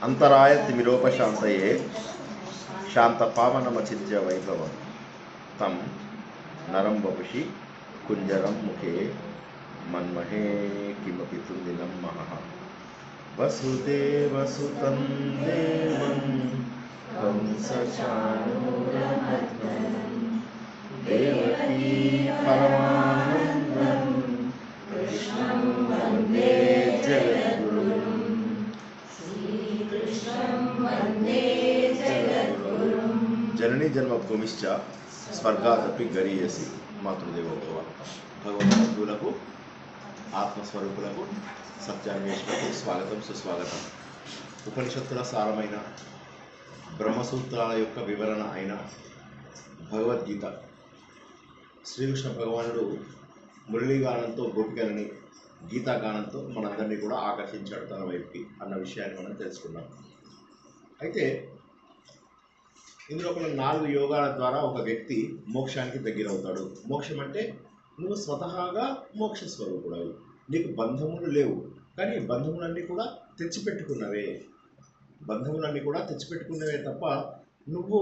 अंतरायतिमिरोपशान्तये शान्तपावनमचिन्त्य वैभवं तं नरं वपुषि कुञ्जरं मुखे मन्महे किमपि तुन्दिनं महः वसुदेवसुतं देवं कंसचाणूरमर्दनं देवकी परमानन्दं कृष्णं वन्दे जगद्गुरुम् जननी जन्मभूमिश्च स्वर्गादपि गरीयसी मातृदेवो भव भगवद्भक्तुలకు ఆత్మస్వరూపులకు సత్యాన్వేషకులకు స్వాగతం సుస్వాగతం. ఉపనిషత్తుల సారమైన బ్రహ్మసూత్రాల యొక్క వివరణ అయిన భగవద్గీత శ్రీకృష్ణ భగవానుడు మురళీగానంతో గోపికలని గీతాగానంతో మనందరినీ కూడా ఆకర్షించాడు తన వైపుకి అన్న విషయాన్ని మనం తెలుసుకున్నాం. అయితే ఇందులో ఒక 4 యోగాల ద్వారా ఒక వ్యక్తి మోక్షానికి దగ్గరవుతాడు. మోక్షం అంటే నువ్వు స్వతహాగా మోక్ష స్వరూపుడవు, నీకు బంధములు లేవు, కానీ బంధములన్నీ కూడా తెచ్చిపెట్టుకున్నవే. బంధములన్నీ కూడా తెచ్చిపెట్టుకున్నవే తప్ప నువ్వు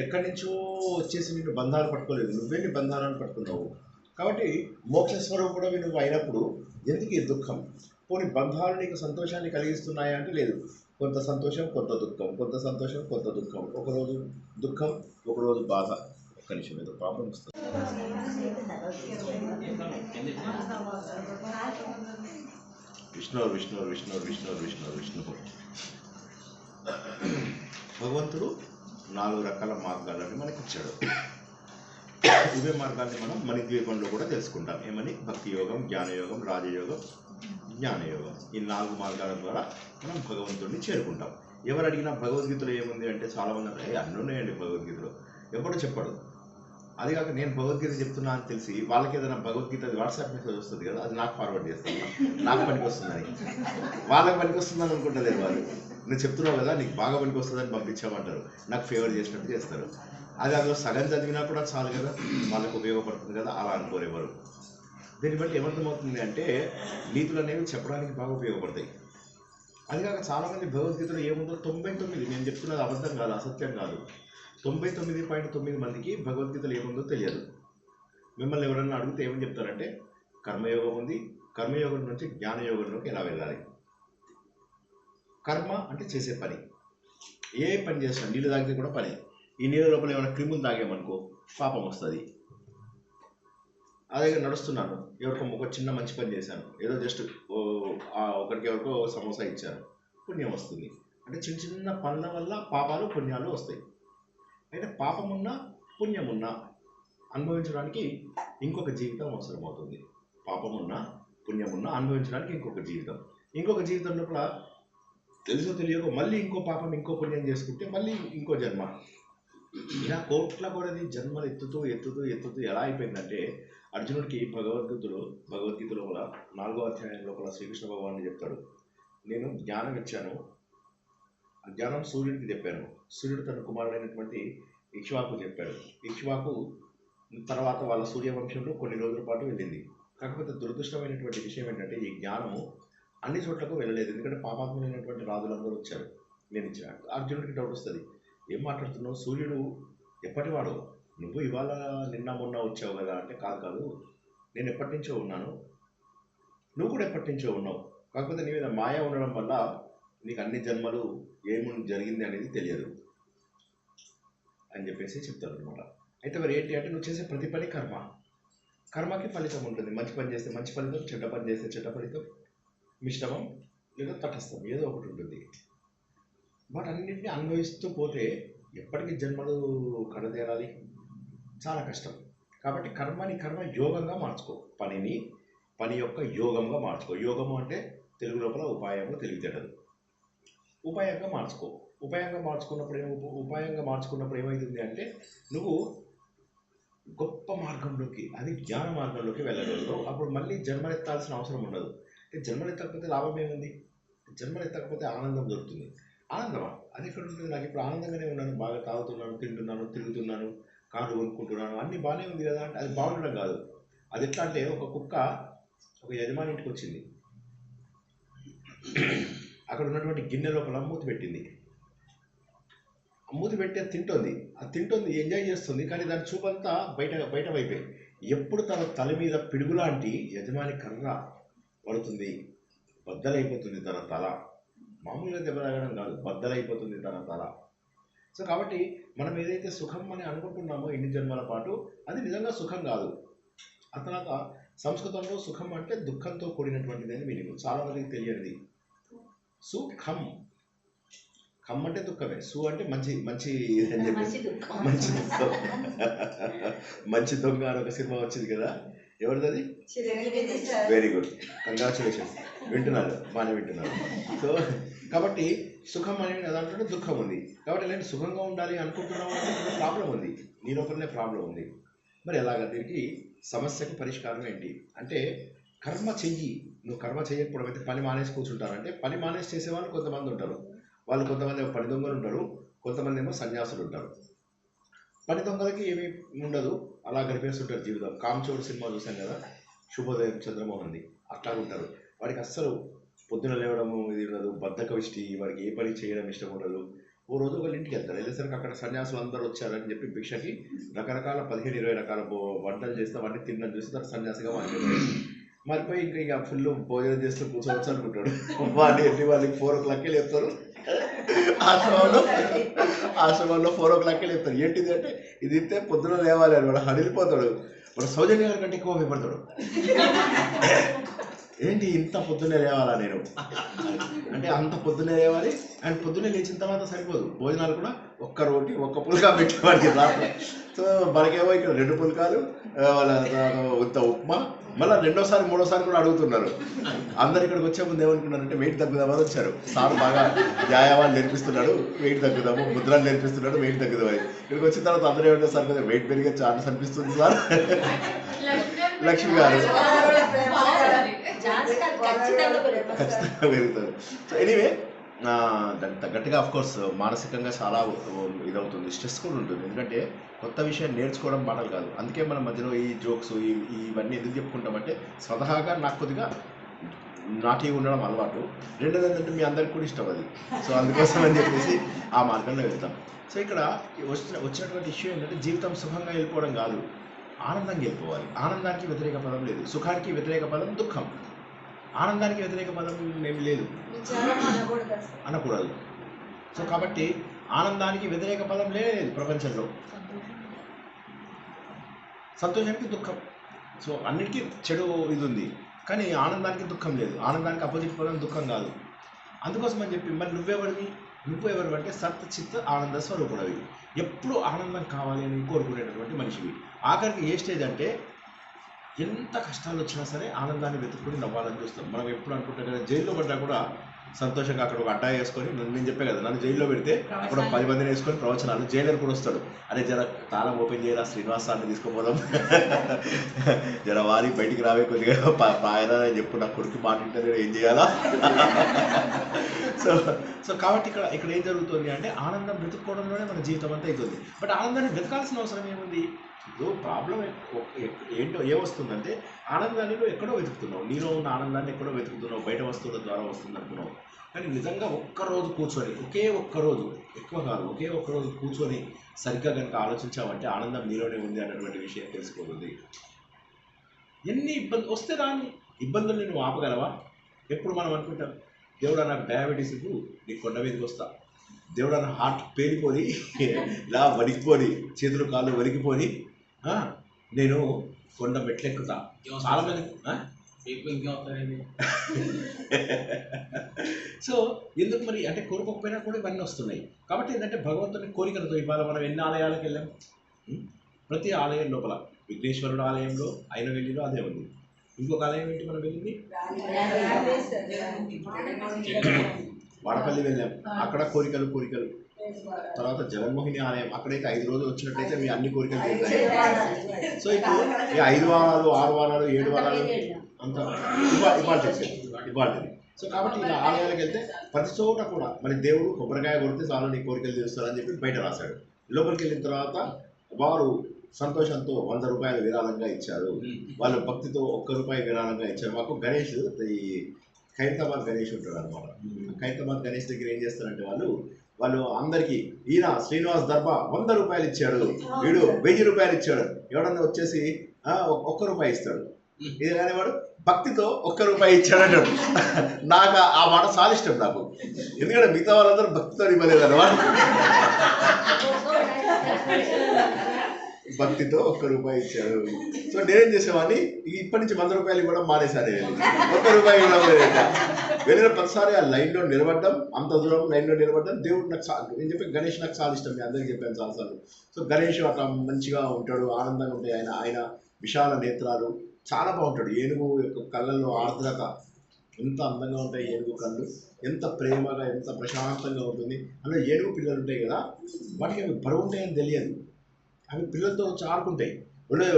ఎక్కడి నుంచో వచ్చేసి నిన్ను బంధాలు పట్టుకోలేదు, నువ్వే నీ బంధాలను పట్టుకున్నావు. కాబట్టి మోక్ష స్వరూపుడవి నువ్వు అయినప్పుడు ఎందుకు ఈ దుఃఖం? పోనీ బంధాలు నీకు సంతోషాన్ని కలిగిస్తున్నాయా అంటే లేదు. కొంత సంతోషం, కొంత దుఃఖం, కొంత సంతోషం, కొంత దుఃఖం, ఒకరోజు దుఃఖం, ఒకరోజు బాధ. ఒక్క నిమిషం ఏదో ప్రాబ్లం వస్తుంది. విష్ణు విష్ణు విష్ణు విష్ణు విష్ణు విష్ణు భగవంతుడు 4 రకాల మార్గాలను మనకి ఇచ్చాడు. ఇవే మార్గాన్ని మనం మణిద్వీపంలో కూడా తెలుసుకుంటాం. ఏమని? భక్తి యోగం, జ్ఞానయోగం, రాజయోగం, జ్ఞానయోగం. ఈ 4 మార్గాల ద్వారా మనం భగవంతుడిని చేరుకుంటాం. ఎవరు అడిగినా భగవద్గీతలో ఏముంది అంటే చాలామంది అంటే అన్నీ ఉన్నాయండి భగవద్గీతలో, ఎప్పుడు చెప్పడు. అది కాక నేను భగవద్గీత చెప్తున్నా అని తెలిసి వాళ్ళకి ఏదైనా భగవద్గీత వాట్సాప్ మెసేజ్ వస్తుంది కదా, అది నాకు ఫార్వర్డ్ చేస్తాను, నాకు పనికి వస్తుందని. వాళ్ళకి పనికి వస్తుందని అనుకుంటలేదు వాళ్ళు. నువ్వు చెప్తున్నావు కదా నీకు బాగా పనికి వస్తుందని పంపించామంటారు, నాకు ఫేవర్ చేసినట్టు చేస్తారు. అది అందులో సగం చదివినా కూడా చాలు కదా, వాళ్ళకు ఉపయోగపడుతుంది కదా, అలా అనుకోరు ఎవరు. దీన్ని బట్టి ఏమర్థమవుతుంది అంటే నీతులు అనేవి చెప్పడానికి బాగా ఉపయోగపడతాయి. అది కాక చాలామంది భగవద్గీతలో ఏముందో 99, నేను చెప్తున్నది అబద్ధం కాదు, అసత్యం కాదు, 99.9 మందికి భగవద్గీతలో ఏముందో తెలియదు. మిమ్మల్ని ఎవరన్నా అడిగితే ఏమని చెప్తారంటే కర్మయోగం ఉంది, కర్మయోగం నుంచి జ్ఞానయోగంలోకి ఎలా వెళ్ళాలి. కర్మ అంటే చేసే పని, ఏ పని చేస్తాం, నీళ్ళు తాగితే కూడా పని. ఈ నీళ్ళ లోపల ఏమైనా క్రిములు తాగామనుకో పాపం వస్తుంది. అదే నడుస్తున్నాను, ఎవరికో ఒక చిన్న మంచి పని చేశాను, ఏదో జస్ట్ ఒకరికి ఎవరికో సమోసా ఇచ్చాను, పుణ్యం వస్తుంది. అంటే చిన్న చిన్న పనుల వల్ల పాపాలు పుణ్యాలు వస్తాయి. అయితే పాపమున్నా పుణ్యమున్నా అనుభవించడానికి ఇంకొక జీవితం అవసరమవుతుంది. పాపమున్నా పుణ్యమున్నా అనుభవించడానికి ఇంకొక జీవితం లోపల తెలుసో తెలియకో మళ్ళీ ఇంకో పాపం ఇంకో పుణ్యం చేసుకుంటే మళ్ళీ ఇంకో జన్మ. ఇలా కోట్ల కొలది జన్మలు ఎత్తుతూ ఎలా అయిపోయిందంటే అర్జునుడికి భగవద్గీత లోపల 4వ అధ్యాయం లోపల శ్రీకృష్ణ భగవానుడు చెప్తాడు, నేను జ్ఞానం ఇచ్చాను, ఆ జ్ఞానం సూర్యుడికి చెప్పాను, సూర్యుడు తన కుమారుడైనటువంటి ఇక్ష్వాకు చెప్పాడు. ఇక్ష్వాకు తర్వాత వాళ్ళ సూర్యవంశంలో కొన్ని రోజుల పాటు వెళ్ళింది. కాకపోతే దురదృష్టమైనటువంటి విషయం ఏంటంటే ఈ జ్ఞానము అన్ని చోట్లకు వెళ్ళలేదు. ఎందుకంటే పాపాత్ములైనటువంటి రాజులందరూ వచ్చారు, నేను ఇచ్చిన. అర్జునుడికి డౌట్ వస్తుంది, ఏం మాట్లాడుతున్నావు, సూర్యుడు ఎప్పటివాడు, నువ్వు ఇవాళ నిన్న మొన్న వచ్చావు కదా అంటే కాదు, నేను ఎప్పటి నుంచో ఉన్నాను, నువ్వు కూడా ఎప్పటి నుంచో ఉన్నావు, కాకపోతే నీ మీద మాయ ఉండడం వల్ల నీకు అన్ని జన్మలు ఏమి జరిగింది అనేది తెలియదు అని చెప్పేసి చెప్తారు అనమాట. అయితే మరి ఏంటి అంటే నువ్వు చేసే ప్రతి పని కర్మకి ఫలితం ఉంటుంది. మంచి పని చేస్తే మంచి ఫలితం, చెడ్డ పని చేస్తే చెడ్డ ఫలితం, మిశ్రమం లేదా తటస్థం ఏదో ఒకటి ఉంటుంది. వాటన్నింటినీ అనుభవిస్తూ పోతే ఎప్పటికీ జన్మలు కడతేరాలి, చాలా కష్టం. కాబట్టి కర్మ యోగంగా మార్చుకో, పని యొక్క యోగంగా మార్చుకో. యోగము అంటే తెలుగు లోపల ఉపాయము, తెలివితేటలు. ఉపాయంగా మార్చుకో. ఉపాయంగా మార్చుకున్నప్పుడు ఏమవుతుంది అంటే నువ్వు గొప్ప మార్గంలోకి, అది జ్ఞాన మార్గంలోకి వెళ్ళగలవు. అప్పుడు మళ్ళీ జన్మలెత్తాల్సిన అవసరం ఉండదు. జన్మలెత్తకపోతే లాభం ఏముంది? జన్మలెత్తకపోతే ఆనందం దొరుకుతుంది. ఆనందమా? అది ఎక్కడ ఉంటుంది? నాకు ఇప్పుడు ఆనందంగానే ఉన్నాను, బాగా తాగుతున్నాను, తింటున్నాను, తిరుగుతున్నాను, కార్లు కొనుక్కుంటున్నాను, అన్నీ బాగానే ఉంది కదా అంటే అది బాగుండడం కాదు. అది ఎట్లా అంటే ఒక కుక్క ఒక యజమాని ఇంటికి వచ్చింది. అక్కడ ఉన్నటువంటి గిన్నె లోపల మూతి పెట్టింది. మూతి పెట్టి అది తింటుంది, ఎంజాయ్ చేస్తుంది. కానీ దాని చూపంతా బయట వైపే. ఎప్పుడు తన తల మీద పిడుగులాంటి యజమాని కర్ర పడుతుంది, బద్దలైపోతుంది తన తల. మామూలుగా దెబ్బ తగడం కాదు, బద్దలైపోతుంది తన తల. సో కాబట్టి మనం ఏదైతే సుఖం అని అనుకుంటున్నామో ఇన్ని జన్మల పాటు, అది నిజంగా సుఖం కాదు. ఆ తర్వాత సంస్కృతంలో సుఖం అంటే దుఃఖంతో కూడినటువంటిది అని మీనింగ్. చాలా మందికి తెలియనిది. సుఖం, ఖమ్ అంటే దుఃఖమే, సు అంటే మంచి మంచి అని చెప్పేసి మంచి దుఃఖం. మంచి దొంగ అని ఒక సినిమా వచ్చింది కదా, ఎవరిది అది? Very good, congratulations. వింటున్నారు, బాగానే వింటున్నారు. సో కాబట్టి సుఖం అనే దాంట్లో దుఃఖం ఉంది. కాబట్టి నేను సుఖంగా ఉండాలి అనుకుంటున్నావు అంటే ప్రాబ్లం ఉంది, నీ లోపలనే ప్రాబ్లం ఉంది. మరి ఎలాగ? దీనికి సమస్యకు పరిష్కారం ఏంటి అంటే, కర్మ చెయ్యి. నువ్వు కర్మ చేయకపోవడం అయితే పని మానేసి కూర్చుంటారు. అంటే పని మానేసి చేసేవాళ్ళు కొంతమంది ఉంటారు. వాళ్ళు కొంతమంది పని దొంగలు ఉంటారు, కొంతమంది ఏమో సన్యాసులు ఉంటారు. పని దొంగలకి ఏమీ ఉండదు, అలా గడిపేస్తుంటారు జీవితం. కామ్చోడు సినిమా చూసాం కదా, శుభోదయం చంద్రమోహన్ది. అట్లా ఉంటారు. వాడికి అస్సలు పొద్దున లేవడము ఇది ఉండదు, బద్ధకవిష్టి, వాడికి ఏ పని చేయడం ఇష్టం ఉండదు. ఓ రోజు ఒకళ్ళు ఇంటికి వెళ్తారు. వెళ్ళేసరికి అక్కడ సన్యాసులు అందరూ వచ్చారని చెప్పి భిక్షకి రకరకాల 15-20 రకాల వంటలు చేస్తే అవన్నీ తినడం చూసి తను సన్యాసిగా మారిపోయి ఇంకా ఫుల్ భోజనం చేస్తూ కూర్చోవచ్చు అనుకుంటాడు. వాళ్ళకి 4 o'clock లేపుతారు. ఆశ్రమంలో 4 o'clock లేపుతారు. ఏంటిది అంటే, ఇది ఇస్తే పొద్దున లేవాలి అని వాడు హడిలిపోతాడు. వాడు సౌజన్య గారి కంటే ఎక్కువ భయపడతాడు. ఏంటి ఇంత పొద్దున్నే లేవాలా నేను అంటే, అంత పొద్దున్నే లేవాలి. అండ్ పొద్దున్నే లేచిన తర్వాత సరిపోదు, భోజనాలు కూడా ఒక్క రోటి ఒక్క పుల్కా పెట్టేవాడికి రాత్రి. సో మనకేమో ఇక్కడ 2 పుల్కాలు, ఇంత ఉప్మా, మళ్ళీ రెండోసారి మూడోసారి కూడా అడుగుతున్నారు. అందరు ఇక్కడికి వచ్చే ముందు ఏమనుకున్నారంటే వెయిట్ తగ్గుదామని వచ్చారు. సార్ బాగా వ్యాయామాలు నేర్పిస్తున్నాడు, వెయిట్ తగ్గుదాము, ముద్రలు నేర్పిస్తున్నాడు, వెయిట్ తగ్గుదామని. ఇక్కడికి వచ్చిన తర్వాత అందరూ ఏమంటే, సార్ కదా వెయిట్ పెరిగే ఛాన్స్ అనిపిస్తుంది సార్. లక్ష్మి గారు ఖచ్చితంగా పెరుగుతారు. సో ఎనీవే, దానికి తగ్గట్టుగా అఫ్కోర్స్ మానసికంగా చాలా ఇదవుతుంది, స్ట్రెస్ కూడా ఉంటుంది. ఎందుకంటే కొత్త విషయాన్ని నేర్చుకోవడం మాటలు కాదు. అందుకే మనం మధ్యలో ఈ జోక్స్ ఇవన్నీ ఎందుకు చెప్పుకుంటామంటే, స్వతహాగా నాకు కొద్దిగా నాటి ఉండడం అలవాటు. రెండోది ఏంటంటే మీ అందరికి కూడా ఇష్టం అది. సో అందుకోసం అని చెప్పేసి ఆ మార్గంలో వెళ్తాం. సో ఇక్కడ వచ్చినటువంటి ఇష్యూ ఏంటంటే, జీవితం సుఖంగా వెళ్ళిపోవడం కాదు, ఆనందంగా వెళ్ళిపోవాలి. ఆనందానికి వ్యతిరేక పదం లేదు, సుఖానికి వ్యతిరేక పదం దుఃఖం, ఆనందానికి వ్యతిరేక పదం ఏమి లేదు, అనకూడదు. సో కాబట్టి ఆనందానికి వ్యతిరేక పదం లేదు ప్రపంచంలో. సంతోషానికి దుఃఖం, సో అన్నిటికీ చెడు ఇది ఉంది, కానీ ఆనందానికి దుఃఖం లేదు. ఆనందానికి అపోజిట్ పదం దుఃఖం కాదు. అందుకోసం అని చెప్పి మరి నువ్వెవరు అంటే సత్ చిత్ ఆనంద స్వరూపుడవి. ఎప్పుడు ఆనందం కావాలి అని కోరుకునేటటువంటి మనిషివి. ఆఖరికి ఏ స్టేజ్ అంటే, ఎంత కష్టాలు వచ్చినా సరే ఆనందాన్ని వెతుక్కుని నవ్వాలని చూస్తాం. మనం ఎప్పుడు అనుకుంటాం కదా, జైల్లో పడ్డా కూడా సంతోషంగా అక్కడ ఒక అడ్డా వేసుకొని, నేను చెప్పే కదా, నన్ను జైల్లో పెడితే అక్కడ 10 మందిని వేసుకొని ప్రవచనాలు, జైలర్ కూడా వస్తాడు. అరే జర తాళం ఓపెన్ చేయరా, శ్రీనివాస్ సార్ని తీసుకుపోదాం, జర వారి బయటికి రావే కొద్దిగా ఆయన చెప్పు, నా కొడుకు మాట వింటే ఏం చేయాలా. సో కాబట్టి ఇక్కడ ఏం జరుగుతుంది అంటే, ఆనందం వెతుక్కోవడంలోనే మన జీవితం అంతా అవుతుంది. బట్ ఆనందాన్ని వెతకాల్సిన అవసరం ఏముంది? ఇప్పుడు ప్రాబ్లం ఏంటో ఏమొస్తుందంటే, ఆనందాన్ని నువ్వు ఎక్కడో వెతుకుతున్నావు, నీలో ఉన్న ఆనందాన్ని ఎక్కడో వెతుకుతున్నావు, బయట వస్తువుల ద్వారా వస్తుంది అనుకున్నావు. కానీ నిజంగా ఒక్కరోజు కూర్చొని, ఒక్కరోజు, ఎక్కువ కాదు, ఒక్కరోజు కూర్చొని సరిగ్గా కనుక ఆలోచించావంటే ఆనందం నీలోనే ఉంది అన్నటువంటి విషయం తెలుసుకోతుంది. ఎన్ని ఇబ్బంది వస్తే దాన్ని ఇబ్బందుల్ని నువ్వు ఆపగలవా? ఎప్పుడు మనం అనుకుంటాం, దేవుడా నాకు డయాబెటీస్ ఇవ్వు, నీ కొండ మీదకి వస్తా, దేవుడా నా హార్ట్ పేలిపోని, ఇలా వణికిపోని, చేతులు కాళ్ళు వణికిపోని నేను కొండ మెట్లెక్కుతా. చాలా మంది సో ఎందుకు మరి అంటే, కోరుకోకపోయినా కూడా ఇవన్నీ వస్తున్నాయి. కాబట్టి ఏంటంటే, భగవంతుని కోరికలతో ఇవాళ మనం ఎన్ని ఆలయాలకు వెళ్ళాం. ప్రతి ఆలయం లోపల, విఘ్నేశ్వరుడు ఆలయంలో అయినవెల్లిలో అదే ఉంది. ఇంకొక ఆలయం ఏంటి మనం వెళ్ళింది, వాడపల్లి వెళ్ళాం, అక్కడ కోరికలు. తర్వాత జగన్మోహిని ఆలయం, అక్కడైతే 5 రోజులు వచ్చినట్టయితే మీ అన్ని కోరికలు తీరుతాయి. సో ఇప్పుడు ఈ 5 వారాలు 6 వారాలు 7 వారాలు అంతా ఇవాళది. సో కాబట్టి ఇలా ఆలయాలకు వెళ్తే ప్రతి చోట కూడా మరి దేవుడు కొబ్బరికాయ కొడితే చాలు నీ కోరికలు తీరుస్తారని చెప్పి బయట రాశాడు. లోపలికి వెళ్ళిన తర్వాత వారు సంతోషంతో 100 రూపాయలు విరాళంగా ఇచ్చారు, వాళ్ళు భక్తితో 1 రూపాయి విరాళంగా ఇచ్చారు. మాకు గణేష్ ఈ ఖైరతాబాద్ గణేష్ ఉంటాడు అనమాట. ఖైరతాబాద్ గణేష్ దగ్గర ఏం చేస్తారంటే వాళ్ళు అందరికీ ఈయన శ్రీనివాస్ దర్బా 100 రూపాయలు ఇచ్చాడు, వీడు 1000 రూపాయలు ఇచ్చాడు, ఎవడన్నా వచ్చేసి 1 రూపాయి ఇస్తాడు. ఇది కానీ వాడు భక్తితో 1 రూపాయి ఇచ్చాడు. నాకు ఆ మాట చాలా ఇష్టం నాకు, ఎందుకంటే మిగతా వాళ్ళందరూ భక్తితో ఇవ్వలేదు అనమాట. భక్తితో 1 రూపాయి ఇచ్చాడు. సో నేనేం చేసేవాడిని, ఇప్పటి నుంచి 100 రూపాయలు ఇవ్వడం మానేశాను. 1 రూపాయి ఇవ్వడం వెళ్ళిన ప్రతిసారి ఆ లైన్లో నిలబడ్డం, అంత దూరం లైన్లో నిలబడ్డం. దేవుడు నాకు నేను చెప్పి గణేష్ నాకు చాలా ఇష్టం, నేను అందరికీ చెప్పాను చాలాసార్లు. సో గణేష్ అట్లా మంచిగా ఉంటాడు, ఆనందంగా ఉంటాయి. ఆయన విశాల నేత్రాలు, చాలా బాగుంటాడు. ఏనుగు యొక్క కళ్ళల్లో ఆర్ద్రత ఎంత అందంగా ఉంటాయి, ఏనుగు కళ్ళు ఎంత ప్రేమగా ఎంత ప్రశాంతంగా ఉంటుంది. అందులో ఏనుగు పిల్లలు ఉంటాయి కదా, వాటికి అవి బరువు ఉంటాయని తెలియదు, అవి పిల్లలతో వచ్చి ఆడుకుంటాయి,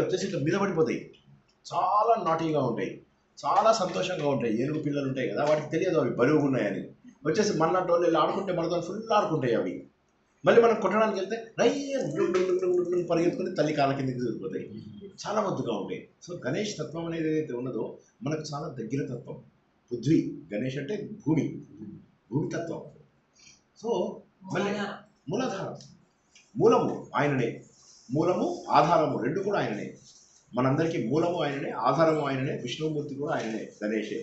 వచ్చేసి ఇట్లా మీద పడిపోతాయి, చాలా నాటీగా ఉంటాయి, చాలా సంతోషంగా ఉంటాయి. ఏనుగు పిల్లలు ఉంటాయి కదా, వాటికి తెలియదు అవి బరువుగా ఉన్నాయని. వచ్చేసి మనలాంటి వాళ్ళు వెళ్ళి ఆడుకుంటే మనతో ఫుల్ ఆడుకుంటాయి అవి. మళ్ళీ మనం కొట్టడానికి వెళ్తే పరిగెత్తుకుని తల్లి కాళ్ళ కిందకి దూరిపోతాయి, చాలా ముద్దుగా ఉంటాయి. సో గణేష్ తత్వం అనేది ఏదైతే ఉన్నదో మనకు చాలా దగ్గర తత్వం. పృథ్వీ, గణేష్ అంటే భూమి తత్వం. సో మళ్ళీ మూలాధారం, మూలము ఆయననే, మూలము ఆధారము రెండు కూడా ఆయననే. మనందరికీ మూలము ఆయననే, ఆధారము ఆయననే, విష్ణుమూర్తి కూడా ఆయననే, గణేషే.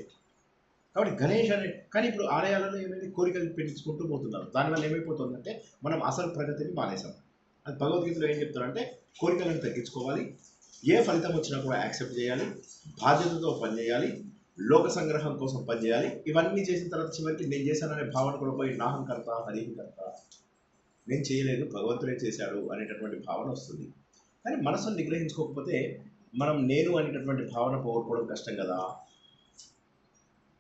కాబట్టి గణేష్ అనే, కానీ ఇప్పుడు ఆలయాలలో ఏమైంది, కోరికలు పెట్టించుకుంటూ పోతున్నారు. దానివల్ల ఏమైపోతుందంటే మనం అసలు ప్రగతిని మానేసాం. అది భగవద్గీతలో ఏం చెప్తారంటే కోరికలను తగ్గించుకోవాలి, ఏ ఫలితం వచ్చినా కూడా యాక్సెప్ట్ చేయాలి, బాధ్యతతో పనిచేయాలి, లోక సంగ్రహం కోసం పనిచేయాలి. ఇవన్నీ చేసిన తర్వాత చివరికి నేను చేశాననే భావన కూడా పోయి నాహంకర్త హరిహంకర్త, నేను చేయలేదు భగవంతుడే చేశాడు అనేటటువంటి భావన వస్తుంది. కానీ మనసును నిగ్రహించుకోకపోతే మనం నేను అనేటటువంటి భావన పోగొట్టుకోవడం కష్టం కదా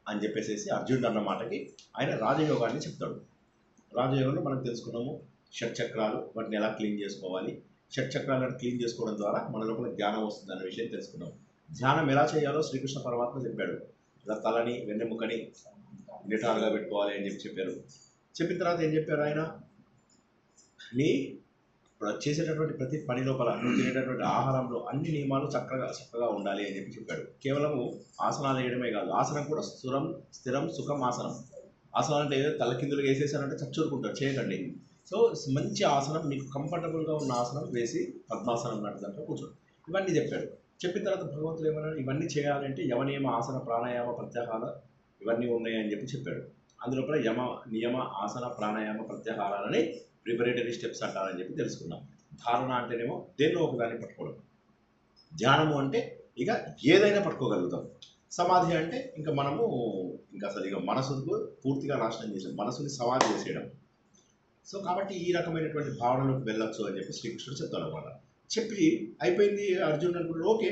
అని చెప్పేసి అర్జునుడు అన్న మాటకి ఆయన రాజయోగాన్ని చెప్తాడు. రాజయోగంలో మనం తెలుసుకున్నాము షట్చక్రాలు, వాటిని ఎలా క్లీన్ చేసుకోవాలి, షట్చక్రాలను క్లీన్ చేసుకోవడం ద్వారా మన లోపల జ్ఞానం వస్తుంది అనే విషయం తెలుసుకున్నాం. ధ్యానం ఎలా చేయాలో శ్రీకృష్ణ పరమాత్మ చెప్పాడు. ఇలా తలని వెన్నెముకని నిటారుగా పెట్టుకోవాలి అని చెప్పారు. చెప్పిన తర్వాత ఏం చెప్పారు ఆయన, నీ చేసేటటువంటి ప్రతి పని లోపల తినేటటువంటి ఆహారంలో అన్ని నియమాలు చక్కగా ఉండాలి అని చెప్పాడు. కేవలము ఆసనాలు వేయడమే కాదు, ఆసనం కూడా స్థిరం సుఖం ఆసనం. ఆసనం అంటే ఏదో తలకిందులు వేసేసారంటే చచ్చూరుకుంటారు, చేయకండి. సో మంచి ఆసనం, మీకు కంఫర్టబుల్గా ఉన్న ఆసనం వేసి పద్మాసనం లాంటి దాంట్లో కూర్చోండి. ఇవన్నీ చెప్పాడు. చెప్పిన తర్వాత భగవంతుడు ఏమన్నాడు, ఇవన్నీ చేయాలంటే యమనియమ ఆసన ప్రాణాయామ ప్రత్యాహార ఇవన్నీ ఉన్నాయని చెప్పాడు. అందులోపల నియమ ఆసన ప్రాణాయామ ప్రత్యాహారాలని ప్రిపరేటరీ స్టెప్స్ అంటారని తెలుసుకున్నాం. ధారణ అంటేనేమో దేన్నో ఒకదాన్ని పట్టుకోవడం, ధ్యానము అంటే ఇక ఏదైనా పట్టుకోగలుగుతాం, సమాధి అంటే ఇంకా మనము అసలు ఇక మనసుకు పూర్తిగా నాశనం చేసాం, మనసుని సమాధి చేసేయడం. సో కాబట్టి ఈ రకమైనటువంటి భావనలోకి వెళ్ళొచ్చు అని శ్రీకృష్ణుడు చెప్తాడు అనమాట. చెప్పి అయిపోయింది, అర్జునుడు అనుకుంటాడు ఓకే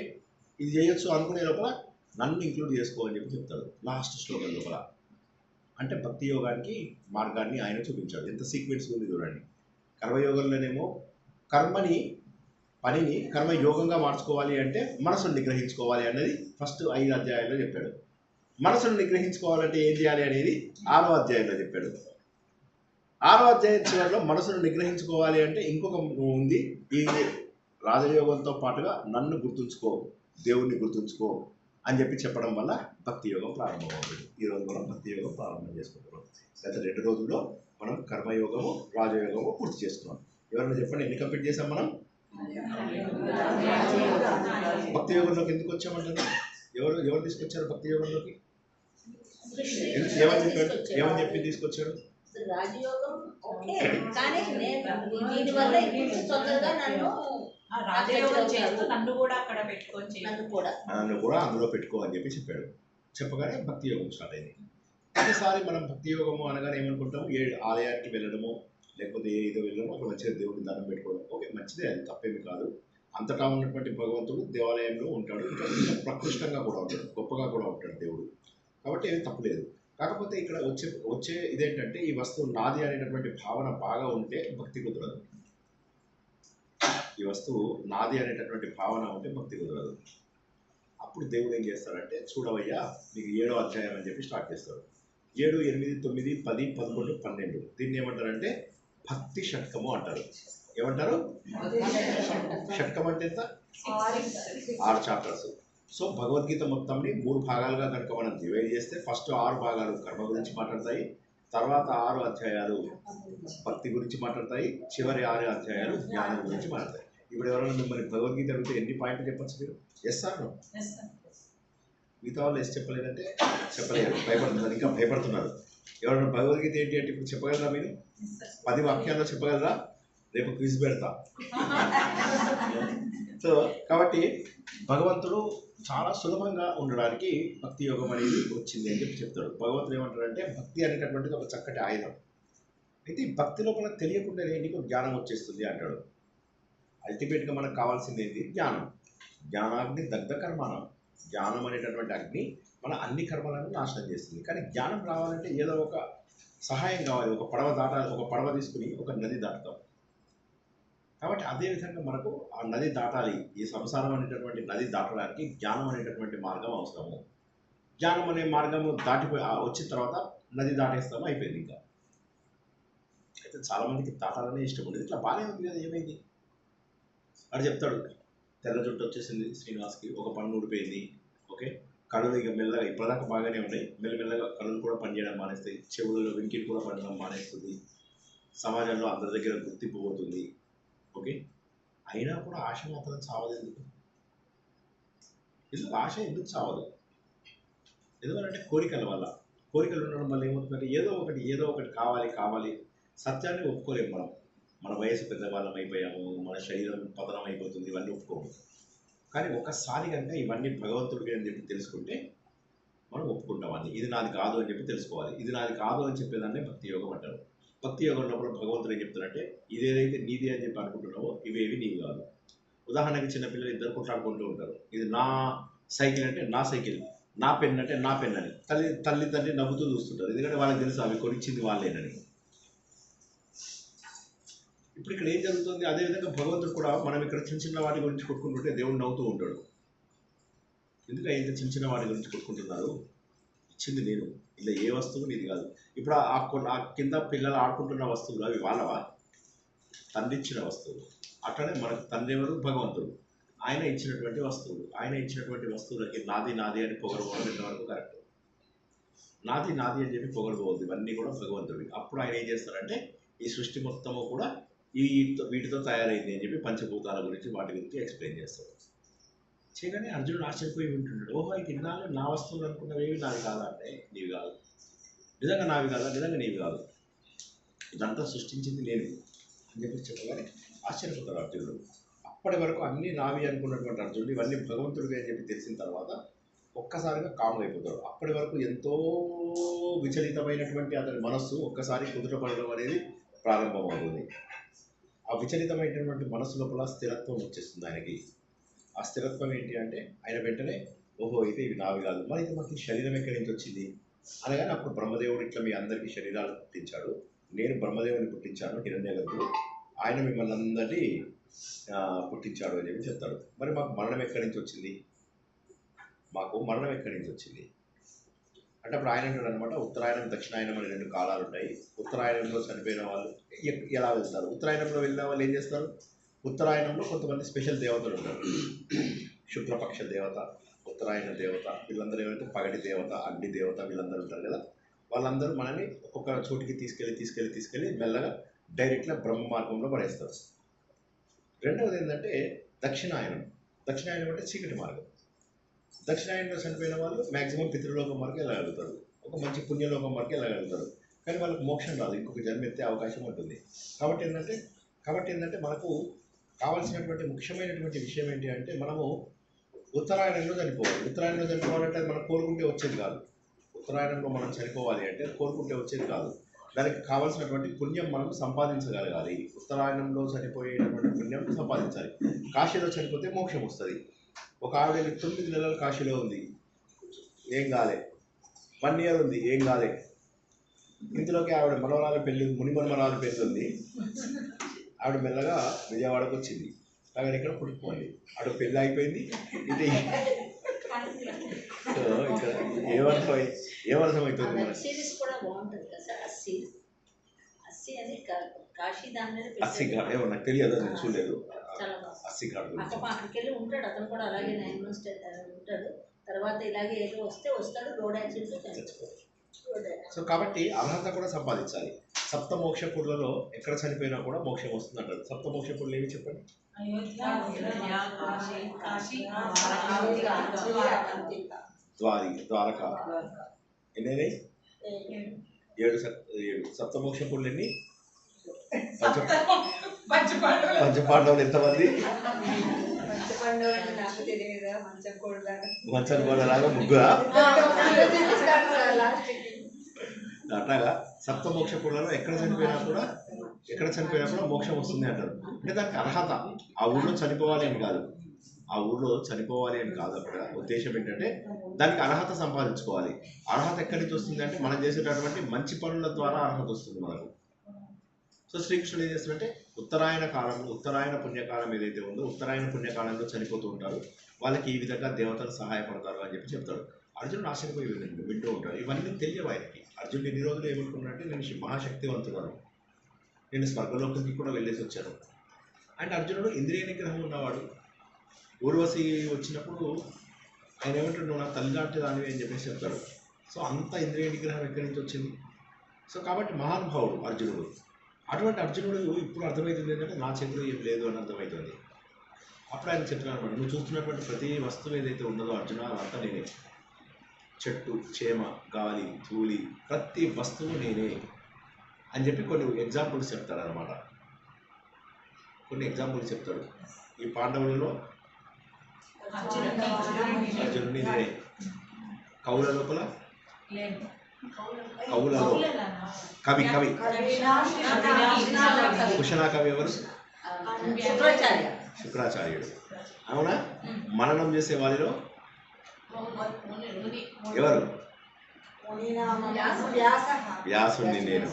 ఇది చేయొచ్చు అనుకునే లోపల నన్ను ఇంక్లూడ్ చేసుకో అని చెప్తాడు లాస్ట్ శ్లోకం లోపల. అంటే భక్తి యోగానికి మార్గాన్ని ఆయన చూపించాడు. ఎంత సీక్వెన్స్ ఉంది చూడండి. కర్మయోగంలోనేమో పనిని కర్మయోగంగా మార్చుకోవాలి అంటే మనసును నిగ్రహించుకోవాలి అనేది ఫస్ట్ 5 అధ్యాయాల్లో చెప్పాడు. మనసును నిగ్రహించుకోవాలంటే ఏం చేయాలి అనేది 6వ అధ్యాయంలో చెప్పాడు. 6వ అధ్యాయం చివరిలో మనసును నిగ్రహించుకోవాలి అంటే ఇంకొక ఉంది, ఈ రాజయోగంతో పాటుగా నన్ను గుర్తుంచుకో, దేవుణ్ణి గుర్తుంచుకో అని చెప్పడం వల్ల భక్తి యోగం ప్రారంభమవుతుంది. ఈరోజు మనం భక్తి యోగం ప్రారంభం చేసుకుంటున్నాం. గత 2 రోజుల్లో మనం కర్మయోగము రాజయోగము పూర్తి చేసుకున్నాం. ఎవరైనా చెప్పండి ఎన్ని కంప్లీట్ చేసాం మనం? భక్తి యోగంలోకి ఎందుకు వచ్చామంటారు? ఎవరు తీసుకొచ్చారు భక్తి యోగంలోకి? ఏమని చెప్పి తీసుకొచ్చాడు? రాజయోగం ఓకే, కానీ దీనివల్ల తొందరగా రాజయోగం చేస్తూ నన్ను కూడా అక్కడ పెట్టుకొని నన్ను కూడా అందులో పెట్టుకో అని చెప్పాడు. చెప్పగానే భక్తి యోగం స్టార్ట్ అయింది. ప్రతిసారి మనం భక్తి యోగము అనగానే ఏమనుకుంటాము, ఆలయానికి వెళ్ళడము లేకపోతే ఏదో వెళ్ళడము, అక్కడ మంచిగా దేవుడిని దండం పెట్టుకోవడం. ఓకే మంచిదే, అది తప్పేమి కాదు. అంతటా ఉన్నటువంటి భగవంతుడు దేవాలయంలో ఉంటాడు, ఇంకా ప్రకృష్టంగా కూడా ఉంటాడు, గొప్పగా కూడా ఉంటాడు దేవుడు. కాబట్టి ఏమి తప్పులేదు. కాకపోతే ఇక్కడ వచ్చే ఇదేంటంటే ఈ వస్తువు నాది అనేటటువంటి భావన బాగా ఉంటే భక్తి కుదరదు. ఈ వస్తువు నాది అనేటటువంటి భావన ఉంటే భక్తి కుదరదు. అప్పుడు దేవుడు ఏం చేస్తాడంటే, చూడవయ్యా నీకు 7వ అధ్యాయం అని చెప్పి స్టార్ట్ చేస్తాడు. 7, 8, 9, 10, 11, 12 దీన్ని ఏమంటారంటే భక్తి షట్కము అంటారు. ఏమంటారు? షట్కం అంటే ఎంత? 6 చాప్టర్స్. సో భగవద్గీత మొత్తంని 3 భాగాలుగా కనుక మనం డివైడ్ చేస్తే ఫస్ట్ 6 భాగాలు కర్మ గురించి మాట్లాడతాయి, తర్వాత 6 అధ్యాయాలు భక్తి గురించి మాట్లాడతాయి, చివరి 6 అధ్యాయాలు జ్ఞానం గురించి మాట్లాడతాయి. ఇప్పుడు ఎవరైనా మిమ్మల్ని భగవద్గీత అడిగితే ఎన్ని పాయింట్లు చెప్పచ్చు మీరు? Yes or no? మిగతా వాళ్ళు ఎస్ చెప్పలేదంటే చెప్పలేరు, భయపడుతున్నారు, ఇంకా భయపడుతున్నారు. ఎవరైనా భగవద్గీత ఏంటి అంటే ఇప్పుడు చెప్పగలరా మీరు? 10 వాక్యాల్లో చెప్పగలరా? రేపు క్విజ్ పెడతా. సో కాబట్టి భగవంతుడు చాలా సులభంగా ఉండడానికి భక్తి యోగం అనేది వచ్చింది అని చెప్పి చెప్తాడు. భగవంతుడు ఏమంటాడంటే భక్తి అనేటటువంటిది ఒక చక్కటి ఆయుధం. అయితే ఈ భక్తి లోపల తెలియకుండానే నీకు జ్ఞానం వచ్చేస్తుంది అంటాడు. అల్టిమేట్గా మనకు కావాల్సింది ఏంటి? జ్ఞానం. జ్ఞానాగ్ని దగ్ధ కర్మాణం. జ్ఞానం అనేటటువంటి అగ్ని మన అన్ని కర్మలను నాశనం చేస్తుంది. కానీ జ్ఞానం రావాలంటే ఏదో ఒక సహాయం కావాలి. ఒక పడవ దాటాలి, ఒక పడవ తీసుకుని ఒక నది దాటుతాం. కాబట్టి అదేవిధంగా మనకు ఆ నది దాటాలి, ఈ సంసారం అనేటటువంటి నది దాటడానికి జ్ఞానం అనేటటువంటి మార్గం అవసరము. జ్ఞానం అనే మార్గము దాటిపోయి వచ్చిన తర్వాత నది దాటేస్తాము, అయిపోయింది. ఇంకా అయితే చాలామందికి దాటాలనే ఇష్టం ఉండేది. ఇట్లా బాగానే ఉంది కదా, ఏమైంది అని చెప్తాడు. తెల్ల జుట్టు వచ్చేసింది శ్రీనివాస్కి, ఒక పన్ను ఊడిపోయింది, ఓకే, కళ్ళు ఇక మెల్లగా ఇప్పటిదాకా బాగానే ఉన్నాయి, మెల్లమెల్లగా కళ్ళు కూడా పనిచేయడం మానేస్తాయి, చెవులలో వెంకిలు కూడా పడడం మానేస్తుంది, సమాజంలో అందరి దగ్గర గుర్తింపు పోతుంది, ఓకే. అయినా కూడా ఆశ మాత్రం చావదు. ఎందుకు ఆశ ఎందుకు చావదు? ఎందుకంటే కోరికల వల్ల. కోరికలు ఉండడం వల్ల ఏమవుతుందంటే ఏదో ఒకటి కావాలి. సత్యాన్ని ఒప్పుకోలేము మనం. మన వయసు పెద్దవాళ్ళం అయిపోయాము, మన శరీరం పతనం అయిపోతుంది, ఇవన్నీ ఒప్పుకోము. కానీ ఒక్కసారి కనుక ఇవన్నీ భగవంతుడికి అని చెప్పి తెలుసుకుంటే మనం ఒప్పుకుంటాం. ఇది నాది కాదు అని చెప్పి తెలుసుకోవాలి. ఇది నాది కాదు అని చెప్పేదాన్ని భక్తి యోగం అంటారు. భక్తి యోగం లోపల భగవంతుడు ఏం చెప్తాడంటే ఇదేదైతే నీది అని చెప్పి అనుకుంటున్నావో ఇవేవి నీవి కాదు. ఉదాహరణకి చిన్నపిల్లలు ఇద్దరు కొట్లాడుకుంటూ ఉంటారు. ఇది నా సైకిల్ అంటే నా సైకిల్, నా పెన్ అంటే నా పెన్ అని తల్లి నవ్వుతూ చూస్తుంటారు. ఎందుకంటే వాళ్ళకి తెలుసు అవి కొనిచ్చింది వాళ్ళేనని. ఇప్పుడు ఇక్కడ ఏం జరుగుతుంది? అదేవిధంగా భగవంతుడు కూడా మనం ఇక్కడ చిన్న వాటి గురించి కొట్టుకుంటుంటే దేవుడు నవ్వుతూ ఉంటాడు. ఎందుకంటే ఇంత చిన్న వాటి గురించి కొట్టుకుంటున్నారు, ఇచ్చింది నేను, ఇలా ఏ వస్తువు నీది కాదు. ఇప్పుడు ఆ కింద పిల్లలు ఆడుకుంటున్న వస్తువులు అవి వాళ్ళవా? తండ్రి ఇచ్చిన వస్తువులు. అట్లనే మనకు తండ్రి ఎవరు? భగవంతుడు. ఆయన ఇచ్చినటువంటి వస్తువులు. ఆయన ఇచ్చినటువంటి వస్తువులకి నాది అని పొగడబోవడం ఇంతవరకు కరెక్ట్. నాది అని చెప్పి పొగడబోవద్దు. ఇవన్నీ కూడా భగవంతుడి. అప్పుడు ఆయన ఏం చేస్తారంటే ఈ సృష్టి మొత్తము కూడా వీటితో తయారైంది అని చెప్పి పంచభూతాల గురించి వాటి గురించి ఎక్స్ప్లెయిన్ చేస్తాడు. చేయగానే అర్జునుడు ఆశ్చర్యపోయి ఉంటున్నాడు. ఓహో, అయితే ఇన్నాళ్ళు నా వస్తువులు అనుకున్నవేవి నావి కాదా అంటే నీవి కాదు. నిజంగా నావి కాదా? నిజంగా నీవి కాదు. ఇదంతా సృష్టించింది నేను అని చెప్పి చెప్పగానే ఆశ్చర్యపోతాడు అర్జునుడు. అప్పటి వరకు అన్నీ నావి అనుకున్నటువంటి అర్జునుడు ఇవన్నీ భగవంతుడివి అని చెప్పి తెలిసిన తర్వాత ఒక్కసారిగా కామ్గా అయిపోతాడు. అప్పటి వరకు ఎంతో విచలితమైనటువంటి అతని మనస్సు ఒక్కసారి కుదుటపడడం అనేది ప్రారంభమవుతుంది. ఆ విచలితమైనటువంటి మనస్సు లోపల స్థిరత్వం వచ్చేస్తుంది ఆయనకి. ఆ స్థిరత్వం ఏంటి అంటే ఆయన వెంటనే ఓహో, అయితే ఇవి నావి కాదు, మరి అయితే మాకు శరీరం ఎక్కడి నుంచి వచ్చింది అనగానే అప్పుడు బ్రహ్మదేవుడు ఇట్లా మీ అందరికీ శరీరాలు పుట్టించాడు, నేను బ్రహ్మదేవుని పుట్టించాను, హిరణ్యగర్భుడు, ఆయన మిమ్మల్ని అందరినీ పుట్టించాడు అని చెప్పి చెప్తాడు. మరి మాకు మరణం ఎక్కడి నుంచి వచ్చింది? అంటే అప్పుడు ఆయన అంటాడు అనమాట, ఉత్తరాయణం దక్షిణాయనం అని 2 కాలాలు ఉంటాయి. ఉత్తరాయణంలో చనిపోయిన వాళ్ళు ఎలా వెళ్తారు? ఉత్తరాయణంలో వెళ్ళిన వాళ్ళు ఏం చేస్తారు? ఉత్తరాయణంలో కొంతమంది స్పెషల్ దేవతలు ఉంటారు. శుక్లపక్ష దేవత, ఉత్తరాయణ దేవత, వీళ్ళందరూ ఏమంటే పగటి దేవత, అగ్ని దేవత, వీళ్ళందరూ ఉంటారు కదా. వాళ్ళందరూ మనల్ని ఒక్కొక్క చోటికి తీసుకెళ్ళి మెల్లగా డైరెక్ట్గా బ్రహ్మ మార్గంలో పడేస్తారు. రెండవది ఏంటంటే దక్షిణాయనం అంటే చీకటి మార్గం. దక్షిణాయనంలో చనిపోయిన వాళ్ళు మ్యాక్సిమం పితృలోకం వరకు వెళ్ళగలుగుతారు, ఒక మంచి పుణ్యలోకం వరకు వెళ్ళగలుగుతారు. కానీ వాళ్ళకి మోక్షం రాదు, ఇంకొక జన్మ ఎత్తే అవకాశం ఉంటుంది. కాబట్టి ఏంటంటే మనకు కావాల్సినటువంటి ముఖ్యమైనటువంటి విషయం ఏంటి అంటే మనము ఉత్తరాయణంలో చనిపోవాలంటే అది మనం కోరుకుంటే వచ్చేది కాదు. ఉత్తరాయణంలో మనం చనిపోవాలి అంటే కోరుకుంటే వచ్చేది కాదు. దానికి కావాల్సినటువంటి పుణ్యం మనం సంపాదించగలగాలి. ఉత్తరాయణంలో చనిపోయేటువంటి పుణ్యం సంపాదించాలి. కాశీలో చనిపోతే మోక్షం వస్తుంది. ఒక ఆవిడ 9 నెలలు కాశీలో ఉంది, ఏం కాలే. 1 year ఉంది, ఏం కాలే. ఇందులోకి ఆవిడ ముని మనవరాలు పెళ్ళి ఉంది. ఆవిడ మెల్లగా విజయవాడకు వచ్చింది. కానీ ఇక్కడ పుట్టుకోండి, అటు పెళ్ళి అయిపోయింది, ఇది ఇక్కడ ఏమర్థమవుతుంది మనకి? నాకు తెలియదు, నేను చూడలేదు. అస్సిగాడు గురించి అక్కడ అక్కడికి వెళ్ళి ఉంటాడు, అతను కూడా అలాగే 9 months ఉంటాడు. తర్వాత ఇలాగే ఏదో వస్తాడు, రోడ్ యాక్సిడెంట్ చనిపోతాడు. సో కాబట్టి అర్హత కూడా సంపాదించాలి. సప్త మోక్ష పురులలో ఎక్కడ చనిపోయినా కూడా మోక్షం వస్తుంది అంటారు. సప్త మోక్ష పురులు ఏమి చెప్పండి? ద్వారక ఎన్ని? 7 సప్తమోక్ష పురులు ఎన్ని? పంచపాండవులు ఎంతమంది? మంచం కోడలాగా ముగ్గురా? అట్లాగా సప్తమోక్ష పురులలో ఎక్కడ చనిపోయినా కూడా మోక్షం వస్తుంది అంటారు. అంటే దానికి అర్హత, ఆ ఊళ్ళో చనిపోవాలి అని కాదు, అక్కడ ఉద్దేశం ఏంటంటే దానికి అర్హత సంపాదించుకోవాలి. అర్హత ఎక్కడి నుంచి వస్తుంది అంటే మనం చేసేటటువంటి మంచి పనుల ద్వారా అర్హత వస్తుంది మనకు. సో శ్రీకృష్ణుడు ఏం చేస్తాడంటే ఉత్తరాయణ పుణ్యకాలం ఏదైతే ఉందో ఉత్తరాయణ పుణ్యకాలంలో చనిపోతూ ఉంటారు, వాళ్ళకి ఈ విధంగా దేవతలు సహాయపడతారు అని చెప్పి చెప్తాడు. అర్జునుడు ఆశ్చర్యపోయి వింటూ ఉంటాడు. ఇవన్నీ తెలియవు ఆయనకి. అర్జునుడు ఎన్ని రోజులు ఏమనుకున్నాడంటే నేను మహాశక్తివంతుడను, నేను స్వర్గలోకానికి కూడా వెళ్ళేసి వచ్చాను. అండ్ అర్జునుడు ఇంద్రియ నిగ్రహం ఉన్నవాడు. ఊర్వశి వచ్చినప్పుడు ఆయన ఏమంటాడు, నువ్వు నా తల్లి లాంటి దానివి అని చెప్పేసి చెప్తాడు. సో అంత ఇంద్రియ నిగ్రహం ఎక్కడి నుంచి వచ్చింది? సో కాబట్టి మహానుభావుడు అర్జునుడు. అటువంటి అర్జునుడు ఇప్పుడు అర్థమవుతుంది ఏంటంటే నా చేతిలో ఏం లేదు అని అర్థమవుతుంది. అప్పుడు ఆయన చెప్తున్నాను అనమాట, నువ్వు చూస్తున్నటువంటి ప్రతి వస్తువు ఏదైతే ఉన్నదో అర్జున అదంతా నేనే. చెట్టు, చేమ, గాలి, ధూళి, ప్రతి వస్తువు నేనే అని చెప్పి కొన్ని ఎగ్జాంపుల్స్ చెప్తాడు అనమాట. చెప్తాడు. ఈ పాండవులలో అర్జునుడిని నేనే, కవుల లోపల కవి కుశనా కవి ఎవరు? శుక్రాచార్యుడు. అవునా? మననం చేసే వారిలో ఎవరు? వ్యాసుడిని నేను.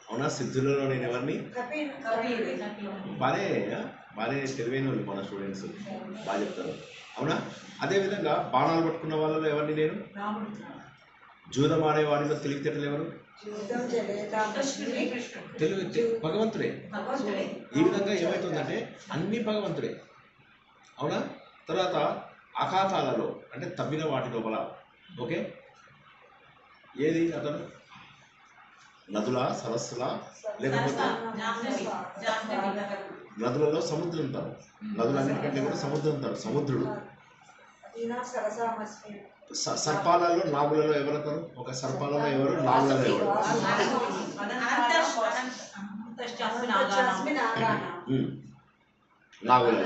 అవునా? సిద్ధులలో నేను ఎవరిని? బాగానే తెలివైన వాళ్ళు మన స్టూడెంట్స్ బాగా చెప్తారు. అవునా? అదేవిధంగా బాణాలు పట్టుకున్న వాళ్ళలో ఎవరిని నేను? జూదం ఆడే వాడిలో తెలివితేటలు ఎవరు? భగవంతుడే. ఈ విధంగా ఏమవుతుందంటే అన్ని భగవంతుడే. అవునా? తర్వాత అఖాతాలలో అంటే తవ్విన వాటి లోపల ఓకే ఏది అతను? నదుల, సరస్సుల, లేకపోతే నదులలో సముద్రం ఉంటారు. నదులన్నిటికంటే కూడా సముద్రం ఉంటారు. సముద్రుడు. సర్పాలలో, నాగులలో ఎవరతారు? ఒక సర్పాలలో ఎవరు? నాగులలో ఎవరు? నాగులలో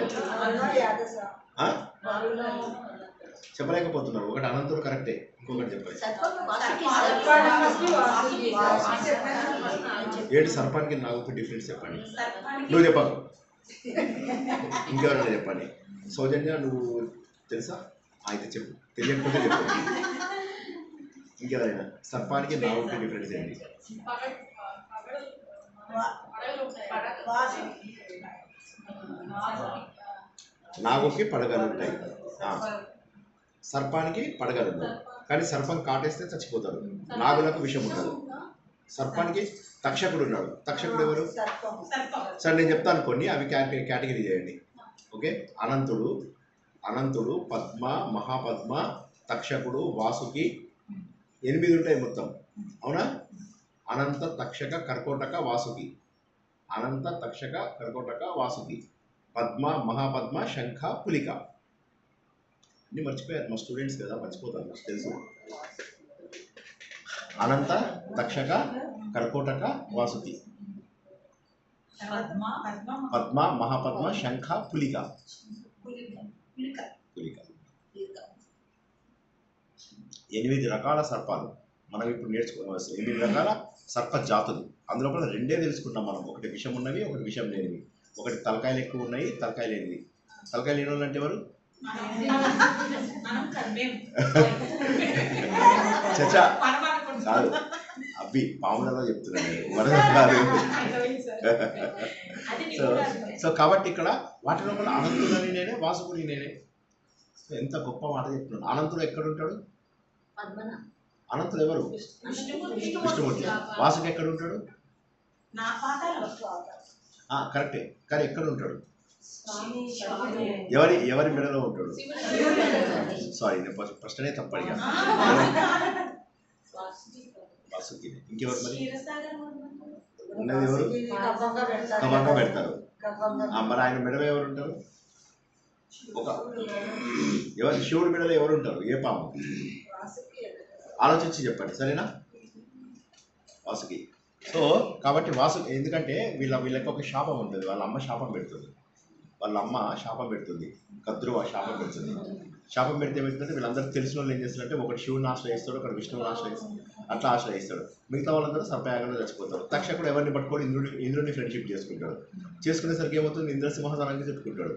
చెప్పలేకపోతున్నారు. ఒకటి అనంతుడు కరెక్టే, ఇంకొకటి చెప్పండి. 7 సర్పానికి నాగుకి డిఫరెన్స్ చెప్పండి. నువ్వు చెప్పకు, ఇంకెవరైనా చెప్పండి. సౌజన్య నువ్వు తెలుసా? అయితే చెప్పు, తెలియకపోతే చెప్పు. ఇంకెవరైనా సర్పానికి నాగుకి డిఫరెన్స్ ఏంటి? నాగుకి పడగలు ఉంటాయి, సర్పానికి పడగలు ఉంటాయి. కానీ సర్పం కాటేస్తే చచ్చిపోతారు. నాగులకు విషం ఉండదు. సర్పానికి తక్షకుడు ఉన్నాడు. తక్షకుడు ఎవరు? సరే నేను చెప్తాను కొన్ని, అవి కేటగిరీ చేయండి. ఓకే, అనంతుడు, పద్మ, మహాపద్మ, తక్షకుడు, వాసుకి, 8 ఉంటాయి మొత్తం. అవునా? అనంత, తక్షక, కర్కోటక, వాసుకి. అనంత, తక్షక, కర్కోటక, వాసుకి, పద్మ, మహాపద్మ, శంఖ, పులిక. అన్ని మర్చిపోయారు మా స్టూడెంట్స్ కదా, మర్చిపోతారు నాకు తెలుసు. అనంత, తక్షక, కర్కోటక, వాసుకి, పద్మ, మహాపద్మ, శంఖ, పులిక. 8 రకాల సర్పాలు మనం ఇప్పుడు నేర్చుకోవాల్సి. 8 రకాల సర్ప జాతులు. అందులో కూడా 2 తెలుసుకుంటాం మనం. ఒకటి విషం ఉన్నవి, ఒకటి విషం లేనివి. ఒకటి తలకాయలు ఎక్కువ ఉన్నాయి, తలకాయ లేనివి. తలకాయ లేని వాళ్ళు అంటే ఎవరు? చచ్చా కాదు, అవి పాములలో చెప్తున్నాను, వరద కాదు. సో కాబట్టి ఇక్కడ వాటి లోపల అనంతుడని నేనే, వాసుకుని నేనే. ఎంత గొప్ప మాట చెప్తున్నాడు. అనంతుడు ఎక్కడుంటాడు? అనంతుడు ఎవరు? విష్ణుమూర్తి. వాసుకి ఎక్కడ ఉంటాడు? కరెక్టే, కానీ ఎక్కడ ఉంటాడు? ఎవరి ఎవరి మెడలో ఉంటాడు? సారీ, నేను ప్రశ్ననే తప్పడిగా. వాసుకి. ఇంకెవరు మరి ఉన్నది? ఎవరు కవంగా పెడతారు. మరి ఆయన మెడలో ఎవరు ఉంటారు? ఎవరు శివుడి మెడలో ఎవరు ఉంటారు? ఏ పాము? ఆలోచించి చెప్పండి, సరేనా? వాసుకి. సో కాబట్టి వాసుకి, ఎందుకంటే వీళ్ళకి ఒక శాపం ఉంటుంది. వాళ్ళ అమ్మ శాపం పెడుతుంది. కద్రువ శాపం పెడుతుంది. శాపం పెడితే ఏమవుతుందంటే వీళ్ళందరికీ తెలిసిన వాళ్ళు ఏం చేస్తారంటే ఒకటి శివుని ఆశ్రయిస్తాడు, ఒకటి విష్ణువుని ఆశ్రయిస్తాడు, అట్లా ఆశ్రయిస్తాడు. మిగతా వాళ్ళందరూ సర్పయాగంలో చచ్చిపోతారు. తక్షకుడు ఎవరిని పట్టుకొని ఇంద్రుడిని ఫ్రెండ్షిప్ చేసుకుంటాడు. చేసుకునేసరికి ఏమవుతుంది, ఇంద్రసింహాసనానికి చెప్పుకుంటాడు.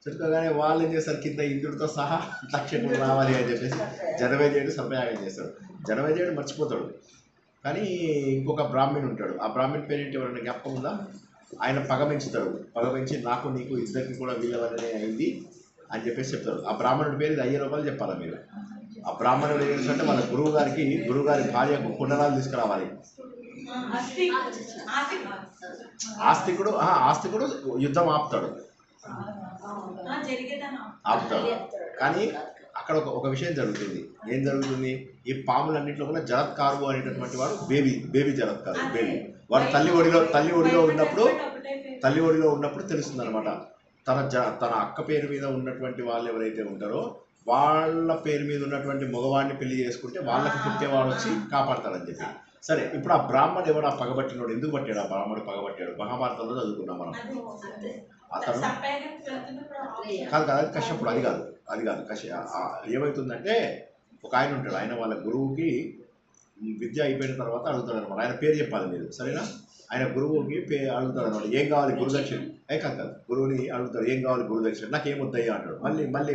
చెప్పుకోగానే వాళ్ళు ఏం చేస్తారు, కింద ఇంద్రుడితో సహా తక్షకుడు రావాలి అని చెప్పేసి జనమేజయుడు సర్పయాగం చేస్తాడు. జనమేజయుడు మర్చిపోతాడు. కానీ ఇంకొక బ్రాహ్మణుడు ఉంటాడు. ఆ బ్రాహ్మణుడి పేరు ఏంటి, ఎవరైనా జ్ఞాపకం ఉందా? ఆయన పగ పెంచి నాకు నీకు ఇద్దరికి కూడా వీళ్ళవరనే అయింది అని చెప్పేసి చెప్తారు. ఆ బ్రాహ్మణుడి పేరు 1000 రూపాయలు చెప్పాలా మీరు? ఆ బ్రాహ్మణుడు ఏం చేస్తారంటే వాళ్ళ గురువుగారి భార్యకు కుండలాలు తీసుకురావాలి. ఆస్తికుడు యుద్ధం ఆపుతాడు. కానీ అక్కడ ఒక విషయం జరుగుతుంది. ఏం జరుగుతుంది? ఈ పాములన్నింటిలో కూడా జరత్కారు అనేటటువంటి వాడు బేబీ జరత్కారు. వాడు తల్లి ఒడిలో ఉన్నప్పుడు తెలుస్తుంది అనమాట. తన అక్క పేరు మీద ఉన్నటువంటి వాళ్ళు ఎవరైతే ఉంటారో వాళ్ళ పేరు మీద ఉన్నటువంటి మగవాడిని పెళ్లి చేసుకుంటే వాళ్ళకి పుట్టేవాడు వచ్చి కాపాడతాడని చెప్పి. సరే, ఇప్పుడు ఆ బ్రాహ్మణుడు ఎవడు? ఆ పగబట్టినోడు ఎందుకు పట్టాడు? ఆ బ్రాహ్మణుడు పగబట్టాడు. మహాభారతంలో చదువుకున్నాం మనం. అతను కాదు, అది కశ్యపుడు. అది కాదు ఏమవుతుందంటే ఒక ఆయన ఉంటాడు. ఆయన వాళ్ళ గురువుకి విద్య అయిపోయిన తర్వాత అడుగుతాడు అనమాట. ఆయన పేరు చెప్పాలి మీరు, సరేనా? ఆయన గురువుకి అడుగుతాడు అనమాట, ఏం కావాలి గురుదక్షిణ? కాదు, గురువుని అడుగుతాడు, ఏం కావాలి గురుదక్షిణ? నాకేం వద్దయ్యా అంటాడు. మళ్ళీ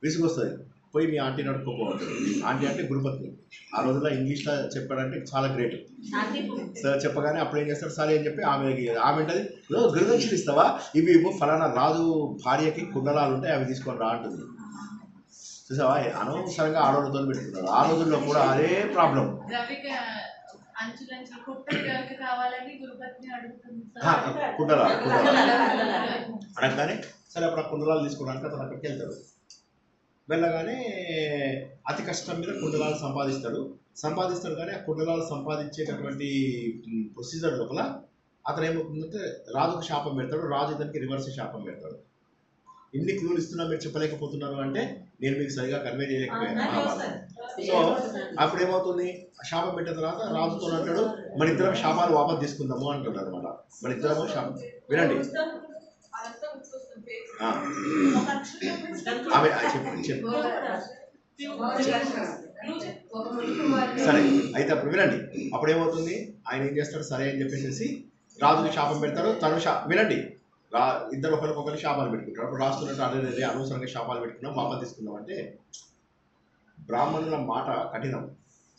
విసుగొస్తుంది. పోయి మీ ఆంటీని అడుక్కోపోతాడు. ఆంటీ అంటే గురుపత్ని. ఆ రోజుల్లో ఇంగ్లీష్లో చెప్పాడంటే చాలా గ్రేట్. సార్ చెప్పగానే అప్పుడు ఏం చేస్తాడు, సరే అని చెప్పి ఆమె అంటది, గురుదక్షిణ ఇస్తావా? ఇవి ఫలానా రాజు భార్యకి కుండలాలు ఉంటాయి, అవి తీసుకొని రా అంటుంది. చూసావా, అనవసరంగా ఆడవాళ్ళతో పెట్టుకున్నారు. ఆ రోజుల్లో కూడా అదే ప్రాబ్లం. కుండలాలు అనగానే సరే అప్పుడు ఆ కుండలాలు తీసుకోవడానికి అతను అక్కడికి వెళ్తాడు. వెళ్ళగానే అతి కష్టం మీద కుండలాలు సంపాదిస్తాడు. కానీ ఆ కుండలాలు సంపాదించేటటువంటి ప్రొసీజర్ లోపల అతను ఏమవుతుందంటే రాజుకు శాపం పెడతాడు. రాజు ఇతనికి రివర్స్ శాపం పెడతాడు. ఇన్ని క్లూలు ఇస్తున్నా మీరు చెప్పలేకపోతున్నారు అంటే నేను మీకు సరిగా కన్వే చేయలేకపోయాను. సో అప్పుడు ఏమవుతుంది, శాపం పెట్టిన తర్వాత రాజుతో అంటాడు, మన ఇద్దరం శాపాలు వాపస్ తీసుకుందాము అంటాడు అనమాట. మన ఇద్దరము శాపం వినండి. సరే అయితే అప్పుడు వినండి. అప్పుడు ఏమవుతుంది, ఆయన ఏం చేస్తాడు, సరే అని చెప్పేసి రాజుకి శాపం పెడతాడు. తను వినండి, ఇద్దరు ఒకరికొకరు శాపాలు పెట్టుకుంటారు. అప్పుడు రాస్తున్నట్టు అదే అనవసరంగా శాపాలు పెట్టుకున్నాం, వాపస్ తీసుకుందాం అంటే బ్రాహ్మణుల మాట కఠినం.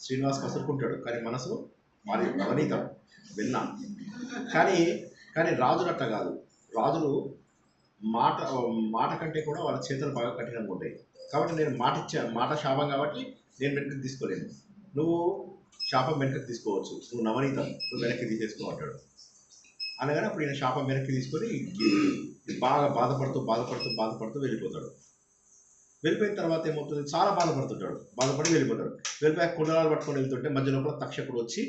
శ్రీనివాస్ కసురుకుంటాడు, కానీ మనసు మరి నవనీతం విన్నా. కానీ రాజులు అట్లా కాదు. రాజులు మాట కంటే కూడా వాళ్ళ చేతులు బాగా కఠినంగా ఉంటాయి. కాబట్టి నేను మాట శాపం కాబట్టి నేను వెనక్కి తీసుకోలేను. నువ్వు శాపం వెనక్కి తీసుకోవచ్చు, నువ్వు నవనీతం, నువ్వు వెనక్కి తీసేసుకో అంటాడు. అనగానే అప్పుడు ఈయన శాపం వెనక్కి తీసుకొని బాగా బాధపడుతూ వెళ్ళిపోతాడు. వెళ్ళిపోయిన తర్వాత ఏమవుతుంది, చాలా బాధపడి వెళ్ళిపోతాడు. వెళ్ళిపోయి కుండలాలు పట్టుకొని వెళ్తుంటే మధ్యలో కూడా తక్షకుడు వచ్చి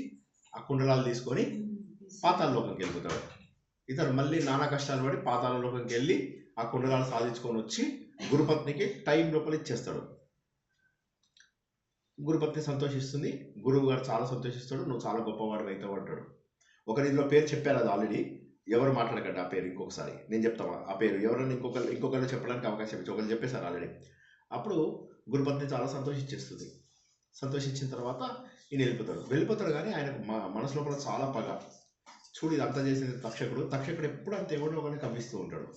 ఆ కుండలాలు తీసుకొని పాతాళలోకంకి వెళ్ళిపోతాడు. ఇతను మళ్ళీ నానా కష్టాలు పడి పాతాళలోకంకి వెళ్ళి ఆ కుండలాలు సాధించుకొని వచ్చి గురుపత్నికి టైం లోపల ఇచ్చేస్తాడు. గురుపత్ని సంతోషిస్తుంది, గురువు గారు చాలా సంతోషిస్తాడు. నువ్వు చాలా గొప్పవాడు అవుతావు అంటాడు. ఒకరి ఇందులో పేరు చెప్పారు, అది ఆల్రెడీ. ఎవరు మాట్లాడకండి ఆ పేరు, ఇంకొకసారి నేను చెప్తాను ఆ పేరు. ఎవరైనా ఇంకొకరు చెప్పడానికి అవకాశం ఇచ్చి ఒకరు చెప్పేశారు ఆల్రెడీ. అప్పుడు గురుపత్ని చాలా సంతోషించిన తర్వాత ఈయన వెళ్ళిపోతాడు. కానీ ఆయనకు మనసు లోపల చాలా పగ. చూడు ఇది అంతా చేసేది తక్షకుడు ఎప్పుడు అంత ఎవరినో ఒకరిని కవ్విస్తూ ఉంటాడు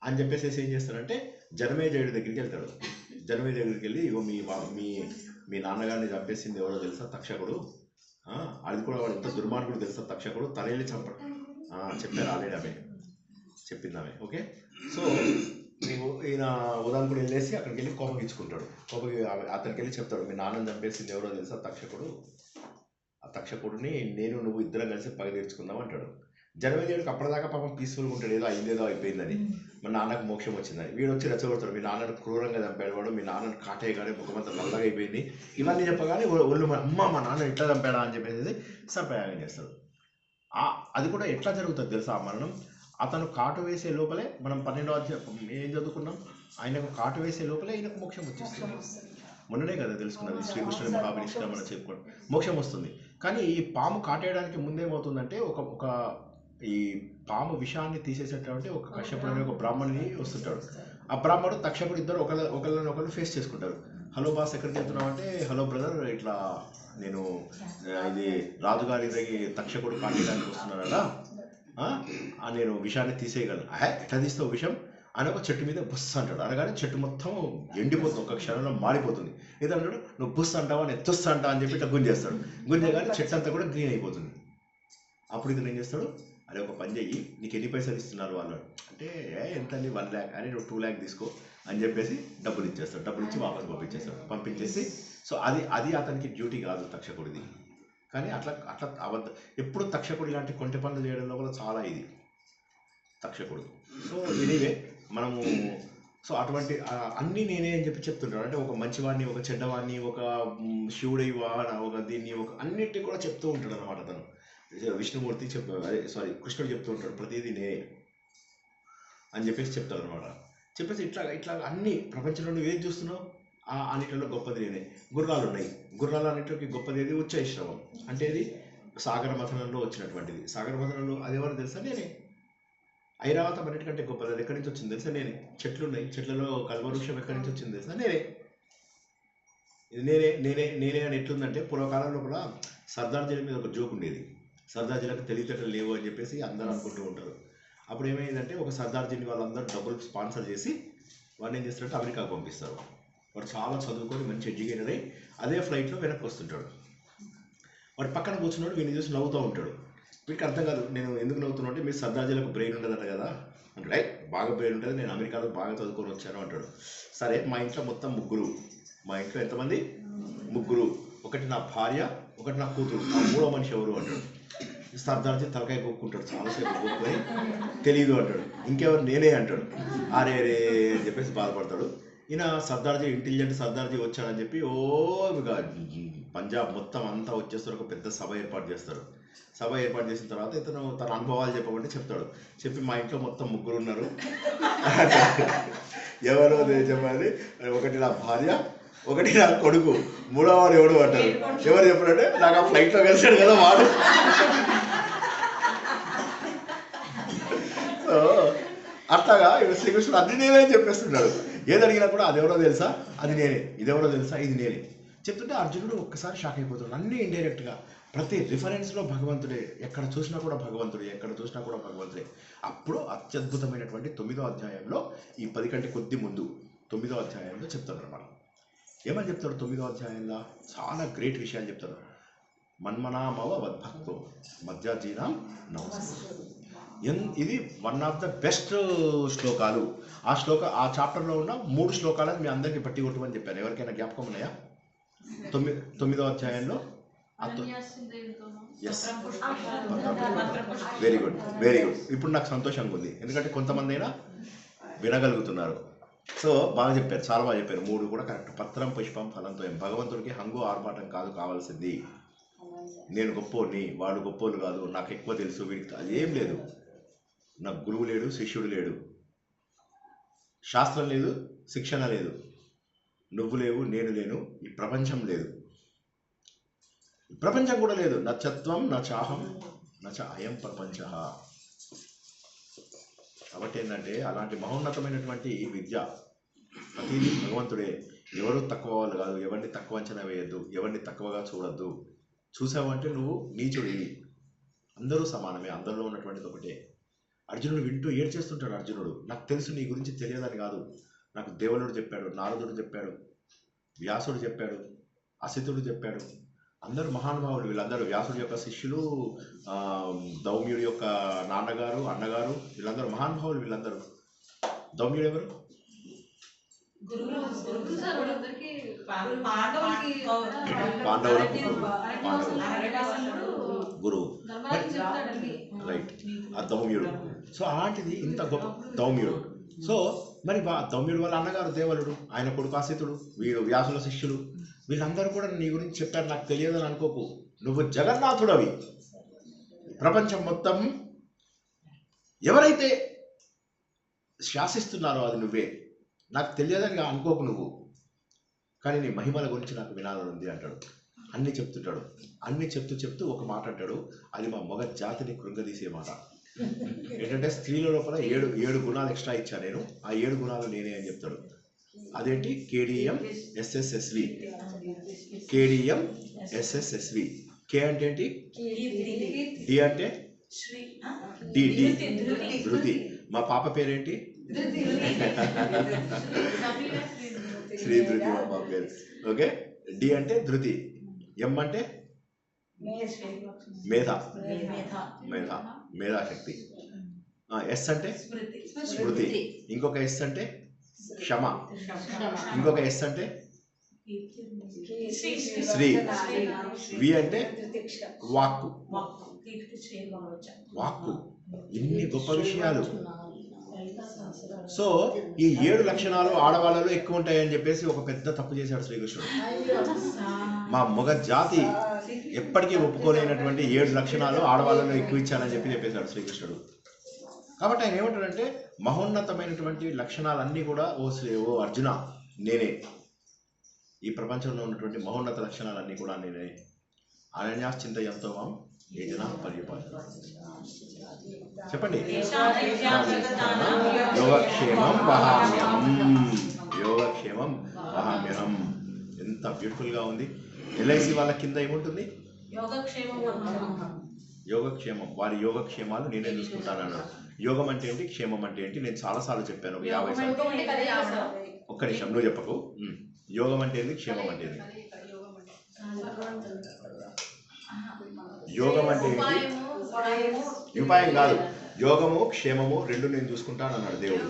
అని చెప్పేసి ఏం చేస్తాడంటే జనమేజయుడి దగ్గరికి వెళ్తాడు. జనమేజయుడి దగ్గరికి వెళ్ళి, ఇగో మీ నాన్నగారిని చంపేసింది ఎవరో తెలుసా, తక్షకుడు. అది కూడా వాడు ఎంత దుర్మార్గుడు తెలుసా, తక్షకుడు తనేళ్ళి చంపడు చెప్పారు ఆల్రెడీ, చెప్పింది ఆమె. ఓకే, సో నీవు ఈయన ఉదాహరణకుడు వెళ్ళేసి అక్కడికి వెళ్ళి కోపగించుకుంటాడు. అతనికి వెళ్ళి చెప్తాడు, మీ నాన్నని చంపేసింది ఎవరో తెలుసా, తక్షకుడు. ఆ తక్షకుడిని నువ్వు ఇద్దరం కలిసి పగ తీర్చుకుందాం అంటాడు. జనమేజయుడికి అప్పటిదాకా పాపం పీస్ఫుల్గా ఉంటాడు, ఏదో అయిందేదో అయిపోయిందని, మా నాన్నకు మోక్షం వచ్చిందని. వీడు వచ్చి రెచ్చగొడతాడు, మీ నాన్నను క్రూరంగా చంపాడు వాడు, మీ నాన్నను కాటేయగానే ముఖమంతా నల్లగా అయిపోయింది, ఇవన్నీ చెప్పగానే ఒళ్ళు అమ్మ మా నాన్న ఎట్లా చంపాడా అని చెప్పేసి సర్పయాగం చేస్తాడు. అది కూడా ఎట్లా జరుగుతుంది తెలుసా ఆ మరణం? అతను కాటు వేసే లోపలే, మనం 12వ అధ్యాయం ఏం చదువుకున్నాం, ఆయనకు కాటు వేసే లోపలే ఆయనకు మోక్షం వచ్చేస్తుంది. మొన్ననే కదా తెలుసుకున్నది, శ్రీకృష్ణుని మహాబలిష్ట మనం చెప్పుకోండి, మోక్షం వస్తుంది. కానీ ఈ పాము కాటేయడానికి ముందేమవుతుందంటే ఒక ఈ పాము విషాన్ని తీసేసేటువంటి ఒక కశ్యపుడు అనే ఒక బ్రాహ్మణుని వస్తుంటాడు. ఆ బ్రాహ్మణుడు తక్షకుడు ఇద్దరు ఒకళ్ళని ఫేస్ చేసుకుంటారు. హలో బాస్ ఎక్కడికి వెళ్తున్నావు అంటే, హలో బ్రదర్ ఇట్లా నేను ఇది రాజుగారి దగ్గర తక్షకుడు కాటేయడానికి వస్తున్నానడా, నేను విషాన్ని తీసేయగలను. ఎట్లా తీస్తావు విషం అని ఒక చెట్టు మీద బుస్ అంటాడు. అనగానే చెట్టు మొత్తం ఎండిపోతుంది, ఒక క్షణంలో మాడిపోతుంది. ఏదంటాడు, నువ్వు బుస్ అంటావా నేను తుస్ అంటా అని చెప్పి ఇట్లా గుంజేస్తాడు. గుంజేగానే చెట్టు అంతా కూడా గ్రీన్ అయిపోతుంది. అప్పుడు ఇతను ఏం చేస్తాడు, అదే ఒక పని చెయ్యి, నీకు ఎన్ని పైసలు ఇస్తున్నారు వాళ్ళు అంటే, ఎంత అండి 1 lakh అని, నువ్వు 2 lakh తీసుకో అని చెప్పేసి డబ్బులు ఇచ్చేస్తాడు. డబ్బులు ఇచ్చి వాపస్ పంపించేసి సో అది అతనికి డ్యూటీ కాదు తక్షకుడిది. కానీ అట్లా ఎప్పుడు తక్షకుడు ఇలాంటి కొంటె పనులు చేయడంలో కూడా చాలా ఇది తక్షకుడు. సో ఎనీవే మనము సో అటువంటి అన్నీ నేనే అని చెప్తుంటాడు. అంటే ఒక మంచివాడిని, ఒక చెడ్డవాడిని, ఒక శివుడివా, ఒక దీన్ని, ఒక అన్నిటినీ కూడా చెప్తూ ఉంటాడు అనమాట. తను విష్ణుమూర్తి కృష్ణుడు చెప్తూ ఉంటాడు, ప్రతిదీ నేనే అని చెప్పేసి చెప్తాడు అనమాట. చెప్పేసి ఇట్లా అన్ని ప్రపంచంలో నువ్వు ఏది చూస్తున్నావు అన్నిటిలో గొప్పది నేనే. గుర్రాలు ఉన్నాయి, గుర్రాలు అన్నిటికి గొప్పది ఏది, ఉచ్చైశ్రవం అంటే ఇది సాగర మథనంలో వచ్చినటువంటిది. సాగర మథనంలో అది ఎవరు తెలుసా, నేనే. ఐరావతం అన్నిటికంటే గొప్పది, అది ఎక్కడి నుంచి వచ్చింది తెలుసా, నేనే. చెట్లు ఉన్నాయి, చెట్లలో కల్వవృక్షం ఎక్కడి నుంచి వచ్చింది తెలుసా, నేనే. ఇది నేనే అని ఎట్లుందంటే, పూర్వకాలంలో కూడా సర్దార్జీల మీద ఒక జోక్ ఉండేది. సర్దార్జీలకు తెలివితేటలు లేవు అని చెప్పేసి అందరూ అనుకుంటూ ఉంటారు. అప్పుడు ఏమైందంటే, ఒక సర్దార్జీని వాళ్ళందరూ డబ్బులు స్పాన్సర్ చేసి వాడిని ఏం చేస్తారంటే అమెరికాకు పంపిస్తారు. వాడు చాలా చదువుకొని మంచి ఎడ్యుకేటెడ్ అయ్యి అదే ఫ్లైట్లో వెనక్కి వస్తుంటాడు. వాడు పక్కన కూర్చున్నాడు, వీడిని చూసి నవ్వుతూ ఉంటాడు. వీడికి అర్థం కాదు, నేను ఎందుకు నవ్వుతున్నా అంటే, మీరు సర్దార్జీలకు బ్రెయిన్ ఉండదట కదా అంటే, బాగా బ్రెయిన్ ఉంటుంది, నేను అమెరికాలో బాగా చదువుకొని వచ్చాను అంటాడు. సరే, మా ఇంట్లో మొత్తం ముగ్గురు, మా ఇంట్లో ఎంతమంది, ముగ్గురు, ఒకటి నా భార్య, ఒకటి నా కూతురు, ఆ మూడో మనిషి ఎవరు అంటాడు. సర్దార్జీ తలకాయ కొక్కుంటాడు, చాలాసేపు కొక్కుని తెలియదు అంటాడు. ఇంకెవరు, నేనే అంటాడు. అరే రే అని చెప్పేసి బాధపడతాడు. ఈయన సర్దార్జీ ఇంటెలిజెంట్ సర్దార్జీ వచ్చాడని చెప్పి ఇక పంజాబ్ మొత్తం అంతా వచ్చేస్తారు, ఒక పెద్ద సభ ఏర్పాటు చేస్తారు. సభ ఏర్పాటు చేసిన తర్వాత ఇతను తన అనుభవాలు చెప్పమంటే చెప్తాడు. చెప్పి మా ఇంట్లో మొత్తం ముగ్గురు ఉన్నారు, ఎవరో చెప్పాలి, ఒకటి నా భార్య, ఒకటి నా కొడుకు, మూడోవాడు ఎవడు అంటారు. ఎవరు చెప్పాడంటే, నాకు ఆ ఫ్లైట్లో కలిసాడు కదా వాడు. సో అట్లాగా ఇప్పుడు శ్రీకృష్ణుడు అన్ని నేనే చెప్పేస్తున్నాడు. ఏది అడిగినా కూడా అదెవరో తెలుసా, అది నేనే, ఇదెవరో తెలుసా, ఇది నేనే చెప్తుంటే అర్జునుడు ఒక్కసారి షాక్ అయిపోతున్నాడు. అన్నీ ఇండైరెక్ట్గా ప్రతి రిఫరెన్స్లో భగవంతుడే, ఎక్కడ చూసినా కూడా భగవంతుడే, ఎక్కడ చూసినా కూడా భగవంతుడే. అప్పుడు అత్యద్భుతమైనటువంటి 9వ అధ్యాయంలో, ఈ 10 కంటే కొద్ది ముందు 9వ అధ్యాయంలో చెప్తాడు అనమాట. ఏమని చెప్తాడు 9వ అధ్యాయంలో? చాలా గ్రేట్ విషయాలు చెప్తాడు. మన్మనామవ వద్భక్తో మధ్యాజీనాం నమస్తే. ఇది వన్ ఆఫ్ ద బెస్ట్ శ్లోకాలు. ఆ చాప్టర్లో ఉన్న 3 శ్లోకాలను మీ అందరికీ పట్టి కొట్టమని చెప్పాను. ఎవరికైనా జ్ఞాపకం ఉన్నాయా? 9వ అధ్యాయంలో వెరీ గుడ్, వెరీ గుడ్. ఇప్పుడు నాకు సంతోషంగా ఉంది, ఎందుకంటే కొంతమంది అయినా వినగలుగుతున్నారు. సో బాగా చెప్పారు, చాలా బాగా చెప్పారు. 3 కూడా కరెక్ట్. పత్రం పుష్పం ఫలంతో. భగవంతుడికి హంగు ఆర్భాటం కాదు కావాల్సింది. నేను గొప్పోడిని, వాడు గొప్పోళ్ళు కాదు, నాకు ఎక్కువ తెలుసు, వీడికి అదేం లేదు. నాకు గురువు లేడు, శిష్యుడు లేడు, శాస్త్రం లేదు, శిక్షణ లేదు, నువ్వు లేవు, నేను లేను, ఈ ప్రపంచం లేదు, ప్రపంచం కూడా లేదు. నచత్వం నచాహం నచ అయం ప్రపంచ. కాబట్టి ఏంటంటే, అలాంటి మహోన్నతమైనటువంటి విద్య, ప్రతిదీ భగవంతుడే. ఎవరు తక్కువ వాళ్ళు కాదు, ఎవరిని తక్కువ అంచనా వేయద్దు, ఎవరిని తక్కువగా చూడద్దు. చూసావంటే నువ్వు నీచుడివి. అందరూ సమానమే, అందరిలో ఉన్నటువంటిది ఒకటే. అర్జునుడు వింటూ ఏడ్చేస్తుంటాడు. అర్జునుడు, నాకు తెలుసు నీ గురించి తెలియదని కాదు, నాకు దేవలుడు చెప్పాడు, నారదుడు చెప్పాడు, వ్యాసుడు చెప్పాడు, అసితుడు చెప్పాడు, అందరూ మహానుభావులు వీళ్ళందరూ. వ్యాసుడి యొక్క శిష్యులు, దౌమ్యుడి యొక్క నాన్నగారు, అన్నగారు, వీళ్ళందరూ మహానుభావులు. వీళ్ళందరూ దౌమ్యుడు ఎవరు? పాండవులకు గురువు. రైట్, ఆ దౌమ్యుడు. సో అలాంటిది ఇంత గొప్ప దౌమ్యుడు. సో మరి దౌమ్యుడు వాళ్ళ అన్నగారు దేవలుడు, ఆయన కొడుకు అసితుడు, వీడు వ్యాసుల శిష్యులు, వీళ్ళందరూ కూడా నీ గురించి చెప్పారు. నాకు తెలియదని అనుకోకు, నువ్వు జగన్నాథుడవి. ప్రపంచం మొత్తం ఎవరైతే శాసిస్తున్నారో అది నువ్వే. నాకు తెలియదని అనుకోకు నువ్వు, కానీ నీ మహిమల గురించి నాకు వినాలని ఉంది అంటాడు. అన్నీ చెప్తుంటాడు. అన్నీ చెప్తూ ఒక మాట అంటాడు, అది మా మగ జాతిని కృంగదీసే మాట. ఏంటంటే స్త్రీల లోపల ఏడు గుణాలు ఎక్స్ట్రా ఇచ్చా నేను, ఆ 7 గుణాలు నేనే అని చెప్తాడు. అదేంటి? కేడిఎం ఎస్ఎస్ఎస్వి. కేడిఎం ఎస్ఎస్ఎస్వి. కే అంటే ఏంటి? డి అంటే డి ధృతి. మా పాప పేరేంటి? శ్రీ ధృతి మా పాప పేరు. ఓకే. డి అంటే ధృతి, ఎం అంటే మేధాశక్తి, ఎస్ అంటే స్మృతి, ఇంకొక ఎస్ అంటే క్షమ, ఇంకొక ఎస్ అంటే శ్రీ, వి అంటే వాక్కు. ఇన్ని గొప్ప విషయాలు. సో ఈ 7 లక్షణాలు ఆడవాళ్ళలో ఎక్కువ ఉంటాయని చెప్పేసి ఒక పెద్ద తప్పు చేశాడు శ్రీకృష్ణుడు. మా మగ జాతి ఎప్పటికీ ఒప్పుకోలేనటువంటి 7 లక్షణాలు ఆడవాళ్ళలో ఎక్కువ ఇచ్చానని చెప్పేశాడు శ్రీకృష్ణుడు. కాబట్టి ఆయన ఏమంటాడంటే, మహోన్నతమైనటువంటి లక్షణాలన్నీ కూడా ఓ అర్జున నేనే. ఈ ప్రపంచంలో ఉన్నటువంటి మహోన్నత లక్షణాలన్నీ కూడా నేనే. అనన్యాశ్చింతయంతో మాం ఏ జనా పర్యపాలన. చెప్పండి. యోగక్షేమం వహామ్యహం. ఎంత బ్యూటిఫుల్ గా ఉంది. ఎల్ఐసి వాళ్ళ కింద ఏముంటుంది? యోగక్షేమం. వారి యోగక్షేమాలు నేనే చూసుకుంటానన్నాడు. యోగం అంటే ఏంటి, క్షేమం అంటే ఏంటి నేను చాలాసార్లు చెప్పాను, 50 సార్లు. ఒక్క నిమిషం, నువ్వు చెప్పకు. యోగం అంటే ఏంటి, క్షేమం అంటే ఏంటి? యోగం అంటే ఏంటి? ఉపాయం కాదు. యోగము క్షేమము రెండు నేను చూసుకుంటాను అన్నాడు దేవుడు.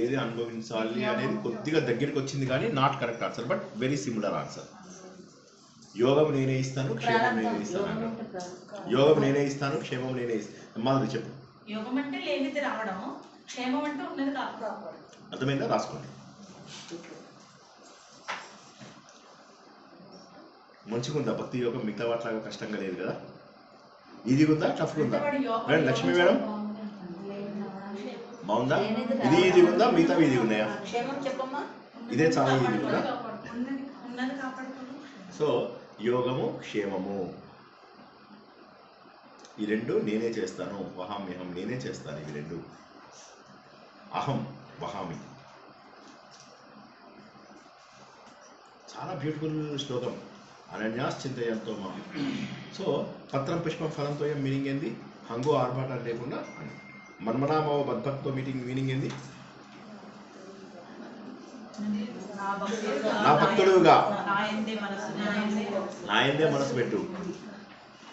ఏది అనుభవించాలి అనేది కొద్దిగా దగ్గరికి వచ్చింది, కానీ not correct answer, but very similar answer. యోగం నేనే ఇస్తాను, క్షేమం నేనే ఇస్తాను అన్నాడు. యోగం నేనే ఇస్తాను, క్షేమం నేనే ఇస్తాను. మాధురి చెప్పు. యోగం అంటే లేనిది రావడం, క్షేమం అంటే ఉన్నది కాకపోవడం. అర్థమైందా? రాసుకోండి. మంచిగా ఉందా భక్తి యోగం? మిగతా వాటిలాగా కష్టంగా లేదు కదా? ఇది ఉందా, టఫ్ ఉందా? మేడం లక్ష్మి మేడం బాగుందా? ఇది ఉందా, మిగతా ఇది ఉన్నాయా? ఇదే చాలా ఇది ఉందా? సో యోగము క్షేమము ఈ రెండు నేనే చేస్తాను. వహామ్యహం నేనే చేస్తాను. ఇవి రెండు. అహం వహామి. చాలా బ్యూటిఫుల్ శ్లోకం. అనన్యాశ్చింతయంతో మాం. సో పత్రం పుష్పం ఫలంతో మీనింగ్ ఏంది? హంగు ఆర్భాటాలు లేకుండా అని. మన్మనామవ బద్భక్తో మీనింగ్ ఏంది? నా భక్తుడుగా నాయందే మనసు పెట్టు.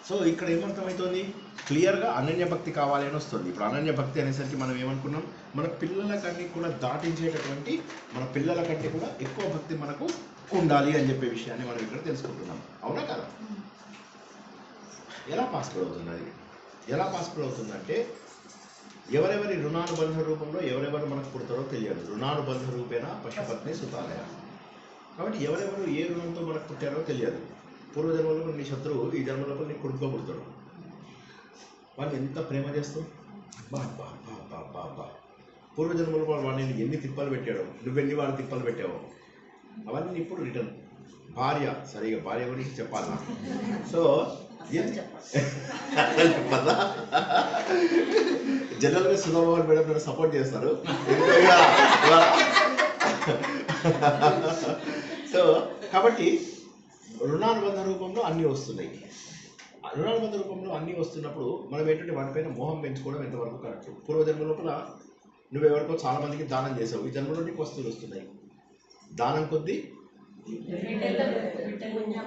సో ఇక్కడ ఏమర్థమవుతుంది? క్లియర్గా అనన్య భక్తి కావాలి అని వస్తుంది. ఇప్పుడు అనన్య భక్తి అనేసరికి మనం ఏమనుకున్నాం? మన పిల్లల కంటే కూడా దాటించేటటువంటి, మన పిల్లల కంటే కూడా ఎక్కువ భక్తి మనకు ఉండాలి అని చెప్పే విషయాన్ని మనం ఇక్కడ తెలుసుకుంటున్నాం. అవునా కదా? ఎలా పాసిబుల్ అవుతుంది అది? ఎలా పాసిబుల్ అవుతుందంటే, ఎవరెవరి రుణానుబంధ రూపంలో ఎవరెవరు మనకు పుడతారో తెలియదు. రుణానుబంధ రూపేణ పశుపత్ని సుతాలయ. కాబట్టి ఎవరెవరు ఏ రుణంతో మనకు పుట్టారో తెలియదు. పూర్వజన్మలో నీ శత్రువు ఈ జన్మలో నీ కొడుకుగా పుడతాడు. వాడిని ఎంత ప్రేమ చేస్తావు? బా పూర్వజన్మలో వాడిని ఎన్ని తిప్పలు పెట్టాడో, నువ్వెన్ని వాడిని తిప్పలు పెట్టావో అవన్నీ ఇప్పుడు రిటర్న్. భార్య, సరిగా భార్య గురించి చెప్పాలా? సో చెప్పాలా? జనరల్గా సుధామోహన్ మేడం నన్ను సపోర్ట్ చేస్తారు. సో కాబట్టి రుణానుబంధ రూపంలో అన్నీ వస్తున్నాయి. రుణానుబంధ రూపంలో అన్నీ వస్తున్నప్పుడు మనం ఏంటంటే వాటిపైన మోహం పెంచుకోవడం ఎంతవరకు కరెక్ట్? పూర్వజన్మ లోపల నువ్వెవరికో చాలా మందికి దానం చేసావు, ఈ జన్మలో నీకు వస్తువులు వస్తున్నాయి. దానం కొద్దీ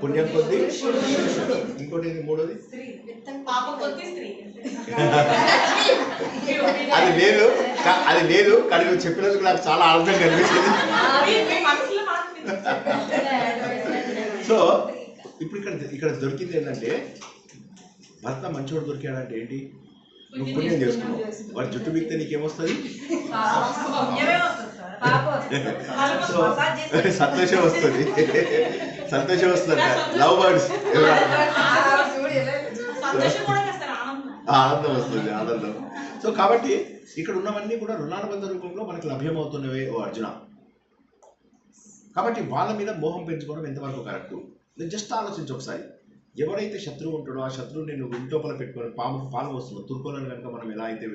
పుణ్యం కొద్దీ, ఇంకోటి మూడోది అది లేదు కానీ నువ్వు చెప్పినందుకు నాకు చాలా ఆనందంగా అనిపించింది. సో ఇప్పుడు ఇక్కడ దొరికింది ఏంటంటే భర్త మంచోడు దొరికాడంటే ఏంటి, నువ్వు పుణ్యం చేసుకున్నావు. వాడి జుట్టు బిగితే నీకేమొస్తుంది? సో సంతోషం వస్తుంది, సంతోషం వస్తుంది. లవ్ బర్డ్స్ ఆనందం వస్తుంది, ఆనందం. సో కాబట్టి ఇక్కడ ఉన్నవన్నీ కూడా రుణానుబంధ రూపంలో మనకు లభ్యమవుతున్నవే ఓ అర్జున. కాబట్టి వాళ్ళ మీద మోహం పెంచుకోవడం ఎంతవరకు కరెక్ట్? నేను జస్ట్ ఆలోచించి ఒకసారి, ఎవరైతే శత్రువు ఉంటాడో ఆ శత్రువుని నువ్వు ఇంటోపల పెట్టుకొని పాముకు పాలు పోస్తున్నావు. తుర్కోలను కనుక మనం ఎలా అయితే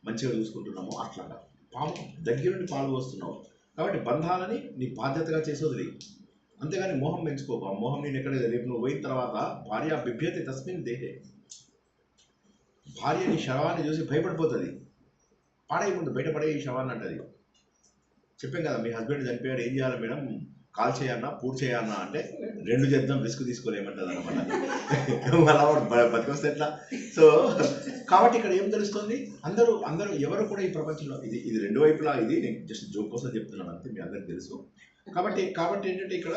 మంచిగా చూసుకుంటున్నామో అట్లాగా పాము దగ్గరుండి పాలు పోస్తున్నావు. కాబట్టి బంధాలని నీ బాధ్యతగా చేసి వదిలి, అంతేగాని మోహం పెంచుకోకు. ఆ మోహం నేను ఎక్కడ, రేపు నువ్వు పోయిన తర్వాత భార్య బిభ్యతే తస్మిన్ దేహే, భార్య నీ శవాన్ని చూసి భయపడిపోతుంది. పాడే ముందు బయటపడే ఈ శవాన్ని అంటది. చెప్పాం కదా, మీ హస్బెండ్ చనిపోయాడు, ఏం చేయాలి మేడం, కాల్ చేయన్నా పూర్తి చేయన్నా అంటే 2 చేద్దాం, రిస్క్ తీసుకోలేమంటది అనమాట. మళ్ళా బతికొస్తే ఎట్లా? సో కాబట్టి ఇక్కడ ఏం తెలుస్తుంది, అందరూ ఎవరు కూడా ఈ ప్రపంచంలో ఇది 2 వైపులా, ఇది నేను జస్ట్ జోక్ కోసం చెప్తున్నాను అంతే, మీ అందరికి తెలుసు. కాబట్టి ఏంటంటే ఇక్కడ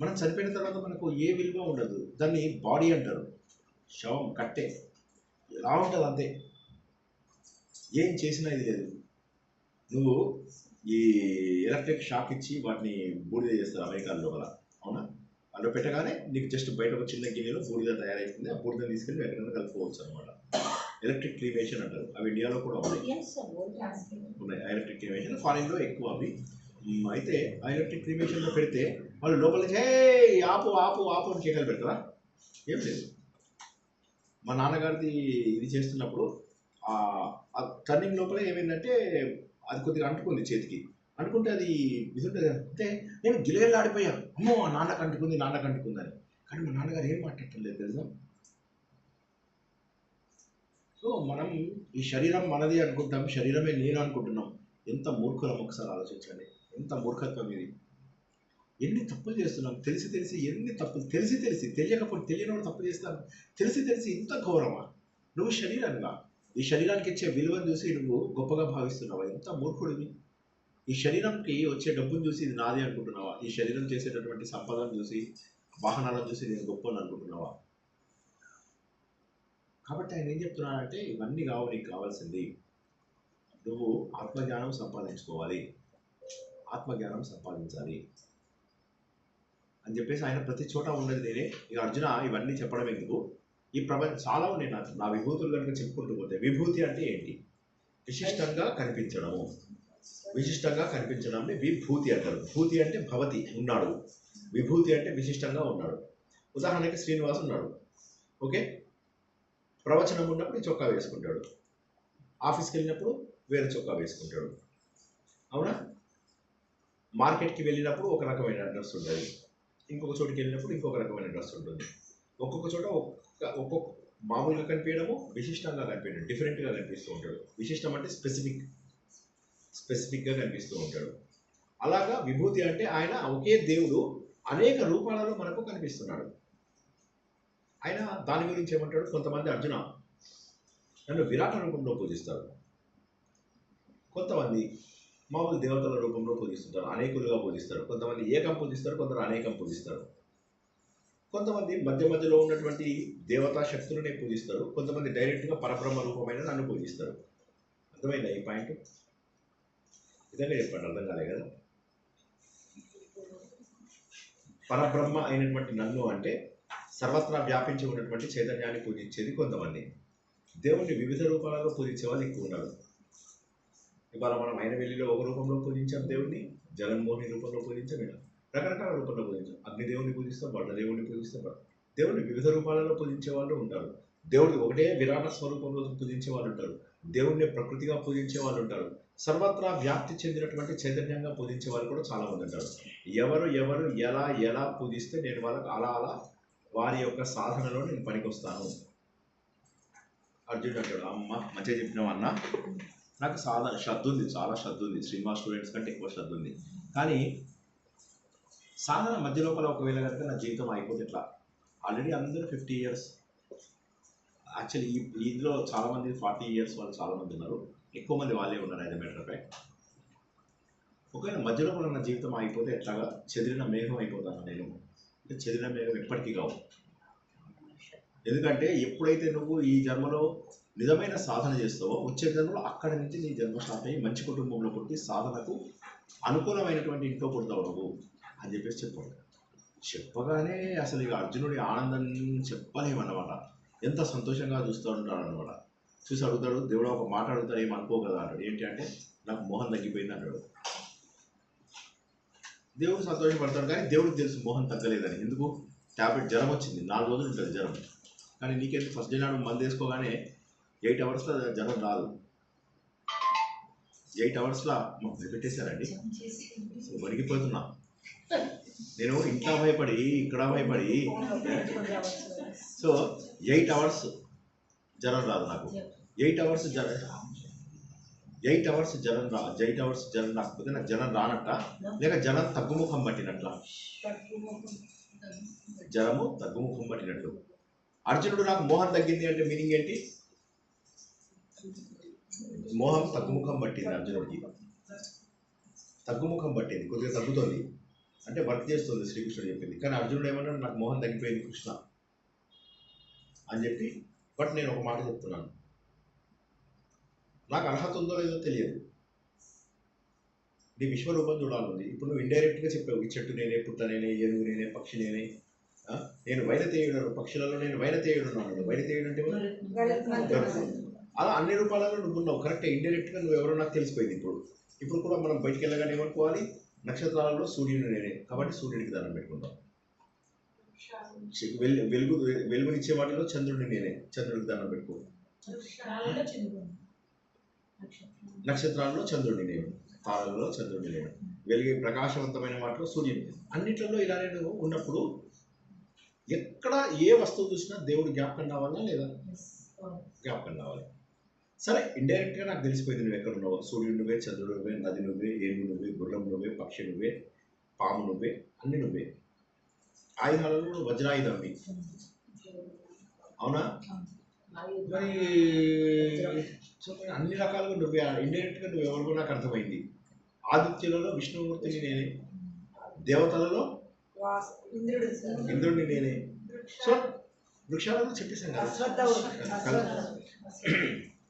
మనం చనిపోయిన తర్వాత మనకు ఏ విలువ ఉండదు. దాన్ని బాడీ అంటారు, శవం కట్టే ఎలా ఉంటుంది అంతే, ఏం చేసినా ఇది లేదు. నువ్వు ఈ ఎలక్ట్రిక్ షాక్ ఇచ్చి వాటిని బూడిద చేస్తారు అమెరికా లోపల, అవునా? అందులో పెట్టగానే నీకు జస్ట్ బయట ఒక చిన్న గిన్నెలో బూడిద తయారైతుంది. ఆ బూడిద తీసుకెళ్ళి ఎక్కడైనా కలుపుకోవచ్చు అనమాట. ఎలక్ట్రిక్ క్రీమేషన్ అంటారు. అవి ఇండియాలో కూడా ఉన్నాయి. ఎలక్ట్రిక్ క్రీమేషన్ ఫారిన్లో ఎక్కువ అవి. అయితే ఆ ఎలక్ట్రిక్ క్రీమేషన్లో పెడితే వాళ్ళు లోపల నుంచి ఆపు ఆపు ఆపు అని కేకలు పెడతారా? ఏం లేదు. మా నాన్నగారిది ఇది చేస్తున్నప్పుడు ఆ టర్నింగ్ లోపల ఏమైందంటే అది కొద్దిగా అంటుకుంది చేతికి, అనుకుంటే అది ఇది ఉంటుంది అంటే నేను గిలగిలాడిపోయా, అమ్మో నాన్నకు అంటుకుంది అని. కానీ మా నాన్నగారు ఏం మాట్లాడలేదు తెలుసా. సో మనం ఈ శరీరం మనది అనుకుంటాం, శరీరమే నేను అనుకుంటున్నాం. ఎంత మూర్ఖులం ఒకసారి ఆలోచించండి, ఎంత మూర్ఖత్వం ఇది. ఎన్ని తప్పులు చేస్తున్నాం తెలిసి ఎన్ని తప్పులు తెలిసి తెలియకపోతే తెలియని తప్పు చేస్తాను తెలిసి ఇంత ఘోరమా? నువ్వు శరీరంగా ఈ శరీరానికి ఇచ్చే విలువను చూసి నువ్వు గొప్పగా భావిస్తున్నావా? ఎంత మూర్ఖుడివి. ఈ శరీరంకి వచ్చే డబ్బును చూసి ఇది నాది అనుకుంటున్నావా? ఈ శరీరం చేసేటటువంటి సంపదను చూసి, వాహనాలను చూసి నేను గొప్పని అనుకుంటున్నావా? కాబట్టి ఆయన ఏం చెప్తున్నానంటే ఇవన్నీ కావు, నీకు కావాల్సింది నువ్వు ఆత్మజ్ఞానం సంపాదించుకోవాలి, ఆత్మజ్ఞానం సంపాదించాలి అని చెప్పేసి ఆయన ప్రతి చోట ఉన్నది నేనే. ఇక అర్జున ఇవన్నీ చెప్పడం ఎందుకు, ఈ ప్రపంచం చాలా ఉన్నాయి నా విభూతులు కనుక చెప్పుకుంటూ పోతే. విభూతి అంటే ఏంటి? విశిష్టంగా కనిపించడము. విశిష్టంగా కనిపించడాన్ని విభూతి అంటారు. భూతి అంటే భవతి, ఉన్నాడు. విభూతి అంటే విశిష్టంగా ఉన్నాడు. ఉదాహరణకి శ్రీనివాస్ ఉన్నాడు, ఓకే, ప్రవచనం ఉన్నప్పుడు ఈ చొక్కా వేసుకుంటాడు, ఆఫీస్కి వెళ్ళినప్పుడు వేరే చొక్కా వేసుకుంటాడు, అవునా? మార్కెట్కి వెళ్ళినప్పుడు ఒక రకమైన డ్రెస్ ఉంటుంది, ఇంకొక చోటుకి వెళ్ళినప్పుడు ఇంకొక రకమైన డ్రెస్ ఉంటుంది. ఒక్కొక్క చోట ఒక్కొక్క మామూలుగా కనిపించడము, విశిష్టంగా కనిపించడం, డిఫరెంట్గా కనిపిస్తూ ఉంటాడు. విశిష్టం అంటే స్పెసిఫిక్గా కనిపిస్తూ ఉంటాడు. అలాగా విభూతి అంటే ఆయన ఒకే దేవుడు అనేక రూపాలలో మనకు కనిపిస్తున్నాడు. ఆయన దాని గురించి ఏమంటాడు, కొంతమంది అర్జున నన్ను విరాట రూపంలో పూజిస్తారు, కొంతమంది మామూలు దేవతల రూపంలో పూజిస్తుంటారు, అనేకులుగా పూజిస్తారు. కొంతమంది ఏకం పూజిస్తారు, కొందరు అనేకం పూజిస్తారు. కొంతమంది మధ్యలో ఉన్నటువంటి దేవతా శక్తులనే పూజిస్తారు, కొంతమంది డైరెక్ట్గా పరబ్రహ్మ రూపమైన నన్ను పూజిస్తారు. అర్థమైందా ఈ పాయింట్? విధంగా చెప్పండి, అర్థం కాలే కదా. పరబ్రహ్మ అయినటువంటి నన్ను అంటే సర్వత్రా వ్యాపించి ఉన్నటువంటి చైతన్యాన్ని పూజించేది కొంతమంది. దేవుణ్ణి వివిధ రూపాలలో పూజించే వాళ్ళు ఎక్కువ ఉన్నారు. ఇవాళ మనం అయినవెల్లిలో ఒక రూపంలో పూజించాం దేవుణ్ణి, జగన్మోహిని రూపంలో పూజించాం, ఇలా రకరకాల రూపంలో పూజించాం. అగ్నిదేవుని పూజిస్తాం, వడ్డదేవుని పూజిస్తాం. దేవుణ్ణి వివిధ రూపాలలో పూజించే వాళ్ళు ఉంటారు. దేవుడిని ఒకటే విరాట స్వరూపంలో పూజించే వాళ్ళు ఉంటారు. దేవుణ్ణి ప్రకృతిగా పూజించే వాళ్ళు ఉంటారు. సర్వత్రా వ్యాప్తి చెందినటువంటి చైతన్యంగా పూజించే వాళ్ళు కూడా చాలా మంది ఉంటారు. ఎవరు ఎలా పూజిస్తే నేను వాళ్ళకి అలా వారి యొక్క సాధనలో నేను పనికొస్తాను. అర్జునుడు అంటాడు, అమ్మ మంచిగా చెప్పినావు అన్న, నాకు శ్రద్ధ ఉంది, చాలా శ్రద్ధ ఉంది, శ్రీనివాస్ స్టూడెంట్స్ కంటే ఎక్కువ శ్రద్ధ ఉంది. కానీ సాధన మధ్య లోపల ఒకవేళ కనుక నా జీవితం అయిపోతే ఎట్లా? ఆల్రెడీ అందరూ 50 years, యాక్చువల్లీ ఇందులో చాలామంది 40 years వాళ్ళు చాలామంది ఉన్నారు, ఎక్కువ మంది వాళ్ళే ఉన్నారు. As a matter of fact ఒకవేళ మధ్యలో కూడా నా జీవితం అయిపోతే ఎట్లాగా చెదిరిన మేఘం అయిపోతాను నేను. అంటే చెదిరిన మేఘం ఎప్పటికీ కావు. ఎందుకంటే ఎప్పుడైతే నువ్వు ఈ జన్మలో నిజమైన సాధన చేస్తావో వచ్చే జన్మలో అక్కడి నుంచి నీ జన్మ స్టార్ట్ అయ్యి మంచి కుటుంబంలో పుట్టి సాధనకు అనుకూలమైనటువంటి ఇంట్లో పుడతావు నువ్వు అని చెప్పేసి చెప్పాడు. చెప్పగానే అసలు ఇక అర్జునుడి ఆనందం చెప్పలేమన్నమాట. ఎంత సంతోషంగా చూస్తూ ఉంటాడు అనమాట. చూసి అడుగుతాడు, దేవుడు ఒక మాట అడుగుతాడు, ఏం అనుకో కదా అంటాడు. ఏంటి అంటే నాకు మోహం తగ్గిపోయింది అంటాడు. దేవుడు సంతోషపడతాడు, కానీ దేవుడికి తెలుసు మోహం తగ్గలేదని. ఎందుకు? ట్యాబ్లెట్ జ్వరం వచ్చింది, 4 రోజులు ఉంటుంది జ్వరం. కానీ నీకేంటి ఫస్ట్ డే నాడు మందు వేసుకోగానే 8 అవర్స్లో జ్వరం రాదు. 8 అవర్స్లో పెట్టేశారండి. వణికిపోతున్నా నేను. ఇంట్లో భయపడి ఇక్కడ భయపడి. సో 8 అవర్స్ జ్వరం రాదు నాకు. 8 అవర్స్ జ్వరం రాకపోతే నాకు జ్వరం రానట్ట, లేక జ్వరం తగ్గుముఖం పట్టినట్ల. జ్వరము తగ్గుముఖం పట్టినట్టు. అర్జునుడు నాకు మోహం తగ్గింది అంటే మీనింగ్ ఏంటి? మోహం తగ్గుముఖం పట్టింది అర్జునుడికి. తగ్గుముఖం పట్టింది, కొద్దిగా తగ్గుతుంది అంటే వర్క్ చేస్తుంది శ్రీకృష్ణుడు చెప్పింది. కానీ అర్జునుడు ఏమన్నాడు? నాకు మోహం తగ్గిపోయింది కృష్ణ అని చెప్పి. బట్ నేను ఒక మాట చెప్తున్నాను, నాకు అర్హత ఉందో లేదో తెలియదు. నీ విశ్వరూపం చూడాలి. ఇప్పుడు నువ్వు ఇండైరెక్ట్గా చెప్పావు, ఈ చెట్టు నేనే, పుట్ట నేనే, ఏనుగు నేనే, పక్షి నేనే. నేను వైనతేయుడు, పక్షులలో నేను వైనతేయుడు అన్నాడు. వైనతేయుడు అంటే అలా అన్ని రూపాలలో నువ్వు ఉన్నావు. కరెక్ట్. ఇండైరెక్ట్గా నువ్వు ఎవరో నాకు తెలిసిపోయింది. ఇప్పుడు కూడా మనం బయటికి వెళ్ళగానే ఏమనుకోవాలి? నక్షత్రాలలో సూర్యుడు నేనే, కాబట్టి సూర్యుడికి దండం పెట్టుకుంటాం. వెలుగునిచ్చే వాటిలో చంద్రుడిని నేనే, చంద్రుడికి దండం పెట్టుకో. నక్షత్రాల్లో చంద్రుడిని నేను, తారలలో చంద్రుడిని నేను, వెలిగే ప్రకాశవంతమైన వాటిలో సూర్యుడు. అన్నిట్లలో ఇలానే నువ్వు ఉన్నప్పుడు ఎక్కడ ఏ వస్తువు చూసినా దేవుడు జ్ఞాపకం రావాలా లేదా? జ్ఞాపకం రావాలి. సరే, ఇండైరెక్ట్గా నాకు తెలిసిపోయింది నువ్వు ఎక్కడ ఉన్నావు. సూర్యుడు నువ్వే, చంద్రుడు నువ్వే, నది నువ్వే, ఏనుగు నువ్వే, గుర్రం నువ్వే, పక్షి నువ్వే, పాము నువ్వే, అన్ని నువ్వే. ఆయుధాలలో వజ్రాయుధంవి, అవునా? మరి అన్ని రకాలుగా నువ్వే. ఇండైరెక్ట్గా నువ్వు ఎవరికో నాకు అర్థమైంది. ఆదిత్యులలో విష్ణుమూర్తిని నేనే, దేవతలలో ఇంద్రుడిని నేనే. సో వృక్షాలను చెప్పేశాం కదా,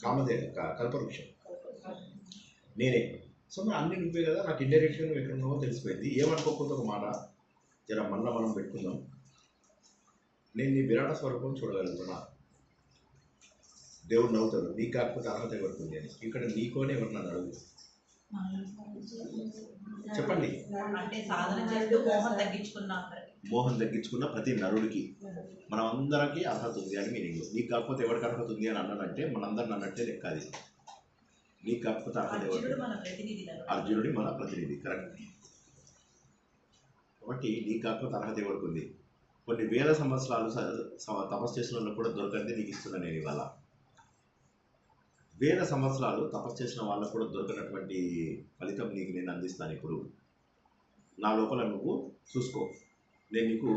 కామదేవ కల్పవృక్షం నేనే. సో మరి అన్ని నువ్వే కదా. నాకు ఇండైరెక్ట్గా నువ్వు ఎక్కడ ఉన్నావో తెలిసిపోయింది. ఏమనుకోకపోతే ఒక మాట జర మళ్ళీ మనం పెట్టుకుందాం. నేను నీ విరాట స్వరూపం చూడగలుగుతున్నా. దేవుడు నవ్వుతాడు, నీకు కాకపోతే అర్హత ఎవరుతుంది అని. ఇక్కడ నీకోనే ఎవరిని అడుగు చెప్పండి. మోహం తగ్గించుకున్న ప్రతి నరుడికి, మనం అందరికీ అర్హత ఉంది అని మీనింగ్. నీకు కాకపోతే ఎవరికి అర్హత ఉంది అని అన్నాడంటే మనందరిని అన్నట్టే లెక్క. అది నీకు కాకపోతే అర్హత ఎవరు? అర్జునుడి మన ప్రతినిధి. కరెక్ట్. కాబట్టి నీకు కాకపోతే అర్హత ఎవరికి ఉంది? కొన్ని వేల సంవత్సరాలు తపస్సు చేసిన వాళ్ళకు కూడా దొరకండి నీకు ఇస్తున్నా నేను ఇవాళ. వేల సంవత్సరాలు తపస్సు చేసిన వాళ్ళకు కూడా దొరకనటువంటి ఫలితం నీకు నేను అందిస్తాను. ఇప్పుడు నా లోపల నువ్వు చూసుకో. నేను నీకు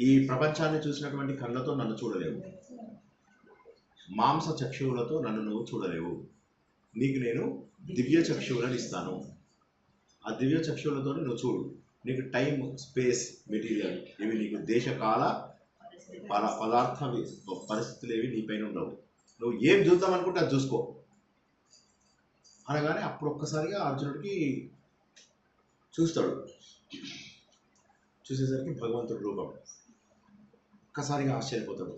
ఈ ప్రపంచాన్ని చూసినటువంటి కళ్ళతో నన్ను చూడలేవు, మాంస చక్షువులతో నన్ను నువ్వు చూడలేవు. నీకు నేను దివ్య చక్షువులను ఇస్తాను. ఆ దివ్య చక్షువులతో నువ్వు చూడు. నీకు టైం, స్పేస్, మెటీరియల్ ఇవి నీకు దేశకాల పదార్థ పరిస్థితులు ఏవి నీపైన ఉండవు. నువ్వు ఏం చూద్దాం అనుకుంటే అది చూసుకో అనగానే అప్పుడు ఒక్కసారిగా అర్జునుడికి చూస్తాడు. చూసేసరికి భగవంతుడి రూపం. ఒక్కసారిగా ఆశ్చర్యపోతాడు.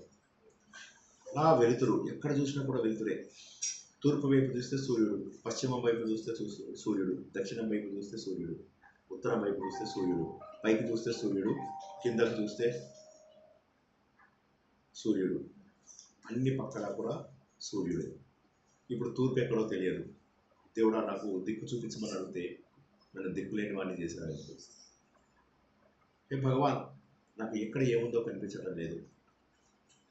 అలా వెలుతురు, ఎక్కడ చూసినా కూడా వెలుతురే. తూర్పు వైపు చూస్తే సూర్యుడు, పశ్చిమం వైపు చూస్తే సూర్యుడు, దక్షిణం వైపు చూస్తే సూర్యుడు, ఉత్తరం వైపు చూస్తే సూర్యుడు, పైకి చూస్తే సూర్యుడు, కిందకు చూస్తే సూర్యుడు, అన్ని పక్కన కూడా సూర్యుడే. ఇప్పుడు తూర్పు ఎక్కడో తెలియదు. దేవుడా నాకు దిక్కు చూపించమని అడిగితే నన్ను దిక్కు లేని వాడిని చేశాడు. ఏ భగవాన్, నాకు ఎక్కడ ఏముందో కనిపించడం లేదు.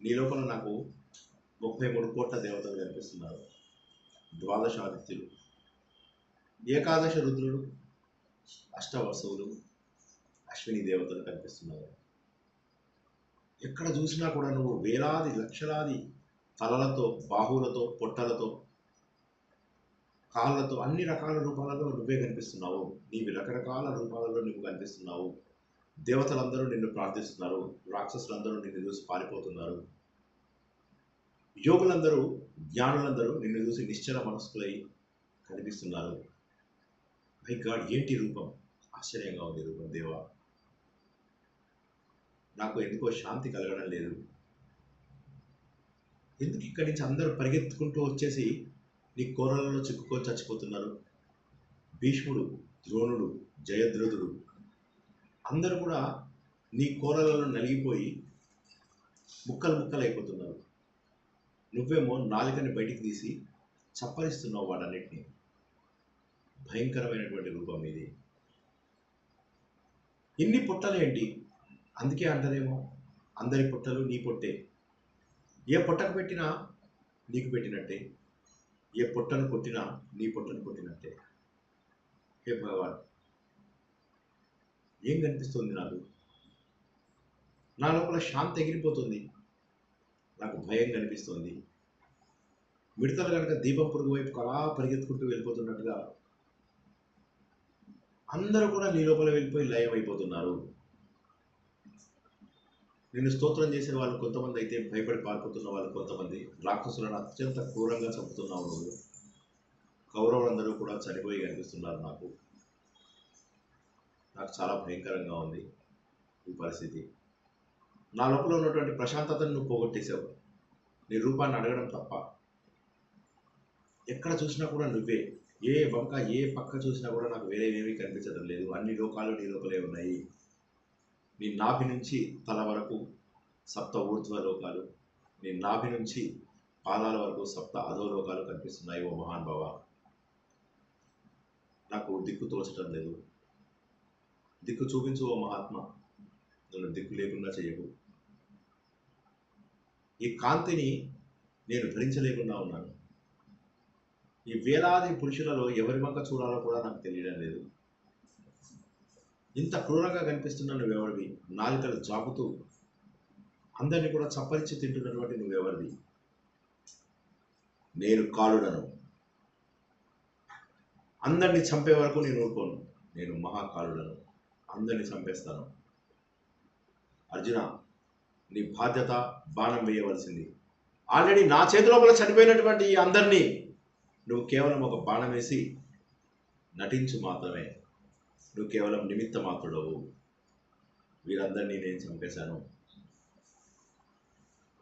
నీ లోపల నాకు 33 కోట్ల దేవతలు కనిపిస్తున్నారు. 12 ఆదిత్యులు, ఏకాదశ రుద్రులు, అష్టవసువులు, అశ్విని దేవతలు కనిపిస్తున్నారు. ఎక్కడ చూసినా కూడా నువ్వు వేలాది లక్షలాది తలలతో, బాహువులతో, పొట్టలతో, కాళ్ళతో అన్ని రకాల రూపాలలో నువ్వే కనిపిస్తున్నావు. నీవి రకరకాల రూపాలలో నువ్వు కనిపిస్తున్నావు. దేవతలందరూ నిన్ను ప్రార్థిస్తున్నారు. రాక్షసులందరూ నిన్ను చూసి పారిపోతున్నారు. యోగులందరూ, జ్ఞానులందరూ నిన్ను చూసి నిశ్చల మనస్కులై కనిపిస్తున్నారు. మై గాడ్, ఏంటి రూపం! ఆశ్చర్యంగా ఉంది రూపం దేవా. నాకు ఎందుకో శాంతి కలగడం లేదు. ఎందుకు ఇక్కడి నుంచి అందరూ పరిగెత్తుకుంటూ వచ్చేసి నీ కోరలలో చిక్కుకొని చచ్చిపోతున్నారు? భీష్ముడు, ద్రోణుడు, జయద్రథుడు అందరూ కూడా నీ కోరలలో నలిగిపోయి ముక్కలు ముక్కలు అయిపోతున్నారు. నువ్వేమో నాలుకని బయటికి తీసి చప్పరిస్తున్నావు వాటన్నిటిని. భయంకరమైనటువంటి రూపం ఇది. ఇన్ని పొట్టలేంటి? అందుకే అంటారేమో అందరి పొట్టలు నీ పొట్టే. ఏ పొట్టకు పెట్టినా నీకు పెట్టినట్టే, ఏ పొట్టను కొట్టినా నీ పొట్టను కొట్టినట్టే. హే భగవాన్, ఏం కనిపిస్తుంది నాకు? నా లోపల శాంతి ఎగిరిపోతుంది. నాకు భయం కనిపిస్తుంది. మిడతలు కనుక దీపం పురుగు వైపు అలా పరిగెత్తుకుంటూ వెళ్ళిపోతున్నట్టుగా అందరూ కూడా నీ లోపల వెళ్ళిపోయి లయం అయిపోతున్నారు. నిన్ను స్తోత్రం చేసే వాళ్ళు కొంతమంది అయితే భయపడి పారిపోతున్న వాళ్ళు కొంతమంది. రాక్షసులను అత్యంత క్రూరంగా చంపుతున్నావు నువ్వు. కౌరవులందరూ కూడా చనిపోయి కనిపిస్తున్నారు నాకు. నాకు చాలా భయంకరంగా ఉంది ఈ పరిస్థితి. నా లోపల ఉన్నటువంటి ప్రశాంతతను నువ్వు పోగొట్టేశావు. నీ రూపాన్ని అడగడం తప్ప. ఎక్కడ చూసినా కూడా నువ్వే. ఏ వంక ఏ పక్క చూసినా కూడా నాకు వేరేవేమీ కనిపించడం లేదు. అన్ని లోకాలు నీ లోపలే ఉన్నాయి. నీ నాభి నుంచి తల వరకు సప్త ఊర్ధ్వ లోకాలు, నీ నాభి నుంచి పాదాల వరకు సప్త అధోలోకాలు కనిపిస్తున్నాయి. ఓ మహానుభావ, నాకు దిక్కు తోచడం లేదు. దిక్కు చూపించు ఓ మహాత్మ. నన్ను దిక్కు లేకుండా చేయకు. ఈ కాంతిని నేను భరించలేకుండా ఉన్నాను. ఈ వేలాది పురుషులలో ఎవరి వంక చూడాలో కూడా నాకు తెలియడం లేదు. ఇంత క్రూరంగా కనిపిస్తున్న నువ్వెవరివి? నాలుకలు చాపుతూ అందరినీ కూడా చప్పరించి తింటున్నటువంటి నువ్వెవరివి? నేను కాలుడను. అందరినీ చంపే వరకు నేను ఊరుకోను. నేను మహాకాలుడను. అందరినీ చంపేస్తాను. అర్జున, నీ బాధ్యత బాణం వేయవలసింది. ఆల్రెడీ నా చేతి లోపల చనిపోయినటువంటి ఈ అందరినీ నువ్వు కేవలం ఒక బాణం వేసి నటించు మాత్రమే. నువ్వు కేవలం నిమిత్త మాత్రుడవు. వీరందరినీ నేను చంపేశాను.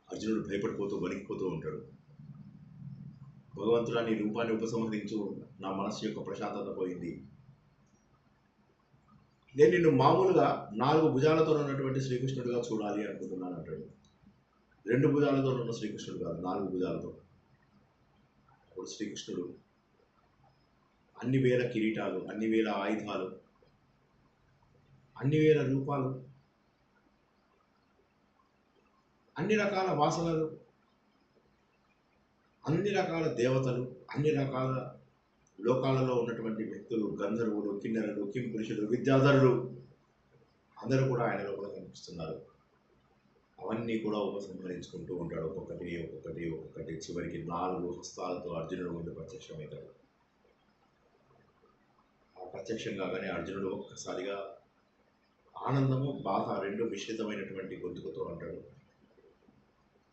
అర్జునుడు భయపడిపోతూ వణికిపోతూ ఉంటాడు. భగవంతుడా, నీ రూపాన్ని ఉపసంహరించు. నా మనస్సు యొక్క ప్రశాంతత పోయింది. నేను నిన్ను మామూలుగా 4 భుజాలతో ఉన్నటువంటి శ్రీకృష్ణుడిగా చూడాలి అనుకుంటున్నాను అంటాడు. 2 భుజాలతో ఉన్న శ్రీకృష్ణుడు కాదు, 4 భుజాలతో. అప్పుడు శ్రీకృష్ణుడు అన్ని వేల కిరీటాలు, అన్ని వేల ఆయుధాలు, అన్ని వేల రూపాలు, అన్ని రకాల వాసనలు, అన్ని రకాల దేవతలు, అన్ని రకాల లోకాలలో ఉన్నటువంటి వ్యక్తులు, గంధర్వులు, కిన్నెరలు, కింపురుషులు, విద్యాధరులు అందరూ కూడా ఆయన లోపల కనిపిస్తున్నారు. అవన్నీ కూడా ఉపసంహరించుకుంటూ ఉంటాడు. ఒక్కొక్కటి ఒక్కొక్కటి ఒక్కొక్కటి. చివరికి 4 హస్తాలతో అర్జునుడు ముందు ప్రత్యక్షమవుతాడు. ఆ ప్రత్యక్షం కాగానే అర్జునుడు ఒక్కసారిగా ఆనందము, బాధ 2 మిశ్రితమైనటువంటి గొంతుకుతో అంటాడు,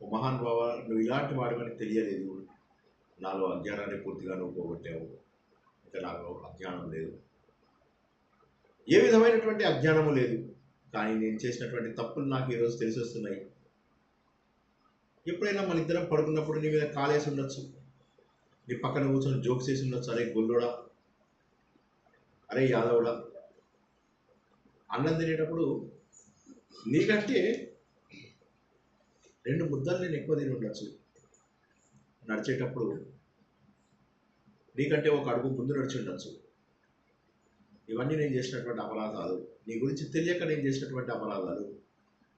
ఓ మహాన్ బావ, నువ్వు ఇలాంటి వాడివని తెలియలేదు. నాలో అజ్ఞానాన్ని పూర్తిగా నువ్వు పోగొట్టావు. ఇంకా నాకు అజ్ఞానం లేదు. ఏ విధమైనటువంటి అజ్ఞానము లేదు. కానీ నేను చేసినటువంటి తప్పులు నాకు ఈరోజు తెలిసి వస్తున్నాయి. ఎప్పుడైనా మన ఇద్దరం పడుకున్నప్పుడు నీ మీద కాలేసి ఉండొచ్చు, నీ పక్కన కూర్చొని జోక్స్ చేసి ఉండొచ్చు. అరే గొల్లోడా, అరే యాదవుడా. అన్నం తినేటప్పుడు నీకంటే 2 ముద్దలు నేను ఎక్కువ తిని ఉండొచ్చు. నడిచేటప్పుడు నీకంటే 1 అడుగు ముందు నడిచి ఉండొచ్చు. ఇవన్నీ నేను చేసినటువంటి అపరాధాలు. నీ గురించి తెలియక నేను చేసినటువంటి అపరాధాలు.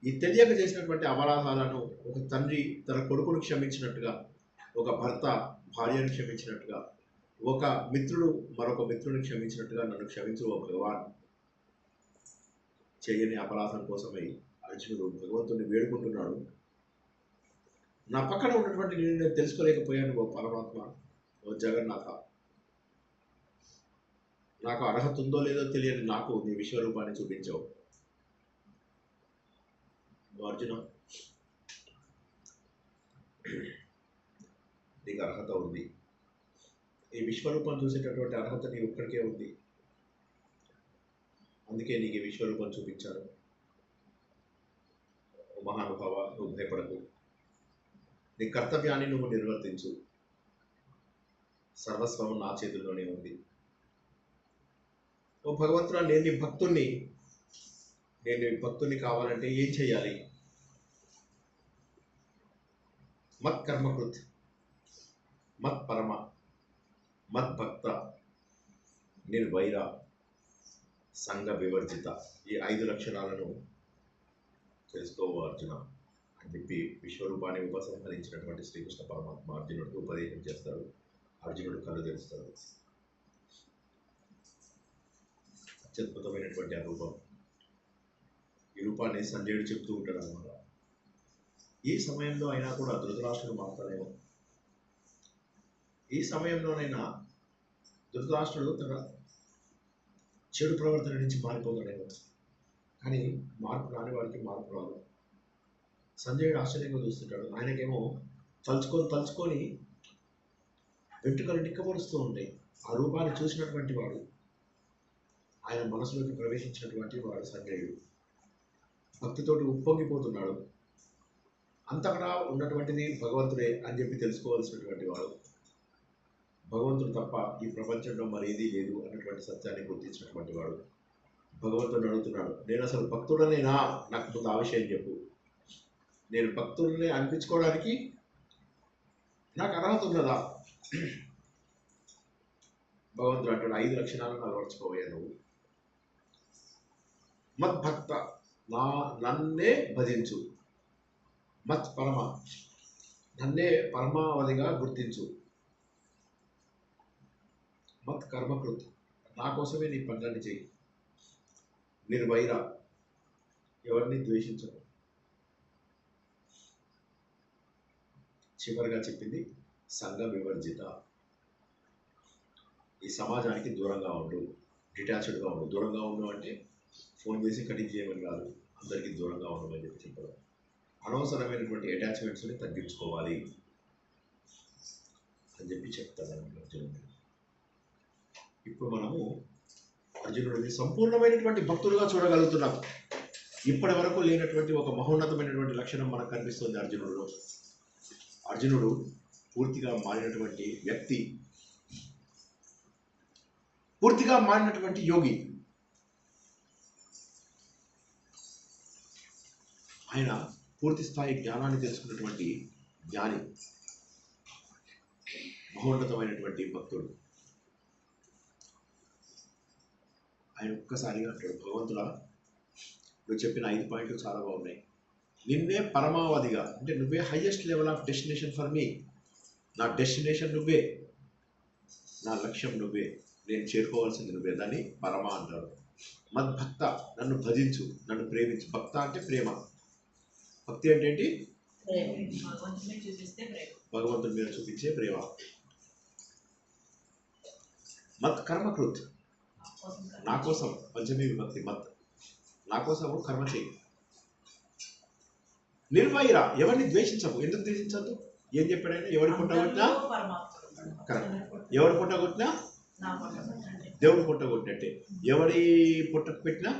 ఈ తెలియక చేసినటువంటి అపరాధాలను ఒక తండ్రి తన కొడుకును క్షమించినట్టుగా, ఒక భర్త భార్యను క్షమించినట్టుగా, ఒక మిత్రుడు మరొక మిత్రుని క్షమించినట్టుగా నన్ను క్షమించు ఓ భగవాన్. చేయని అపరాధం కోసమై అర్జునుడు భగవంతుడిని వేడుకుంటున్నాడు. నా పక్కన ఉన్నటువంటి నేను తెలుసుకోలేకపోయాను ఓ పరమాత్మ, ఓ జగన్నాథ. నాకు అర్హత ఉందో లేదో తెలియని నాకు నీ విశ్వరూపాన్ని చూపించావు. అర్జున, నీకు అర్హత ఉంది. ఈ విశ్వరూపం చూసేటటువంటి అర్హత నీ ఒక్కడికే ఉంది. అందుకే నీకు ఈ విశ్వరూపం చూపించాను. మహానుభావ, నువ్వు భయపడకు. నీ కర్తవ్యాన్ని నువ్వు నిర్వర్తించు. సర్వస్వం నా చేతుల్లోనే ఉంది. ఓ భగవంతుడా, నేను నీ భక్తుని కావాలంటే ఏం చేయాలి? మత్ కర్మకృత్, మత్ పరమ, మత్ భక్త, నిర్వైర, సంఘ వివర్జిత, ఈ 5 లక్షణాలను తెలుసుకోవు అర్జున అని చెప్పి విశ్వరూపాన్ని ఉపసంహరించినటువంటి శ్రీకృష్ణ పరమాత్మ అర్జునుడికి ఉపదేశం చేస్తాడు. అర్జునుడు కళ్ళు తెలుస్తాడు. అత్యద్భుతమైనటువంటి ఆ రూపం. ఈ రూపాన్ని సంజయుడు చెప్తూ ఉంటాడు అన్నమాట. ఈ సమయంలో అయినా కూడా ధృతరాష్ట్రుడు మాత్రమేమో, ఈ సమయంలోనైనా ధృతరాష్ట్రుడు తన చెడు ప్రవర్తన నుంచి మారిపోతాడేమో. కానీ మార్పు రాని వాడికి మార్పు రాదు. సంజయుడు ఆశ్చర్యంగా చూస్తుంటాడు. ఆయనకేమో తలుచుకొని వెంట్రుకలు నిక్కబరుస్తూ ఉంటాయి. ఆ రూపాన్ని చూసినటువంటి వాడు, ఆయన మనసులోకి ప్రవేశించినటువంటి వాడు సంజయుడు భక్తితోటి ఉప్పొంగిపోతున్నాడు. అంతటా ఉన్నటువంటిది భగవంతుడే అని చెప్పి తెలుసుకోవాల్సినటువంటి వాడు, భగవంతుడు తప్ప ఈ ప్రపంచంలో మరేదీ లేదు అన్నటువంటి సత్యాన్ని గుర్తించినటువంటి వాడు భగవంతుడు అడుగుతున్నాడు, నేను అసలు భక్తుడనేనా? నాకు ముందు ఆ విషయం చెప్పు. నేను భక్తుడిని అనిపించుకోవడానికి నాకు అర్హత ఉన్నదా? భగవంతుడు అంటాడు, 5 లక్షణాలను అలవర్చుకోవయ్యా నువ్వు. మద్భక్త, నన్నే భజించు. మత్ పరమ, నన్నే పరమావధిగా గుర్తించు. మత్ కర్మకృత్, నా కోసమే నీ పనులన్నీ చెయ్యి. నిర్వైర, ఎవరిని ద్వేషించను. చివరిగా చెప్పింది సంఘ వివర్జిత, ఈ సమాజానికి దూరంగా ఉండు, డిటాచ్డ్గా ఉండు. దూరంగా ఉండు అంటే ఫోన్ చేసి కటింగ్ చేయమని కాదు, అందరికీ దూరంగా ఉండమని చెప్పి చెప్పారు. అనవసరమైనటువంటి అటాచ్మెంట్స్ని తగ్గించుకోవాలి అని చెప్పి చెప్తాను అర్జునుడు. ఇప్పుడు మనము అర్జునుడిని సంపూర్ణమైనటువంటి భక్తులుగా చూడగలుగుతున్నాం. ఇప్పటి వరకు లేనటువంటి ఒక మహోన్నతమైనటువంటి లక్షణం మనకు కనిపిస్తుంది అర్జునుడిలో. అర్జునుడు పూర్తిగా మారినటువంటి వ్యక్తి, పూర్తిగా మారినటువంటి యోగి. ఆయన పూర్తి స్థాయి జ్ఞానాన్ని తెలుసుకున్నటువంటి జ్ఞాని, మహోన్నతమైనటువంటి భక్తుడు. ఆయన ఒక్కసారిగా అంటాడు, భగవంతుడా, నువ్వు చెప్పిన 5 పాయింట్లు చాలా బాగున్నాయి. నిన్నే పరమావధిగా, అంటే నువ్వే highest level of destination for me. నా డెస్టినేషన్ నువ్వే, నా లక్ష్యం నువ్వే, నేను చేరుకోవాల్సింది నువ్వే. దాన్ని పరమ అంటారు. మద్భక్త, నన్ను భజించు, నన్ను ప్రేమించు. భక్త అంటే ప్రేమ. భక్తి అంటే ఏంటి? భగవంతుని మీద చూపించే ప్రేమ. మత్ కర్మకృత్, నా కోసం, పంచమీ విభక్తి మత్, నా కోసము కర్మ చేయి. నిర్వైర, ఎవరిని ద్వేషించవు. ఎందుకు ద్వేషించద్దు? ఏం చెప్పాడైనా, ఎవరి పుట్టగొట్టినా కరెక్ట్, ఎవరి పుట్టగొట్టినా దేవుడు పుట్టగొట్టినట్టే, ఎవరి పుట్టకు పెట్టినా.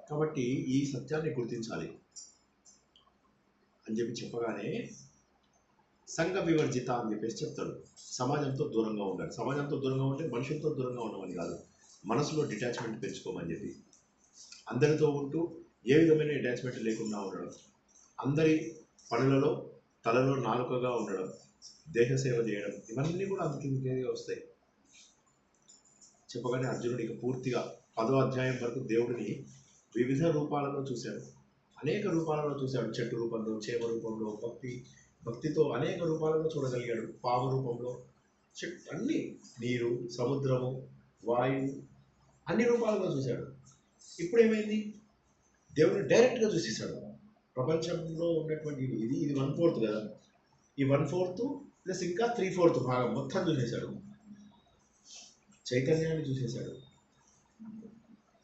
కాబట్టి ఈ సత్యాన్ని గుర్తించాలి అని చెప్పి చెప్పగానే సంఘ వివర్జిత అని చెప్పేసి చెప్తాడు. సమాజంతో దూరంగా ఉండాలి. సమాజంతో దూరంగా ఉంటే మనుషులతో దూరంగా ఉండమని కాదు, మనసులో డిటాచ్మెంట్ పెంచుకోమని చెప్పి. అందరితో ఉంటూ ఏ విధమైన అటాచ్మెంట్ లేకుండా ఉండడం, అందరి పనులలో తలలో నాలుకగా ఉండడం, దేహసేవ చేయడం, ఇవన్నీ కూడా అందుకే వస్తాయి. చెప్పగానే అర్జునుడికి పూర్తిగా 10వ అధ్యాయం వరకు దేవుడిని వివిధ రూపాలలో చూశాడు, అనేక రూపాలలో చూశాడు. చెట్టు రూపంలో, చేమ రూపంలో, భక్తితో అనేక రూపాలలో చూడగలిగాడు. పాము రూపంలో, అన్ని, నీరు, సముద్రము, వాయువు, అన్ని రూపాలలో చూశాడు. ఇప్పుడు ఏమైంది? దేవుడిని డైరెక్ట్గా చూసేశాడు. ప్రపంచంలో ఉన్నటువంటి ఇది 1/4 కదా, ఈ 1/4 ప్లస్ ఇంకా 3/4 భాగం మొత్తం చూసేశాడు. చైతన్యాన్ని చూసేశాడు.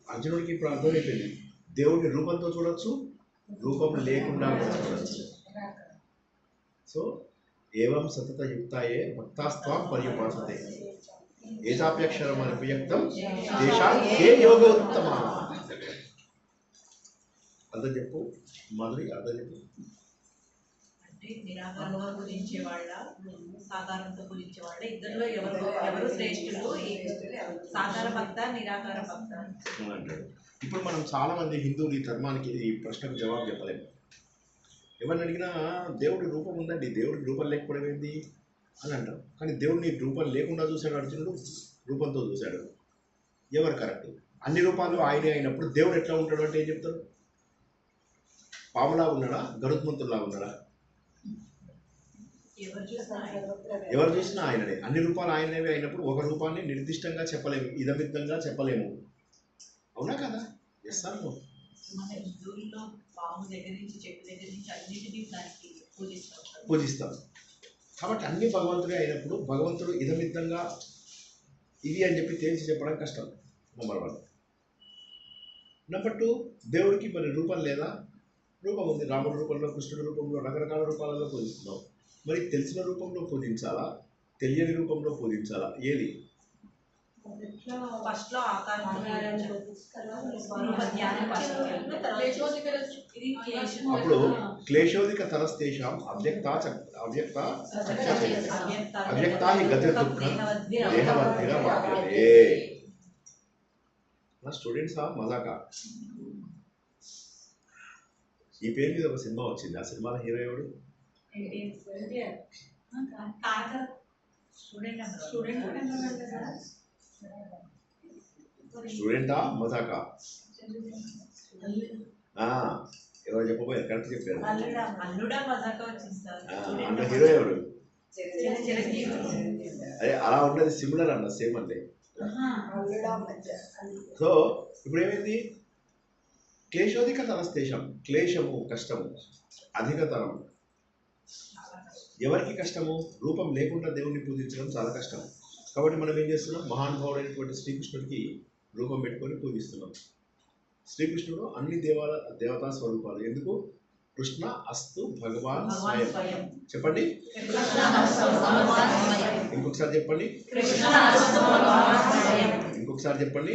అర్జునుడికి ఇప్పుడు అర్థమైపోయింది, దేవుడిని రూపంతో చూడొచ్చు, రూపం లేకుండా కూడా చూడొచ్చు. సో ఏవం సతత యుక్తాయే భక్తాస్త్వాం పర్యుపాసతే ఏతాప్యక్షరం అనుపయుక్తం దేశాన్ కే యోగ ఉత్తమ. అర్థం చెప్పు మాధురి, అర్థం చెప్పు. అంటే నిరాకారంతో పూజించే వాళ్ళ, సాకారంతో పూజించే వాళ్ళ, ఇద్దరిలో ఎవరు శ్రేష్ఠులు? సాకార భక్త, నిరాకార భక్త అంటాడు. ఇప్పుడు మనం చాలా మంది హిందువులు ఈ ధర్మానికి ఈ ప్రశ్నకు జవాబు చెప్పలేము. ఎవరిని అడిగినా దేవుడి రూపం ఉందండి, దేవుడికి రూపం లేకపోవడం ఏంది అని అంటాం. కానీ దేవుడిని రూపం లేకుండా చూశాడు అర్జునుడు, రూపంతో చూశాడు. ఎవరు కరెక్ట్? అన్ని రూపాలు ఆయనే అయినప్పుడు దేవుడు ఎట్లా ఉంటాడు అంటే ఏం చెప్తారు? పాములా ఉన్నాడా, గరుత్మంతుల్లా ఉన్నాడా? ఎవరు చూసినా ఆయననే. అన్ని రూపాలు ఆయనవి అయినప్పుడు ఒక రూపాన్ని నిర్దిష్టంగా చెప్పలేము, ఇదమిద్దంగా చెప్పలేము. అవునా కదా? Yes sir. మన హిందువుల్లో పాము దగ్గర నుంచి, చెట్టు దగ్గర నుంచి అన్నిటినీ దానికి పూజిస్తాం. కాబట్టి అన్ని భగవంతుడే అయినప్పుడు భగవంతుడు ఇదమిద్దంగా ఇది అని చెప్పి తేల్చి చెప్పడం కష్టం. నెంబర్ 1. నెంబర్ 2, దేవుడికి మరి రూపం లేదా? రూపం ఉంది. రాముడి రూపంలో, కృష్ణుడి రూపంలో, రకరకాల రూపాలలో పూజిస్తున్నాం. మరి తెలిసిన రూపంలో పూజించాలా, తెలియని రూపంలో పూజించాలా? ఏది? ఫస్ట్లో ఆకారం, అప్పుడు క్లేశోదిక తరస్తేషాం అవ్యక్త అవ్యక్తా హి గతి దుఃఖం దేహవర్ధిర వాక్యతే. నా స్టూడెంట్స్ మజాకా. ఈ పేరు మీద ఒక సినిమా వచ్చింది. ఆ సినిమాలో హీరో ఎవడు? స్టూడెంటా మజాకా? ఎవరు చెప్పబోయారు? కరెక్ట్ చెప్పారు. అంటే హీరో ఎవరు? అదే అలా ఉండేది, సిమిలర్ అన్న, సేమ్ అంటే. సో ఇప్పుడు ఏమైంది? క్లేశోధిక తరస్తేషం, క్లేశము కష్టము అధికతరం. ఎవరికి కష్టము? రూపం లేకుండా దేవుణ్ణి పూజించడం చాలా కష్టం. కాబట్టి మనం ఏం చేస్తున్నాం? మహానుభావుడైనటువంటి శ్రీకృష్ణుడికి రూపం పెట్టుకొని పూజిస్తున్నాం. శ్రీకృష్ణుడు అన్ని దేవతా స్వరూపాలు. ఎందుకు? కృష్ణ అస్తు భగవాన్ స్వయం. చెప్పండి ఇంకొకసారి, చెప్పండి ఇంకొకసారి, చెప్పండి.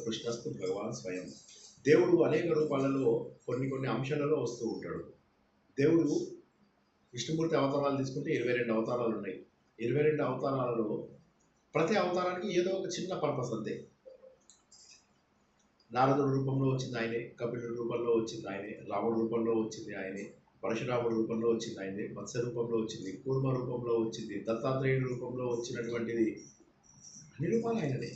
కృష్ణస్తు భగవాన్ స్వయం. దేవుడు అనేక రూపాలలో కొన్ని అంశాలలో వస్తూ ఉంటాడు. దేవుడు విష్ణుమూర్తి అవతారాలు తీసుకుంటే 22 అవతారాలు ఉన్నాయి. 22 అవతారాలలో ప్రతి అవతారానికి ఏదో ఒక చిన్న పర్పస్ అంతే. నారదుడి రూపంలో వచ్చింది ఆయనే, కపిలుడి రూపంలో వచ్చింది ఆయనే, రాముడి రూపంలో వచ్చింది ఆయనే, పరశురాముడి రూపంలో వచ్చింది ఆయనే, మత్స్య రూపంలో వచ్చింది, కూర్మ రూపంలో వచ్చింది, దత్తాత్రేయుడి రూపంలో వచ్చినటువంటిది. అన్ని రూపాలు ఆయననే.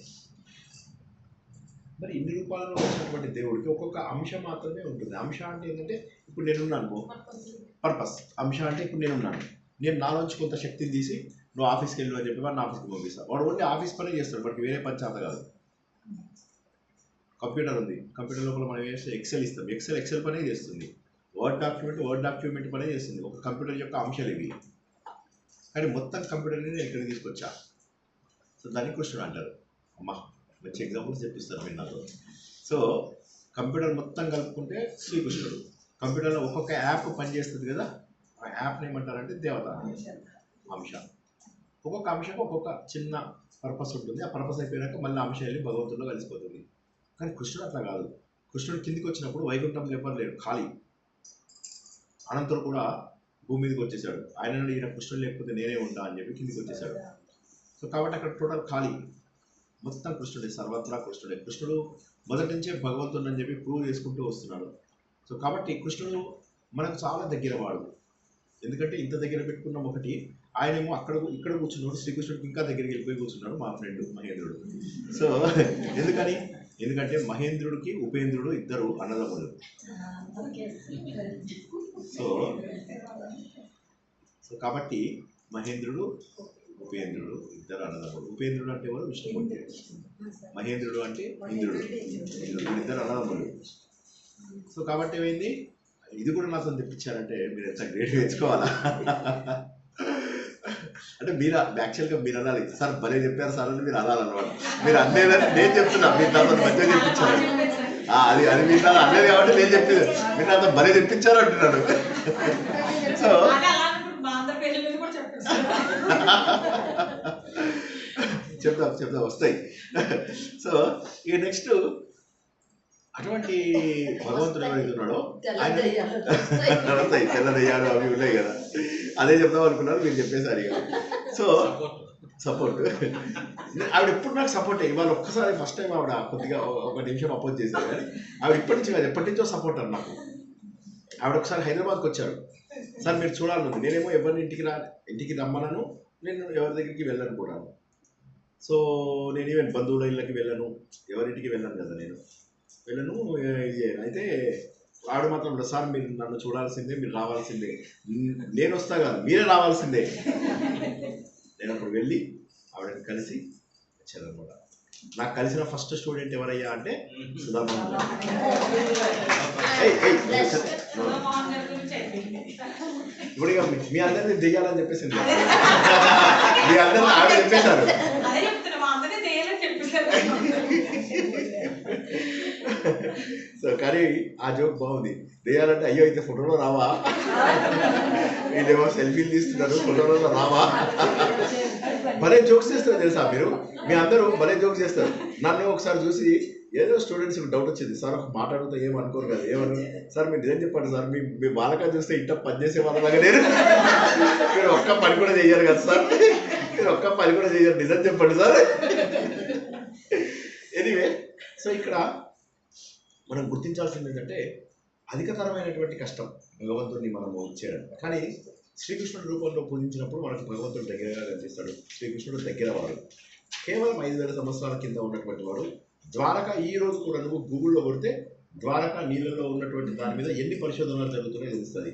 మరి ఇన్ని రూపాలలో వచ్చినటువంటి దేవుడికి ఒక్కొక్క అంశం మాత్రమే ఉంటుంది. అంశ అంటే ఏంటంటే, ఇప్పుడు నేనున్నాను, పర్పస్. అంశ అంటే ఇప్పుడు నేనున్నాను, నేను నాలోంచి కొంత శక్తిని తీసి నువ్వు ఆఫీస్కి వెళ్ళు అని చెప్పి వాడిని ఆఫీస్కి పంపిస్తాను. వాడు ఓన్లీ ఆఫీస్ పనే చేస్తాడు, వాడికి వేరే పని చేత కాదు. కంప్యూటర్ ఉంది, కంప్యూటర్ లోపల మనం వేస్తే ఎక్సెల్ ఇస్తాం, ఎక్సెల్ పనే చేస్తుంది. వర్డ్ డాక్యుమెంట్ పనే చేస్తుంది. ఒక కంప్యూటర్ యొక్క అంశాలు ఇవి. కానీ మొత్తం కంప్యూటర్ని నేను ఇక్కడికి తీసుకొచ్చా. సో దాన్ని కృష్ణుడు అంటారు. అమ్మా మంచి ఎగ్జాంపుల్స్ చెప్పిస్తారు మీరు నాతో. సో కంప్యూటర్ మొత్తం కలుపుకుంటే శ్రీకృష్ణుడు. కంప్యూటర్లో ఒక్కొక్క యాప్ పనిచేస్తుంది కదా, ఆ యాప్ని ఏమంటారంటే దేవత అంశ. ఒక్కొక్క అంశకు ఒక్కొక్క చిన్న పర్పస్ ఉంటుంది. ఆ పర్పస్ అయిపోయాక మళ్ళీ అంశం వెళ్ళి భగవంతుడిలో కలిసిపోతుంది. కానీ కృష్ణుడు అట్లా కాదు. కృష్ణుడు కిందికి వచ్చినప్పుడు వైకుంఠంలో ఎవరు లేరు, ఖాళీ. అనంతుడు కూడా భూమి మీదకి వచ్చేసాడు. ఆయన ఈయన కృష్ణుడు లేకపోతే నేనే ఉంటా అని చెప్పి కిందికి వచ్చేసాడు. సో కాబట్టి అక్కడ టోటల్ ఖాళీ, మొత్తం కృష్ణుడే, సర్వత్రా కృష్ణుడే. కృష్ణుడు మొదటి నుంచే భగవంతుడు అని చెప్పి ప్రూవ్ చేసుకుంటూ వస్తున్నాడు. సో కాబట్టి కృష్ణుడు మనకు చాలా దగ్గర వాడు. ఎందుకంటే ఇంత దగ్గర పెట్టుకున్నాం ఒకటి, ఆయనేమో ఇక్కడ కూర్చున్నాడు, శ్రీకృష్ణుడికి ఇంకా దగ్గరికి వెళ్ళిపోయి కూర్చున్నాడు మా ఫ్రెండ్ మహేంద్రుడు. సో ఎందుకంటే మహేంద్రుడికి ఉపేంద్రుడు ఇద్దరు అన్నదమ్ములు. సో కాబట్టి మహేంద్రుడు ఉపేంద్రుడు ఇద్దరు అన్నదమ్ములు. ఉపేంద్రుడు అంటే ఎవరు? విష్ణుమూర్తి. మహేంద్రుడు అంటే ఇంద్రుడు. ఇద్దరు అన్నదమ్ములు. సో కాబట్టి ఏమైంది, ఇది కూడా నాతో తెప్పించారంటే మీరు ఎంత గ్రేట్ వేసుకోవాలా. అంటే మీరు యాక్చువల్గా మీరు అనాలి సార్ భలే చెప్పారు సార్ అని మీరు అనాలన్నమాట. మీరు అన్నేదని నేను చెప్తున్నా, మీరు నాతో మంచిగా చెప్పించారు. అది మీరు నాతో అన్నది కాబట్టి నేను చెప్పింది, మీరు నాతో భలే చెప్పించారు అంటున్నాను. సో చెప్తా వస్తాయి. సో ఇక నెక్స్ట్ అటువంటి భగవంతుడు ఎవరైతే ఉన్నాడో ఆయన వస్తాయి, తెల్ల దయ్యాలు అవి ఉన్నాయి కదా, అదే చెప్దాం అనుకున్నారు మీరు చెప్పేసారు. ఇక సో సపోర్ట్ ఆవిడ ఎప్పుడు నాకు సపోర్ట్. ఇవాళ ఒక్కసారి ఫస్ట్ టైం ఆవిడ కొద్దిగా ఒక నిమిషం అపోజ్ చేశారు, కానీ ఆవిడ ఇప్పటి నుంచి కాదు ఎప్పటి నుంచో సపోర్ట్ అని నాకు. ఆవిడ ఒకసారి హైదరాబాద్కి వచ్చారు, సార్ మీరు చూడాలి, నేనేమో ఎవరిని ఇంటికి రమ్మనను, నేను ఎవరి దగ్గరికి వెళ్ళను కూడా. సో నేను ఈవెన్ బంధువుల ఇళ్ళకి వెళ్ళను, ఎవరింటికి వెళ్ళను కదా, నేను వెళ్ళను. అయితే ఆవిడ మాత్రం సార్ మీరు నన్ను చూడాల్సిందే, మీరు రావాల్సిందే, నేను వస్తా కాదు మీరే రావాల్సిందే. నేను అప్పుడు వెళ్ళి ఆవిడని కలిసి వచ్చానమాట. నాకు కలిసిన ఫస్ట్ స్టూడెంట్ ఎవరయ్యా అంటే సుధామోహన్ గారు. ఇప్పుడు ఇక మీ అందరినీ దెయ్యాలని చెప్పేసింది, మీ అందరినీ ఆవిడ చెప్పేశారు. సో కానీ ఆ జోక్ బాగుంది. దెయ్యాలంటే అయ్యో అయితే ఫోటోలో రావా, వీళ్ళేమో సెల్ఫీలు తీస్తున్నారు, ఫోటోలో రావా. భలే జోక్స్ చేస్తారు తెలుసా మీరు, మీ అందరూ భలే జోక్స్ చేస్తారు. నన్ను ఒకసారి చూసి ఏదో స్టూడెంట్స్ డౌట్ వచ్చింది, సార్ ఒక మాట్లాడుతూ ఏమనుకోరు కదా, సార్ మీరు నిజం చెప్పండి సార్, మీ బాలకా చూస్తే ఇంట పనిచేసే వాళ్ళలాగా నేను, మీరు ఒక్క పని కూడా చెయ్యారు కదా సార్, మీరు ఒక్క పని కూడా చెయ్యారు, నిజం చెప్పండి సార్. ఎనీవే, సో ఇక్కడ మనం గుర్తించాల్సింది ఏంటంటే అధికతరమైనటువంటి కష్టం భగవంతుడిని మనము చేయడం. కానీ శ్రీకృష్ణుడి రూపంలో పూజించినప్పుడు మనకు భగవంతుడు దగ్గరగా కనిపిస్తాడు. శ్రీకృష్ణుడు దగ్గర వాడు, కేవలం 5000 సంవత్సరాల కింద ఉన్నటువంటి వాడు. ద్వారక ఈ రోజు కూడా నువ్వు గూగుల్లో కొడితే ద్వారక నీళ్ళలో ఉన్నటువంటి దాని మీద ఎన్ని పరిశోధనలు జరుగుతున్నాయో తెలుస్తుంది.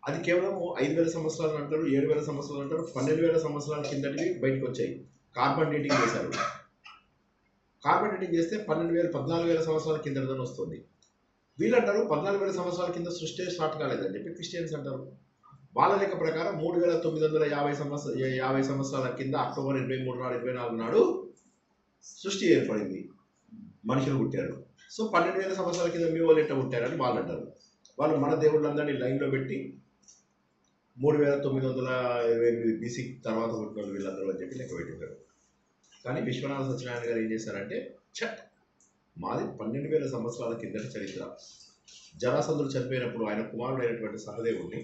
అది కేవలం 5000 సంవత్సరాలు అంటారు, 7000 సంవత్సరాలు అంటారు, 12000 సంవత్సరాల కిందటివి బయటకు వచ్చాయి. కార్బన్ డేటింగ్ చేశారు. కార్బన్ డేటింగ్ చేస్తే 14000 సంవత్సరాల కిందదని వస్తుంది. వీళ్ళంటారు 14000 సంవత్సరాల కింద సృష్టి స్టార్ట్ కాలేదని చెప్పి క్రిస్టియన్స్ అంటారు. వాళ్ళ లెక్క ప్రకారం 3950 సంవత్సరాల కింద అక్టోబర్ 23 నాడు 24 నాడు సృష్టి ఏర్పడింది, మనుషులు పుట్టారు. సో 12000 సంవత్సరాల కింద మీ వాళ్ళు ఎట్లా పుట్టారని వాళ్ళు అంటారు. వాళ్ళు మన దేవుళ్ళందరినీ లైన్లో పెట్టి 3928 బీసీ తర్వాత పుట్టిన వీళ్ళందరూ అని చెప్పి లెక్క పెట్టింటారు. కానీ విశ్వనాథ సత్యనారాయణ గారు ఏం చేశారంటే మాది 12000 సంవత్సరాల కిందటి చరిత్ర. జరాసంధుడు చనిపోయినప్పుడు ఆయన కుమారుడు అయినటువంటి సహదేవుడిని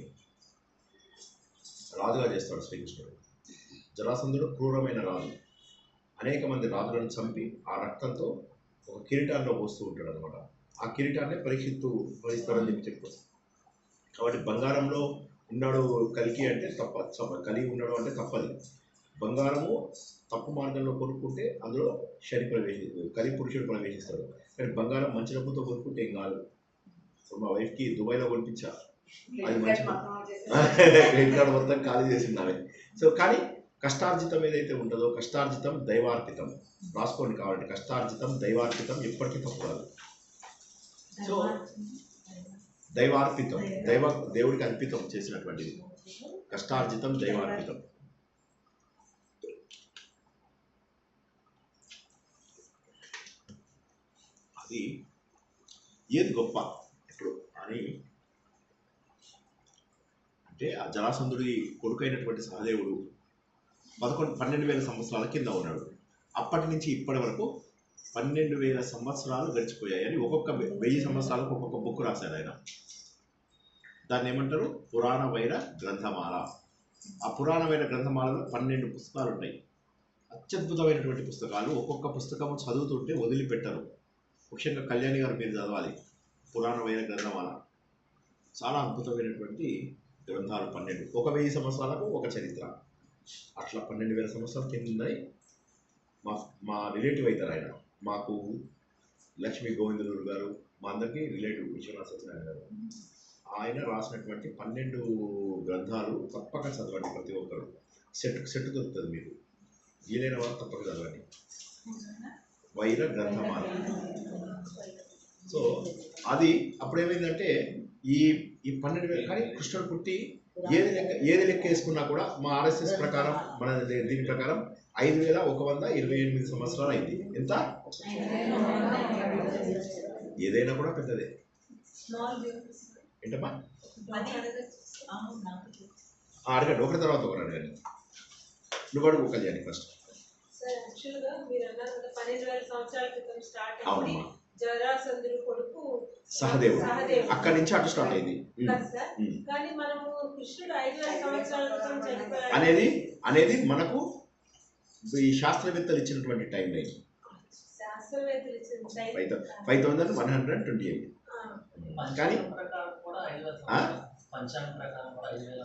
రాజుగా చేస్తాడు శ్రీకృష్ణుడు. జరాసంధుడు క్రూరమైన రాజు, అనేక మంది రాజులను చంపి ఆ రక్తంతో ఒక కిరీటాల్లో పోస్తూ ఉంటాడు అనమాట. ఆ కిరీటాన్ని పరీక్షిత్తు భరిస్తాడని చెప్పి చెప్తాడు. కాబట్టి బంగారంలో ఉన్నాడు కలికి అంటే కలిగి ఉన్నాడు అంటే తప్పది. బంగారము తప్పు మార్గంలో కొనుక్కుంటే అందులో కలి పురుషుడు ప్రవేశిస్తాడు. కానీ బంగారం మంచి డబ్బుతో కొనుక్కుంటే ఏం కాదు. ఇప్పుడు మా వైఫ్కి దుబాయ్లో కొనిపించా, అది మంచి క్రెడిట్ కార్డు మొత్తం ఖాళీ చేసింది ఆమె. సో కానీ కష్టార్జితం ఏదైతే ఉంటుందో, కష్టార్జితం దైవార్పితం, రాసుకోండి కావాలంటే, కష్టార్జితం దైవార్పితం ఎప్పటికీ తప్పు కాదు. సో దైవార్పితం, దేవుడికి అర్పితం చేసినటువంటిది, కష్టార్జితం దైవార్పితం. అది ఏది గొప్ప ఇప్పుడు అని అంటే ఆ జరాసంధుడి కొడుకైనటువంటి సహదేవుడు 12,000 సంవత్సరాల కింద ఉన్నాడు. అప్పటి నుంచి ఇప్పటి వరకు 12,000 సంవత్సరాలు గడిచిపోయాయని ఒక్కొక్క 1000 సంవత్సరాలకు ఒక్కొక్క బుక్ రాశారు ఆయన. దాన్ని ఏమంటారు? పురాణ వైర గ్రంథమాల. ఆ పురాణ వైర గ్రంథమాలలో 12 పుస్తకాలు ఉంటాయి. అత్యద్భుతమైనటువంటి పుస్తకాలు. ఒక్కొక్క పుస్తకం చదువుతుంటే వదిలిపెట్టరు. ముఖ్యంగా కళ్యాణి గారు మీరు చదవాలి పురాణ వైర గ్రంథమాల. చాలా అద్భుతమైనటువంటి గ్రంథాలు 12. ఒక 1000 సంవత్సరాలకు ఒక చరిత్ర. అట్లా 12,000 సంవత్సరాల కింద మా రిలేటివ్ అవుతారు ఆయన. మాకు లక్ష్మీ గోవిందలూరు గారు, మా అందరికీ రిలేటివ్ విశ్వనాథ సత్యనారాయణ గారు. ఆయన రాసినటువంటి 12 గ్రంథాలు తప్పక చదవండి ప్రతి ఒక్కరు. సెట్ దొరుకుతుంది మీకు, వీలైన వారు తప్పక చదవండి. వైర గ్రంథమాల. సో అది అప్పుడు ఏమైందంటే ఈ 12,000 కానీ కృష్ణుడు పుట్టి ఏది లెక్క వేసుకున్నా కూడా మా ఆర్ఎస్ఎస్ ప్రకారం మన దీని ప్రకారం 5128 సంవత్సరాలు అయింది. ఎంత? ఏదైనా కూడా పెద్దదే. ఏంటమ్మా అడగండి, ఒకరి తర్వాత ఒకరు అడగండి. నువ్వు అడుగు కళ్యాణి ఫస్ట్. సార్ యాక్చువల్గా మీరు అన్నారు కదా 12,000 సంవత్సరాల క్రితం స్టార్ట్ అయింది. అవునమ్మా, జరాసంధుడు కొడుకు సహదేవుడు అక్కడి నుంచి అటు స్టార్ట్ అయింది కదా సార్. కానీ మనము కృష్ణుడు 5,000 సంవత్సరాల క్రితం చనిపోయాడు అనేది మనకు ఈ శాస్త్రవేత్తలు ఇచ్చినటువంటి టైం లైన్. శాస్త్రవేత్తలు ఇచ్చిన టైం 5128. కానీ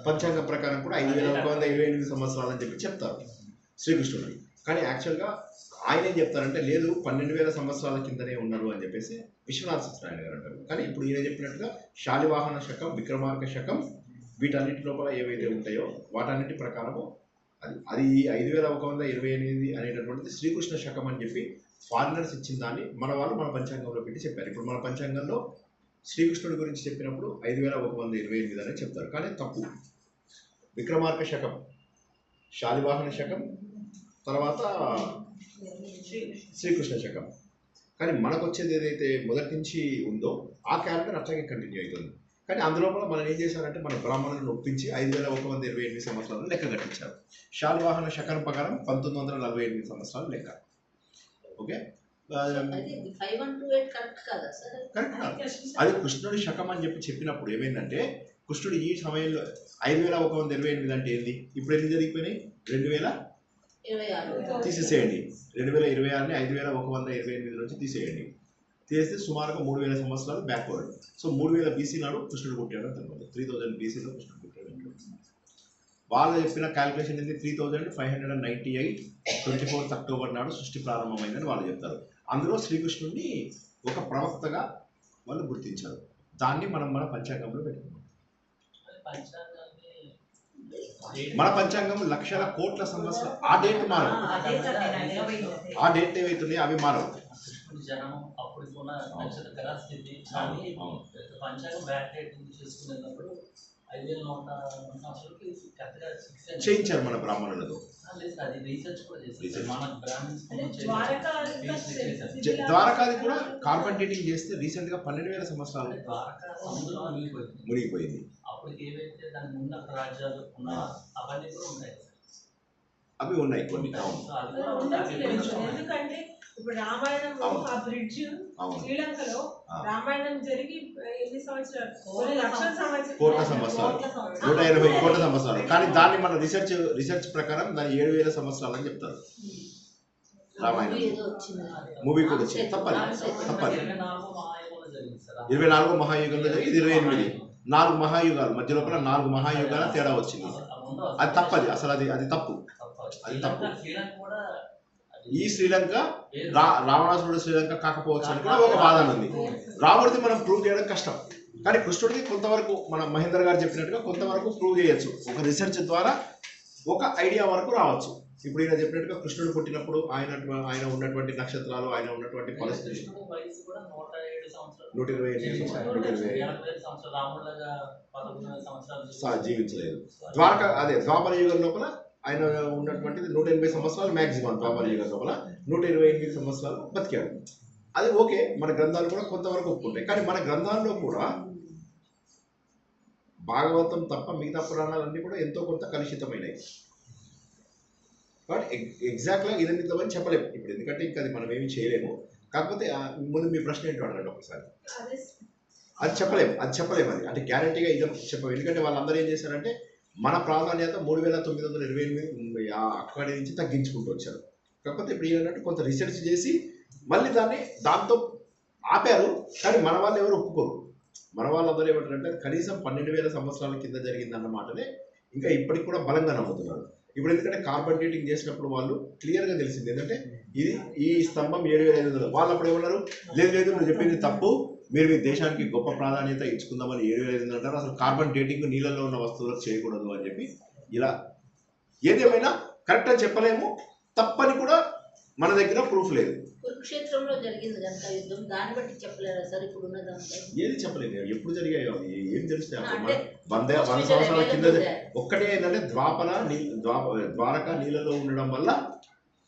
పంచాంగం ప్రకారం కూడా 5128 సంవత్సరాలు అని చెప్పి చెప్తారు శ్రీకృష్ణుడిని. కానీ యాక్చువల్గా ఆయన ఏం చెప్తారంటే లేదు 12,000 సంవత్సరాల కిందనే ఉన్నారు అని చెప్పేసి విశ్వనాథ సత్యనారాయణ గారు అంటారు. కానీ ఇప్పుడు ఈయన చెప్పినట్టుగా శాలివాహన శకం, విక్రమార్క శకం, వీటన్నిటి లోపల ఏవైతే ఉంటాయో వాటన్నిటి ప్రకారము అది 5128 అనేటటువంటిది శ్రీకృష్ణ శకం అని చెప్పి ఫారినర్స్ ఇచ్చిన దాన్ని మన వాళ్ళు మన పంచాంగంలో పెట్టి చెప్పారు. ఇప్పుడు మన పంచాంగంలో శ్రీకృష్ణుడి గురించి చెప్పినప్పుడు 5128 అనే చెప్తారు, కానీ తప్పు. విక్రమార్క శకం, శాలివాహన శకం, తర్వాత శ్రీకృష్ణ శకం. కానీ మనకు వచ్చేది ఏదైతే మొదటి నుంచి ఉందో ఆ క్యాలెండర్ అట్లాగే కంటిన్యూ అవుతుంది. కానీ అందులో కూడా మనం ఏం చేశారంటే మన బ్రాహ్మణులను ఒప్పించి 5128 సంవత్సరాలు లెక్క కట్టించారు. శాలివాహన శకం ప్రకారం 1948 సంవత్సరాలు లెక్క. ఓకే, కరెక్ట్ కాదా సార్? కరెక్ట్. అది కృష్ణుడి శకం అని చెప్పినప్పుడు ఏమైందంటే కృష్ణుడు ఈ సమయంలో 5128 అంటే ఏంది? ఇప్పుడు ఎన్ని జరిగిపోయినాయి? 2026 తీసేసేయండి. 2026ని 5128 నుంచి తీసేయండి. తీస్తే సుమారుగా 3000 సంవత్సరాలు బ్యాక్వర్డ్. సో 3000 BC నాడు కృష్ణుడు పుట్టాడు అని తెలియదు. 3000 BCలో కృష్ణుడు పుట్టాడు. వాళ్ళు చెప్పిన క్యాలిక్యులేషన్ ఏంటి? 3598 24th అక్టోబర్ నాడు సృష్టి ప్రారంభమైందని వాళ్ళు చెప్తారు. అందులో శ్రీకృష్ణుడిని ఒక ప్రవక్తగా వాళ్ళు గుర్తించారు. దాన్ని మనం మన పంచాంగంలో పెట్టుకున్నాం. మన పంచాంగం లక్షల కోట్ల సంవత్సరాలు ఆ డేట్ మారవు. ఆ డేట్ ఏవైతున్నాయో అవి మారవు. చేయించారు మన బ్రాహ్మణులతో. ద్వారకాది కూడా కార్బన్ డేటింగ్ చేస్తే రీసెంట్ గా 12,000 సంవత్సరాలు మునిగిపోయింది. అవి ఉన్నాయి కొన్ని. ఎందుకంటే ఇప్పుడు రామాయణం ఆ బ్రిడ్జ్ శ్రీలంకలో రామాయణం జరిగి ఎన్ని సంవత్సరాలు? కోట్ల సంవత్సరాలు, 180 కోట్ల సంవత్సరాలు. కానీ దాన్ని మన రీసెర్చ్ ప్రకారం దాన్ని 7,000 సంవత్సరాలు అని చెప్తారు. రామాయణం మూవీ కూడా వచ్చింది. తప్పది 24 మహాయుగంలో జరిగింది. 28 4 మహాయుగాలు మధ్య లోపల 4 మహాయుగాల తేడా వచ్చింది. అది తప్పది అసలు. అది తప్పు. అది తప్పు. ఈ శ్రీలంక రావణాసురుడు శ్రీలంక కాకపోవచ్చు అని కూడా ఒక వాదన ఉంది. రాముడిది మనం ప్రూవ్ చేయడం కష్టం, కానీ కృష్ణుడిది కొంతవరకు మన మహేందర్ గారు చెప్పినట్టుగా కొంతవరకు ప్రూవ్ చేయొచ్చు. ఒక రీసెర్చ్ ద్వారా ఒక ఐడియా వరకు రావచ్చు. ఇప్పుడు ఈయన చెప్పినట్టుగా కృష్ణుడు పుట్టినప్పుడు ఆయన ఉన్నటువంటి నక్షత్రాలు, ఆయన ఉన్నటువంటి పరిస్థితి 128 జీవించలేదు. ద్వాపర యుగం లోపల ఆయన ఉన్నటువంటిది 180 సంవత్సరాలు మ్యాక్సిమం. ద్వాపర యుగం లోపల 128 సంవత్సరాలు బతికాడు. అది ఓకే, మన గ్రంథాలు కూడా కొంతవరకు ఒప్పుకుంటాయి. కానీ మన గ్రంథాల్లో కూడా భాగవతం తప్ప మిగతా పురాణాలన్నీ కూడా ఎంతో కొంత కలుషితమైనవి. బట్ ఎగ్జాక్ట్గా ఇది నిజమని చెప్పలేము ఇప్పుడు, ఎందుకంటే ఇంకా అది మనం ఏమి చేయలేము. కాకపోతే ముందు మీ ప్రశ్న ఏంటో అడగండి ఒకసారి. అది చెప్పలేము అది అంటే గ్యారంటీగా ఇది చెప్పలేము. ఎందుకంటే వాళ్ళందరూ ఏం చేశారంటే మన ప్రాధాన్యత 3,928 అక్కడి నుంచి తగ్గించుకుంటూ వచ్చారు. కాకపోతే ఇప్పుడు ఏంటంటే కొంత రీసెర్చ్ చేసి మళ్ళీ దాంతో ఆపారు. కానీ మన వాళ్ళు ఎవరు ఒప్పుకోరు. మన వాళ్ళందరూ ఏమంటారంటే కనీసం 12,000 సంవత్సరాల కింద జరిగింది అన్నమాటనే ఇంకా ఇప్పటికి కూడా బలంగా నమ్ముతున్నారు. ఇప్పుడు ఎందుకంటే కార్బన్ డేటింగ్ చేసినప్పుడు వాళ్ళు క్లియర్గా తెలిసింది ఏంటంటే ఈ స్తంభం 7,500. వాళ్ళు అప్పుడు ఏమన్నారు, లేదు నువ్వు చెప్పింది తప్పు, మీరు మీ దేశానికి గొప్ప ప్రాధాన్యత ఇచ్చుకుందామని 7,500 అంటారు. అసలు కార్బన్ డేటింగ్ నీళ్ళల్లో ఉన్న వస్తువులకు చేయకూడదు అని చెప్పి ఇలా. ఏదేమైనా కరెక్ట్ అని చెప్పలేము, తప్పని కూడా మన దగ్గర ప్రూఫ్ లేదు. కురుక్షేత్రంలో జరిగింది కనుక యుద్ధం, దాన్ని బట్టి చెప్పలేరా సార్ ఇప్పుడు ఉన్నదంతా? ఏది చెప్పలేదు, ఎప్పుడు జరిగాయో అవి ఏం తెలుస్తాయి అప్పుడు. అంటే 100 సంవత్సరాల కింద ఒక్కటే ఏంటంటే ద్వారకా నీళ్ళలో ఉండడం వల్ల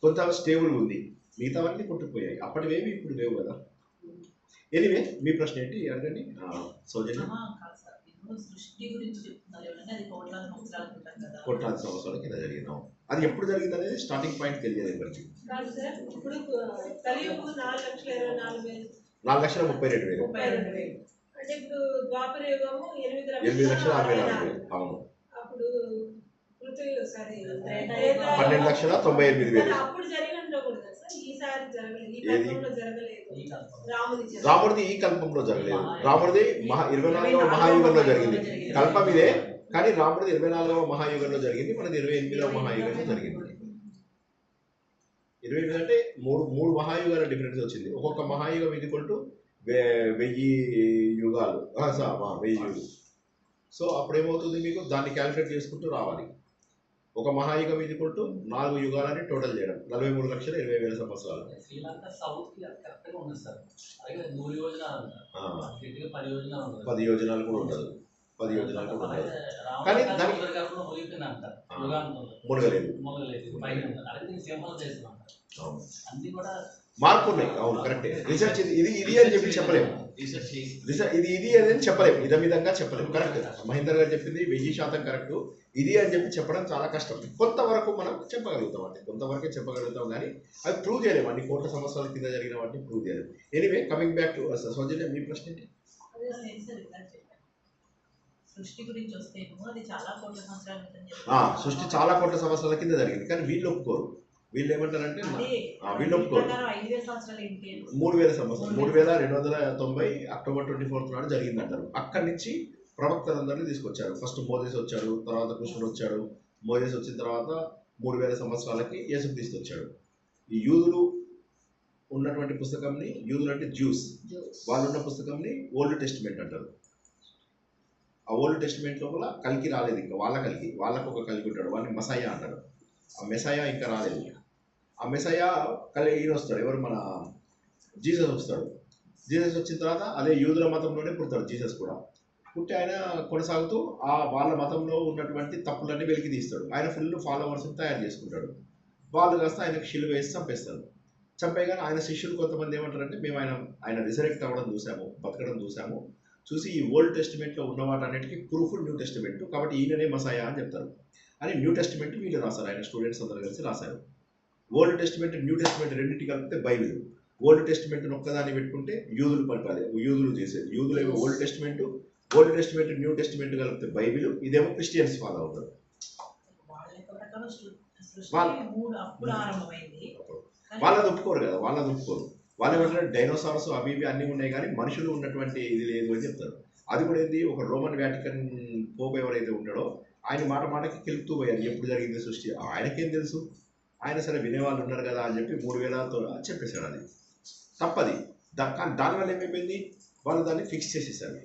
కొంత స్టేబుల్ ఉంది, మిగతావన్నీ కొట్టుకుపోయాయి. అప్పటివేవి ఇప్పుడు లేవు కదా. ఎనీవే మీ ప్రశ్న ఏంటి అడగండి సౌజన్య. కాదు సార్, ఇప్పుడు సృష్టి గురించి చెప్తున్నారు ఏమంటే అది కోట్లాది సంవత్సరాల క్రితం కదా. కోట్లాది సంవత్సరాల కింద జరిగినాం. అది ఎప్పుడు జరిగింది అనేది స్టార్టింగ్ పాయింట్ తెలియదు ఎవరికి. కాదు సార్, ఇప్పుడు కలియుగం 4,24,000 4,32,000. అంటే ఇప్పుడు ద్వాపర యుగము 8,64,000. అవును. అప్పుడు సారీ 12,98,000. అప్పుడు జరిగి ఉండకూడదు సార్, ఈసారి జరగలేదు, ఈ కల్పంలో జరగలేదు. రాముడిది ఈ కల్పంలో జరగలేదు. రాముడిది 24వ మహాయుగంలో జరిగింది. కల్పం ఇదే, కానీ రాముడిది 24వ మహాయుగంలో జరిగింది, మనది 28వ మహాయుగంలో జరిగింది. 28 అంటే మూడు మహాయుగాల డిఫరెన్స్ వచ్చింది. ఒక్కొక్క మహాయుగం ఇది కొట్టు 1000 యుగాలు, 1000 యుగాలు. సో అప్పుడు ఏమవుతుంది, మీకు దాన్ని క్యాలిక్యులేట్ చేసుకుంటూ రావాలి. ఒక మహాయుగం ఇది కొట్టు 4 యుగాలని టోటల్ చేయడం, 43,20,000 సంవత్సరాలు. శ్రీలంక సౌత్ కి కరెక్ట్గా ఉంది సార్. అలాగే 100 యోజనాలు ఉంటారు, 10 యోజనాలు 10 యోజనాలు కూడా ఉండదు, 10 యోజనాలు కూడా ఉండదు. కానీ దానికి మునగలేదు, అన్ని కూడా మార్పు ఉన్నాయి. అవును, కరెక్టే. రీసెర్చ్ ఇది అని చెప్పి చెప్పలేము, ఇది అని చెప్పలేము, విధంగా చెప్పలేము. కరెక్ట్, మహేందర్ గారు చెప్పింది 1000% కరెక్ట్. ఇది అని చెప్పి చెప్పడం చాలా కష్టం. కొంతవరకు మనం చెప్పగలుగుతాం, అంటే కొంతవరకే చెప్పగలుగుతాం, కానీ అది ప్రూవ్ చేయలేము. అన్ని కోట్ల సంవత్సరాల కింద జరిగిన వాటిని ప్రూవ్ చేయలేము. ఎనీవే కమింగ్ బ్యాక్ టు సౌజన్య, మీ ప్రశ్న ఏంటి? సృష్టి గురించి వస్తేమో అది చాలా కోట్ల సంవత్సరాల క్రితం. సృష్టి చాలా కోట్ల సంవత్సరాల కింద జరిగింది, కానీ వీళ్ళు ఒప్పుకోరు. వీళ్ళు ఏమంటారంటే వీళ్ళు ఒప్పుకోరు. 5,000 సంవత్సరాలు ఏంటి? 3,000 సంవత్సరాలు, 3,290 అక్టోబర్ 24 నాడు జరిగింది అంటారు. అక్కడి నుంచి ప్రవక్తలందరినీ తీసుకొచ్చారు. ఫస్ట్ మోజెస్ వచ్చాడు, తర్వాత కృష్ణుడు వచ్చాడు. మోజెస్ వచ్చిన తర్వాత 3,000 సంవత్సరాలకి యేసుక్రీస్తు వచ్చాడు. ఈ యూదులు ఉన్నటువంటి పుస్తకంని, యూదులు అంటే జ్యూస్, వాళ్ళు ఉన్న పుస్తకంని ఓల్డ్ టెస్టిమెంట్ అంటారు. ఆ ఓల్డ్ టెస్టిమెంట్ లోపల కలికి రాలేదు ఇంకా, వాళ్ళకు ఒక కలికి ఉంటాడు, వాడిని మెస్సయా అంటారు. ఆ మెస్సయా ఇంకా రాలేదు. ఆ మెస్సయా ఈయన వస్తాడు, ఎవరు, మన జీసస్ వస్తాడు. జీసస్ వచ్చిన తర్వాత అదే యూదుల మతంలోనే పుడతాడు జీసస్ కూడా. పుట్టి ఆయన కొనసాగుతూ ఆ వాళ్ళ మతంలో ఉన్నటువంటి తప్పులన్నీ వెలికి తీస్తాడు. ఆయన ఫుల్ ఫాలోవర్స్ని తయారు చేసుకుంటాడు. వాళ్ళు కాస్త ఆయనకు శిలువ వేసి చంపేస్తారు. చంపేగానే ఆయన శిష్యులు కొంతమంది ఏమంటారంటే, మేము ఆయన రిజరెక్ట్ అవ్వడం చూసాము, బతకడం చూసాము, చూసి ఈ ఓల్డ్ టెస్టిమెంట్లో ఉన్న వాటన్నిటికీ ప్రూఫ్ న్యూ టెస్టిమెంట్, కాబట్టి ఈయననే మసాయా అని చెప్తారు. అని న్యూ టెస్టిమెంట్ వీళ్ళు రాశారు, ఆయన స్టూడెంట్స్ అందరూ కలిసి రాశారు. ఓల్డ్ టెస్టిమెంట్ న్యూ టెస్టిమెంట్ రెండింటి కలిపితే బైబిల్. ఓల్డ్ టెస్టిమెంట్ ఒక్కదాన్ని పెట్టుకుంటే యూదులు పలిపాలి, యూదులు చేసేది. యూదులు ఏమో ఓల్డ్ టెస్టిమెంట్ న్యూ టెస్టిమెంట్ కలిపితే బైబిల్. ఇదేమో క్రిస్టియన్స్ ఫాలో అవుతారు. వాళ్ళది ఒప్పుకోరు కదా, వాళ్ళది ఒప్పుకోరు. వాళ్ళు ఏమంటారు, డైనోసార్స్ అవి ఇవి అన్నీ ఉన్నాయి, కానీ మనుషులు ఉన్నటువంటి ఇది లేదు అని చెప్తారు. అది కూడా ఏంది, ఒక రోమన్ వ్యాటికన్ పోప్ ఎవరైతే ఉంటాడో ఆయన మాటకి కెలుపుతూ పోయారు ఎప్పుడు జరిగింది సృష్టి. ఆయనకేం తెలుసు, ఆయన సరే వినేవాళ్ళు ఉన్నారు కదా అని చెప్పి 3,000తో చెప్పేశాడు. అది తప్పది. కానీ దానివల్ల ఏమైపోయింది, వాళ్ళు దాన్ని ఫిక్స్ చేసేసారు.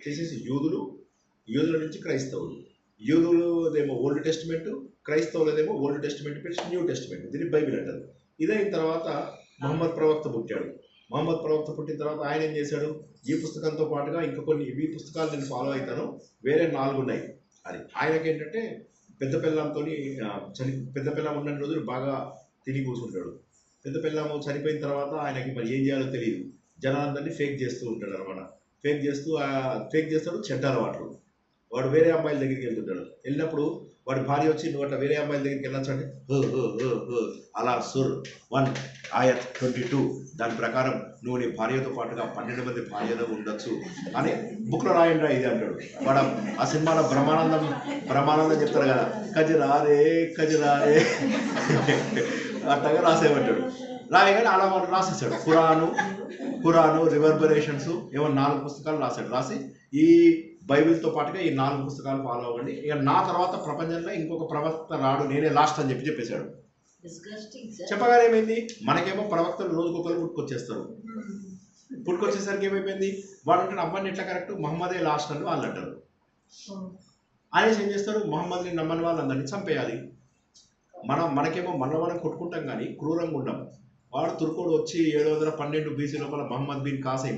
చేసేసి యూదుల నుంచి క్రైస్తవులు, యూదులదేమో ఓల్డ్ టెస్టిమెంట్, క్రైస్తవులదేమో ఓల్డ్ టెస్టిమెంట్ పెట్టి న్యూ టెస్టిమెంట్, దీన్ని బైబిల్ అంటారు. ఇదైన తర్వాత మహమ్మద్ ప్రవక్త పుట్టాడు. మహమ్మద్ ప్రవక్త పుట్టిన తర్వాత ఆయన ఏం చేశాడు, ఈ పుస్తకంతో పాటుగా ఇంకా కొన్ని ఈ పుస్తకాలు నేను ఫాలో అవుతాను, వేరే 4 ఉన్నాయి అని. ఆయనకి ఏంటంటే పెద్ద పిల్లం ఉన్న రోజులు బాగా తిని కూర్చుంటాడు. పెద్ద పిల్లము చనిపోయిన తర్వాత ఆయనకి మరి ఏం చేయాలో తెలియదు, జనాలందరినీ ఫేక్ చేస్తూ ఉంటాడు అనమాట. ఫేక్ చేస్తాడు, చెడ్డ అలవాట్లు. వాడు వేరే అమ్మాయిల దగ్గరికి వెళ్తుంటాడు. వెళ్ళినప్పుడు వాడి భార్య వచ్చి, నువ్వు అట్లా వేరే అమ్మాయిల దగ్గరికి వెళ్ళొచ్చు అంటే, అలా సుర్ 1 ఆయత్ 22 దాని ప్రకారం నువ్వు నీ భార్యతో పాటుగా 12 మంది భార్యలు ఉండొచ్చు అని బుక్లో రాయండి ఇది అంటాడు. వాడు ఆ సినిమాలో బ్రహ్మానందం చెప్తారు కదా, కజిరారే అట్లాగా రాసేమంటాడు. రాయగానే అలా వాడు రాసేసాడు. ఖురాను రివర్బరేషన్స్ ఏమో 4 పుస్తకాలు రాశాడు. రాసి ఈ బైబిల్తో పాటుగా ఈ 4 పుస్తకాలు ఫాలో అవ్వండి, ఇక నా తర్వాత ప్రపంచంలో ఇంకొక ప్రవక్త రాడు, నేనే లాస్ట్ అని చెప్పేశాడు. చెప్పగానే ఏమైంది, మనకేమో ప్రవక్తలు రోజుకొకరు పుట్టుకొచ్చేస్తారు. పుట్టుకొచ్చేసరికి ఏమైపోయింది, వాడు అంటే అమ్మాయిని ఎట్లా కరెక్ట్, మహమ్మదే లాస్ట్ అని వాళ్ళు అంటారు. ఆయన ఏం చేస్తారు, మహమ్మద్ని నమ్మని వాళ్ళందరినీ చంపేయాలి. మనకేమో మనం కొట్టుకుంటాం కానీ క్రూరంగా ఉండం. వాడు తుర్కోడు వచ్చి 712 BC లోపల మహమ్మద్ బిన్ కాసిం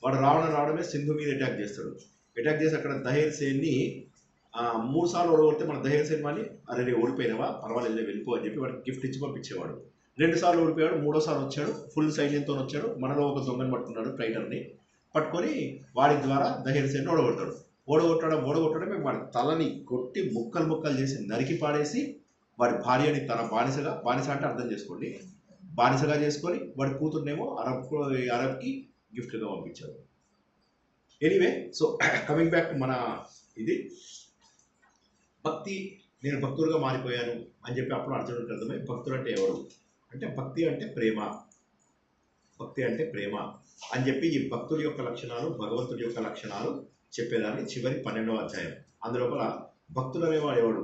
వాడు రావడమే సింధు మీద అటాక్ చేస్తాడు. అటాక్ చేసి అక్కడ దహేర్ సేన్ని 3 సార్లు ఓడగొడితే మన దహేర్ సేన్ వాడిని అరే ఓడిపోయినావా పర్వాలేదు వెళ్ళిపో అని చెప్పి వాడికి గిఫ్ట్ ఇచ్చి పంపించేవాడు. 2 సార్లు ఓడిపోయాడు, 3వ సారి వచ్చాడు, ఫుల్ సైన్యంతో వచ్చాడు. మనలో ఒక దొంగను పట్టుకున్నాడు, ట్రైటర్ని పట్టుకొని వాడి ద్వారా దహేర్ సేన్ని ఓడగొట్టడమే వాడి తలని కొట్టి ముక్కలు చేసి నరికి పాడేసి వాడి భార్యని తన బానిస అంటే అర్థం చేసుకోండి, బానిసగా చేసుకొని వాడి కూతుర్నేమో అరబ్కి గిఫ్ట్గా పంపించాడు. Anyway, so coming back to మన ఇది భక్తి, నేను భక్తుడుగా మారిపోయాను అని చెప్పి అప్పుడు అర్జునుడికి అర్థమై భక్తుడు అంటే ఎవరు అంటే భక్తి అంటే ప్రేమ అని చెప్పి ఈ భక్తుడి యొక్క లక్షణాలు, భగవంతుడి యొక్క లక్షణాలు చెప్పేదాన్ని చివరి 12వ అధ్యాయం. అందులోపల భక్తుడు అనేవాడు ఎవడు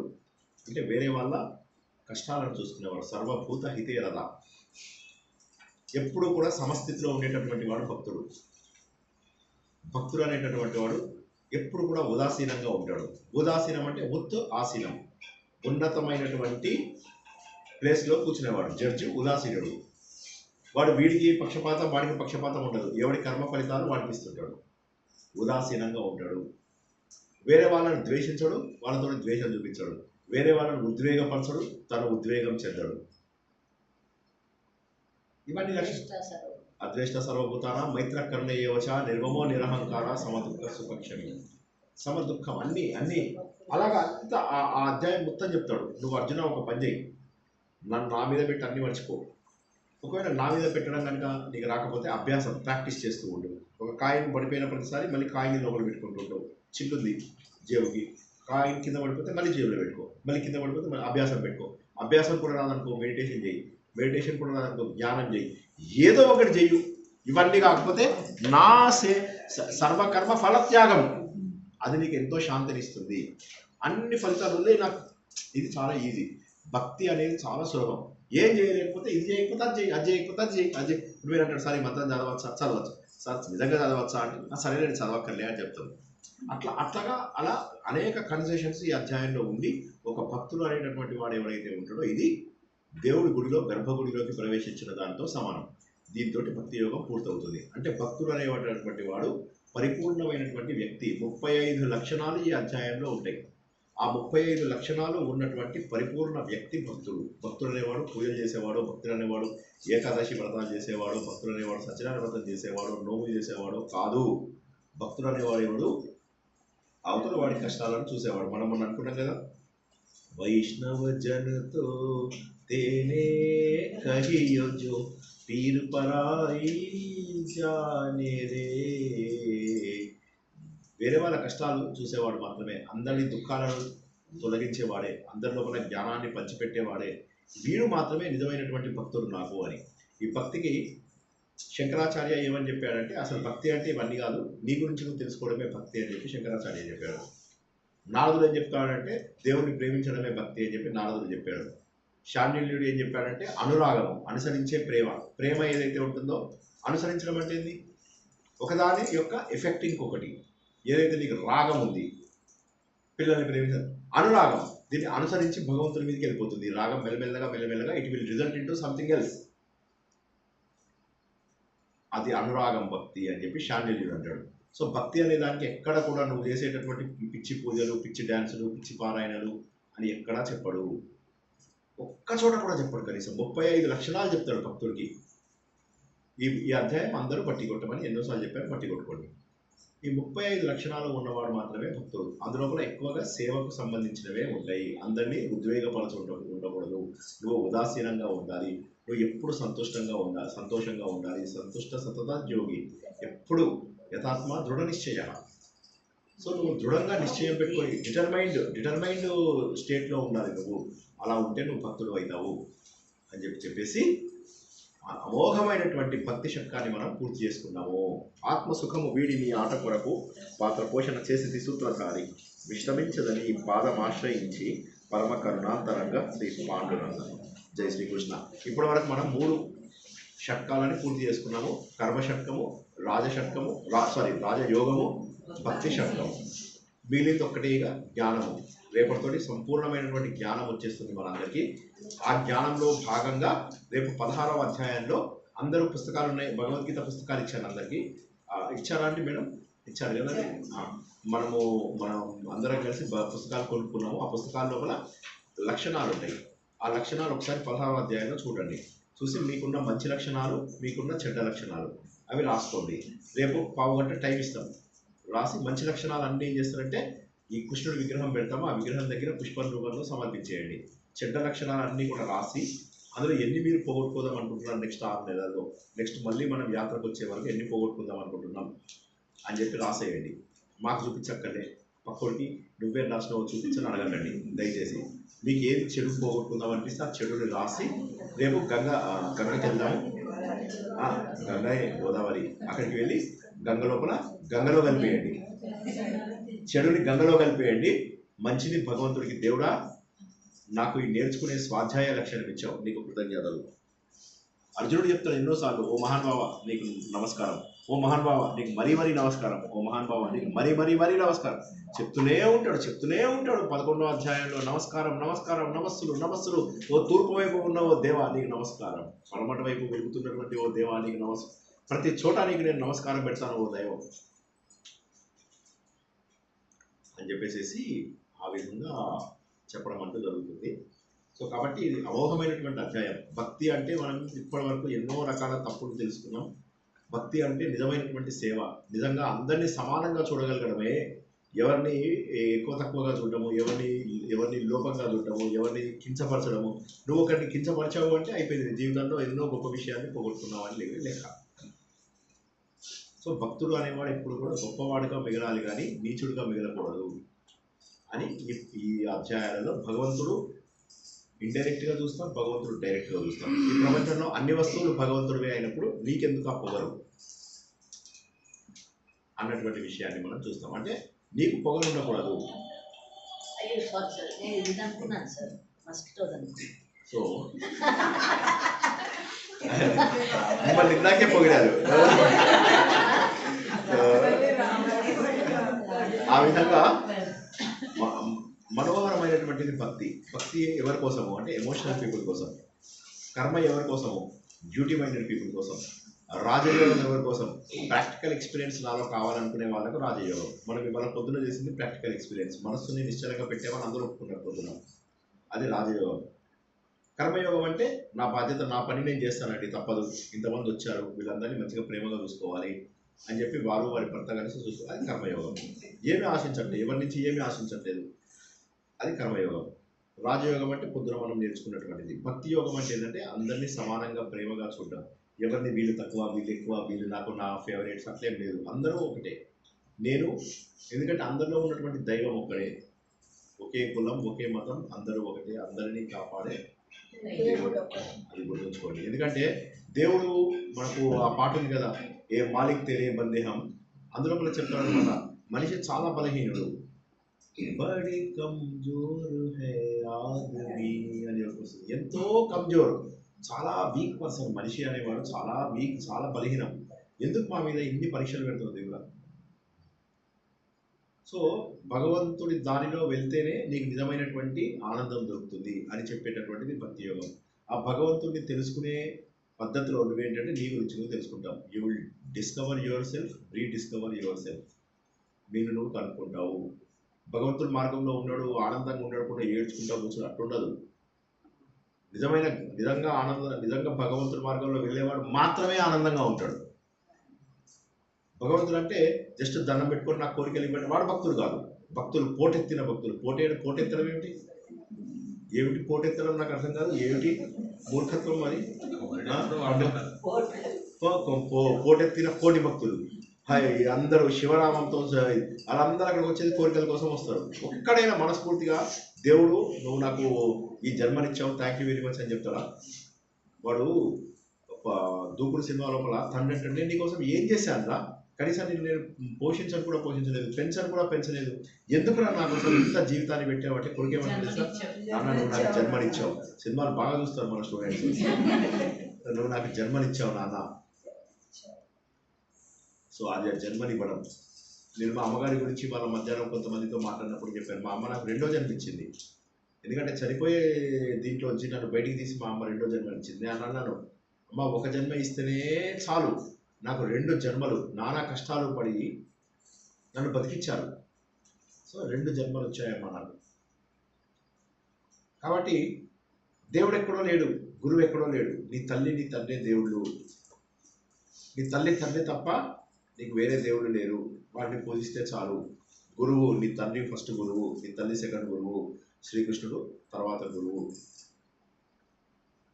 అంటే వేరే వాళ్ళ కష్టాలను చూసుకునేవాడు, సర్వభూత హితే రథ, ఎప్పుడు కూడా సమస్థితిలో ఉండేటటువంటి వాడు భక్తుడు. భక్తుడు అనేటటువంటి వాడు ఎప్పుడు కూడా ఉదాసీనంగా ఉంటాడు. ఉదాసీనం అంటే ఆసీనం, ఉన్నతమైనటువంటి ప్లేస్లో కూర్చునేవాడు. జడ్జి ఉదాసీనుడు. వాడు వీడికి పక్షపాతం వాడికి పక్షపాతం ఉండదు, ఎవడి కర్మ ఫలితాలు వాడికి ఇస్తుంటాడు. ఉదాసీనంగా ఉంటాడు. వేరే వాళ్ళని ద్వేషించడు, వాళ్ళతో ద్వేషం చూపించడు. వేరే వాళ్ళని ఉద్వేగపరచడు, తను ఉద్వేగం చెందడు. ఇవన్నీ అద్వేష్ట సర్వభూతాన మైత్ర కరుణయేవచ నిర్మమో నిరహంకార సమదుఃఖ సుఖక్షమి. సమదుఃఖం అన్నీ అలాగా అంత ఆ అధ్యాయం మొత్తం చెప్తాడు. నువ్వు అర్జున ఒక పని చేయి, నన్ను నా మీద పెట్టి అన్ని మర్చిపో. ఒకవేళ నా మీద పెట్టడం కనుక నీకు రాకపోతే అభ్యాసం ప్రాక్టీస్ చేస్తూ ఉండు. ఒక కాయిన్ పడిపోయిన ప్రతిసారి మళ్ళీ కాయిన్ లోపల పెట్టుకుంటుంటావు. చిల్లుంది జేబుకి, కాయిన్ కింద పడిపోతే మళ్ళీ జేబులో పెట్టుకో, మళ్ళీ కింద పడిపోతే మళ్ళీ అభ్యాసం పెట్టుకో. అభ్యాసం కూడా రాదనుకో మెడిటేషన్ చేయి, మెడిటేషన్ కూడా రాదనుకో ధ్యానం చేయి, ఏదో ఒకటి చెయ్యు. ఇవన్నీ కాకపోతే నా సర్వకర్మ ఫలత్యాగం, అది నీకు ఎంతో శాంతినిస్తుంది. అన్ని ఫలితాలు ఉన్నాయి నాకు. ఇది చాలా ఈజీ. భక్తి అనేది చాలా సులభం. ఏం చేయలేకపోతే ఇది చేయకపోతే అది చేయి, అది చేయకపోతే అది చేయి, అది చేయి. మీరు అంటారు సార్ ఈ మంత్రం చదవచ్చు సార్ నిజంగా చదవచ్చా అంటే సరే నేను చదవక్కర్లే అని చెప్తాను. అట్లాగా అలా అనేక కన్వర్సేషన్స్ ఈ అధ్యాయంలో ఉండి ఒక భక్తుడు అనేటటువంటి వాడు ఎవరైతే ఉంటాడో ఇది దేవుడి గుడిలో గర్భగుడిలోకి ప్రవేశించిన దాంతో సమానం. దీంతో భక్తి యోగం పూర్తవుతుంది. అంటే భక్తుడు అనేటటువంటి వాడు పరిపూర్ణమైనటువంటి వ్యక్తి. 35 లక్షణాలు ఈ అధ్యాయంలో ఉంటాయి. ఆ 35 లక్షణాలు ఉన్నటువంటి పరిపూర్ణ వ్యక్తి భక్తుడు. భక్తుడు అనేవాడు పూజలు చేసేవాడు, భక్తుడు అనేవాడు ఏకాదశి వ్రతాలు చేసేవాడు, భక్తుడు అనేవాడు సత్యనారాయణ వ్రతం చేసేవాడు, నోములు చేసేవాడు కాదు. భక్తుడు అనేవాడు ఎవడు అవతల వాడి కష్టాలను చూసేవాడు. మనం మొన్న అనుకున్నాం కదా, వైష్ణవ జనతో తేనే కహియో జో పీర్ పరాయి జానే రే. వేరే వాళ్ళ కష్టాలు చూసేవాడు మాత్రమే, అందరి దుఃఖాలను తొలగించేవాడే, అందరి లోపల జ్ఞానాన్ని పంచిపెట్టేవాడే, వీడు మాత్రమే నిజమైనటువంటి భక్తుడు నాకు అని. ఈ భక్తికి శంకరాచార్య ఏమని చెప్పాడంటే అసలు భక్తి అంటే ఇవన్నీ కాదు, నీ గురించి నువ్వు తెలుసుకోవడమే భక్తి అని చెప్పి శంకరాచార్య చెప్పాడు. నారదుడు ఏం చెప్తాడంటే దేవుడిని ప్రేమించడమే భక్తి అని చెప్పి నారదుడు చెప్పాడు. శాండిల్యుడు ఏం చెప్పాడంటే అనురాగము, అనుసరించే ప్రేమ ఏదైతే ఉంటుందో అనుసరించడం అంటే ఏంది, ఒకదాని యొక్క ఎఫెక్ట్ ఇంకొకటి. ఏదైతే నీకు రాగం ఉంది, పిల్లల్ని ప్రేమించాలి, అనురాగం దీన్ని అనుసరించి భగవంతుని మీదకి వెళ్ళిపోతుంది. రాగం మెల్లమెల్లగా it will result in to something else. అది అనురాగం భక్తి అని చెప్పి శాండిల్యుడు అంటాడు. సో భక్తి అనే దానికి ఎక్కడ కూడా నువ్వు చేసేటటువంటి పిచ్చి పూజలు, పిచ్చి డ్యాన్సులు, పిచ్చి పారాయణలు అని ఎక్కడా చెప్పడు. ఒక్క చోట కూడా చెప్పడు. కనీసం 35 లక్షణాలు చెప్తాడు భక్తుడికి. ఈ అధ్యాయం అందరూ బట్టి కొట్టమని ఎన్నోసార్లు చెప్పారు, బట్టి కొట్టుకోండి. ఈ 35 లక్షణాలు ఉన్నవాడు మాత్రమే భక్తుడు. అందులో కూడా ఎక్కువగా సేవకు సంబంధించినవే ఉంటాయి. అందరినీ ఉద్వేగపరచు ఉండకూడదు, నువ్వు ఉదాసీనంగా ఉండాలి, నువ్వు ఎప్పుడు సంతోషంగా ఉండాలి. సంతుష్ట సతత యోగి, ఎప్పుడు యథాత్మ దృఢ నిశ్చయ. సో నువ్వు దృఢంగా నిశ్చయం పెట్టుకొని డిటర్మైండ్ స్టేట్లో ఉండాలి. నువ్వు అలా ఉంటే నువ్వు భక్తుడు అవుతావు అని చెప్పేసి అమోఘమైనటువంటి భక్తి శక్కాన్ని మనం పూర్తి చేసుకున్నాము. ఆత్మసుఖము వీడి నీ ఆట కొరకు పాత్ర పోషణ చేసి సూత్రధారి విశ్రమించదని పాదమాశ్రయించి పరమ కరుణాంతరంగా శ్రీ పాండురంగ. జై శ్రీకృష్ణ. ఇప్పటి వరకు మనం 3 షట్కాలని పూర్తి చేసుకున్నాము. కర్మషట్కము, రాజయోగము, భక్తి షట్కము. మిగిలింది ఒక్కటేగా జ్ఞానము. రేపటితోటి సంపూర్ణమైనటువంటి జ్ఞానం వచ్చేస్తుంది మనందరికీ. ఆ జ్ఞానంలో భాగంగా రేపు 16వ అధ్యాయంలో అందరూ పుస్తకాలు ఉన్నాయి, భగవద్గీత పుస్తకాలు ఇచ్చాను అందరికీ. ఇచ్చారా అండి మేడం? ఇచ్చారు కదా. మనం అందరం కలిసి పుస్తకాలు కొనుక్కున్నాము. ఆ పుస్తకాల లోపల లక్షణాలు ఉంటాయి. ఆ లక్షణాలు ఒకసారి 16వ అధ్యాయంలో చూడండి. చూసి మీకున్న మంచి లక్షణాలు, మీకున్న చెడ్డ లక్షణాలు అవి రాసుకోండి. రేపు పావు గంట టైం ఇస్తాం. రాసి మంచి లక్షణాలు అన్నీ ఏం చేస్తారంటే ఈ కృష్ణుడి విగ్రహం పెడతాము, ఆ విగ్రహం దగ్గర పుష్ప రూపంలో సమర్పించేయండి. చెడ్డ లక్షణాలు అన్నీ కూడా రాసి అందులో ఎన్ని మీరు పోగొట్టుకుందాం అనుకుంటున్నారు నెక్స్ట్ 6 నెలల్లో, నెక్స్ట్ మళ్ళీ మనం యాత్రకు వచ్చే వరకు ఎన్ని పోగొట్టుకుందాం అనుకుంటున్నాం అని చెప్పి రాసేయండి. మాకు చూపించక్కర్లే, పక్కోడికి నువ్వే రాసినావు చూపించని అడగండి దయచేసి. మీకు ఏది చెడు పోగొట్టుకుందాం అనిపిస్తే ఆ చెడుని రాసి రేపు గంగకి వెళ్దాము. గంగే గోదావరి, అక్కడికి వెళ్ళి గంగలో కలిపేయండి. చెడుని గంగలో కలిపేయండి, మంచిని భగవంతుడికి దేవుడా నాకు ఈ నేర్చుకునే స్వాధ్యాయ లక్ష్యాన్ని ఇచ్చావు, నీకు కృతజ్ఞతలు. అర్జునుడు చెప్తాడు ఎన్నోసార్లు, ఓ మహానుభావ నీకు నమస్కారం, ఓ మహానుభావ నీకు మరీ మరీ నమస్కారం, ఓ మహానుభావ నీకు మరీ మరీ మరీ నమస్కారం చెప్తూనే ఉంటాడు. 11వ అధ్యాయంలో నమస్కారం నమస్కారం నమస్సులు నమస్సులు, ఓ తూర్పు వైపు ఉన్న ఓ దేవా నీకు నమస్కారం, పడమట వైపు వెలుగుతున్నటువంటి ఓ దేవా నీకు నమస్కారం, ప్రతి చోట నీకు నేను నమస్కారం పెడతాను ఓ దైవం అని చెప్పేసి ఆ విధంగా చెప్పడం అంటూ జరుగుతుంది. సో కాబట్టి ఇది అమోఘమైనటువంటి అధ్యాయం. భక్తి అంటే మనం ఇప్పటి వరకు ఎన్నో రకాల తప్పులు తెలుసుకున్నాం. భక్తి అంటే నిజమైనటువంటి సేవ, నిజంగా అందరినీ సమానంగా చూడగలగడమే, ఎవరిని ఎక్కువ తక్కువగా చూడటము, ఎవరిని లోపంగా చూడటము, ఎవరిని కించపరచడము. నువ్వు ఒకరిని కించపరచావు అంటే అయిపోయింది, జీవితంలో ఎన్నో గొప్ప విషయాన్ని పోగొట్టుకున్నావు అని లెక్క. సో భక్తుడు అనేవాడు ఎప్పుడు కూడా గొప్పవాడుగా మిగలాలి కానీ నీచుడుగా మిగలకూడదు అని ఈ అధ్యాయాలలో భగవంతుడు ఇండైరెక్ట్గా చూస్తాం, భగవంతుడు డైరెక్ట్గా చూస్తాం. ఈ ప్రపంచంలో అన్ని వస్తువులు భగవంతుడివే అయినప్పుడు నీకెందుకు ఆ పొగరు అన్నటువంటి విషయాన్ని మనం చూస్తాం. అంటే నీకు పొగరు ఉండకూడదు. సో మిమ్మల్ని ఇందాకే పొగిడారు. ఆ విధంగా మనోహరమైనటువంటిది భక్తి. భక్తి ఎవరి కోసము అంటే ఎమోషనల్ పీపుల్ కోసం, కర్మ ఎవరి కోసము డ్యూటీ మైండెడ్ పీపుల్ కోసం, రాజయోగం ఎవరి కోసం ప్రాక్టికల్ ఎక్స్పీరియన్స్ నాలో కావాలనుకునే వాళ్ళకు రాజయోగం. మనం పొద్దున చేసింది ప్రాక్టికల్ ఎక్స్పీరియన్స్, మనస్సుని నిశ్చలంగా పెట్టేవాళ్ళు అందరూ ఒప్పుకున్నారు పొద్దున, అది రాజయోగం. కర్మయోగం అంటే నా బాధ్యత, నా పని నేను చేస్తానండి, తప్పదు, ఇంతమంది వచ్చారు వీళ్ళందరినీ మంచిగా ప్రేమగా చూసుకోవాలి అని చెప్పి వారి భర్త కలిసి చూసుకోవాలి, అది కర్మయోగం. ఏమి ఆశించట్లేదు, ఎవరి నుంచి ఏమి ఆశించట్లేదు, అది కర్మయోగం. రాజయోగం అంటే పొద్దున మనం నేర్చుకున్నటువంటిది. భక్తి యోగం అంటే ఏంటంటే అందరినీ సమానంగా ప్రేమగా చూడడం, ఎవరిని వీళ్ళు తక్కువ వీళ్ళు ఎక్కువ, వీళ్ళు నాకు నా ఫేవరెట్స్ అట్లేం లేదు, అందరూ ఒకటే నేను. ఎందుకంటే అందరిలో ఉన్నటువంటి దైవం ఒక్కడే, ఒకే కులం ఒకే మతం, అందరూ ఒకటే, అందరినీ కాపాడే దేవుడు, అది గుర్తుంచుకోండి. ఎందుకంటే దేవుడు మనకు ఆ పాట ఉంది కదా, ఏ మాలిక్ తెలియ బందేహం, అందులో కూడా చెప్తాడు అనమాట, మనిషి చాలా బలహీనుడు, బడి కమ్జోర్ హై ఆదమీ అని వస్తుంది. ఎంతో కమ్జోర్, చాలా వీక్ పర్సన్ మనిషి అనేవాడు, చాలా వీక్, చాలా బలహీనం. ఎందుకు మా మీద ఇన్ని పరీక్షలు పెడుతుంది దేవుడు? సో భగవంతుడి దారిలో వెళ్తేనే నీకు నిజమైనటువంటి ఆనందం దొరుకుతుంది అని చెప్పేటటువంటిది భక్తి యోగం. ఆ భగవంతుడిని తెలుసుకునే పద్ధతిలో నువ్వేంటంటే నీ గురించి నువ్వు తెలుసుకుంటావు. You will discover your self, rediscover your self. నేను నువ్వు కనుక్కుంటావు. భగవంతుడి మార్గంలో ఉన్నాడు, ఆనందంగా ఉండకుండా ఏడ్చుకుంటా కూర్చొని అట్టుండదు. నిజంగా భగవంతుడి మార్గంలో వెళ్ళేవాడు మాత్రమే ఆనందంగా ఉంటాడు. భగవంతుడు అంటే జస్ట్ దండం పెట్టుకొని నాకు కోరికలు ఇవ్వండి, వాడు భక్తుడు కాదు. భక్తులు పోటెత్తిన భక్తులు. పోటెత్తడం ఏమిటి పోటెత్తడం నాకు అర్థం కాదు. ఏమిటి మూర్ఖత్వం అది? పోటెత్తిన కోటి భక్తులు అందరూ శివరామంతో వాళ్ళందరూ అక్కడికి వచ్చేది కోరికల కోసం వస్తారు. ఒక్కడైనా మనస్ఫూర్తిగా దేవుడు నువ్వు నాకు ఈ జన్మనిచ్చావు, థ్యాంక్ యూ వెరీ మచ్ అని చెప్తాడా? వాడు దూకుడు సినిమా లోపల తండ్రి అంటే నీకోసం ఏం చేశానురా, కనీసం నేను పోషించను కూడా పోషించలేదు, పెంచను కూడా పెంచలేదు, ఎందుకురా నాకు అసలు ఇంత జీవితాన్ని పెట్టావంటే కొడుకేమన్నా తెలుసా, నాన్న నువ్వు నాకు జన్మనిచ్చావు. సినిమాలు బాగా చూస్తారు మన స్టూడెంట్స్. నువ్వు నాకు జన్మనిచ్చావు నాన్న. సో అది జన్మనివ్వడం. నేను మా అమ్మగారి గురించి వాళ్ళ మధ్యాహ్నం కొంతమందితో మాట్లాడినప్పుడు చెప్పాను, మా అమ్మ నాకు రెండో జన్మించింది. ఎందుకంటే చనిపోయే దీంట్లోంచి నన్ను బయటికి తీసి మా అమ్మ రెండో జన్మ ఇచ్చింది. నేను అన్నాను, అమ్మ ఒక జన్మ ఇస్తేనే చాలు, నాకు 2 జన్మలు నానా కష్టాలు పడి నన్ను బతికించారు. సో 2 జన్మలు వచ్చాయమ్మా నాకు. కాబట్టి దేవుడు ఎక్కడో లేడు, గురువు ఎక్కడో లేడు. నీ తల్లి నీ తండ్రి దేవుళ్ళు. నీ తల్లి తండ్రి తప్ప నీకు వేరే దేవుళ్ళు లేరు. వాటిని పూజిస్తే చాలు. గురువు నీ తండ్రి ఫస్ట్ గురువు, నీ తల్లి సెకండ్ గురువు, శ్రీకృష్ణుడు తర్వాత గురువు.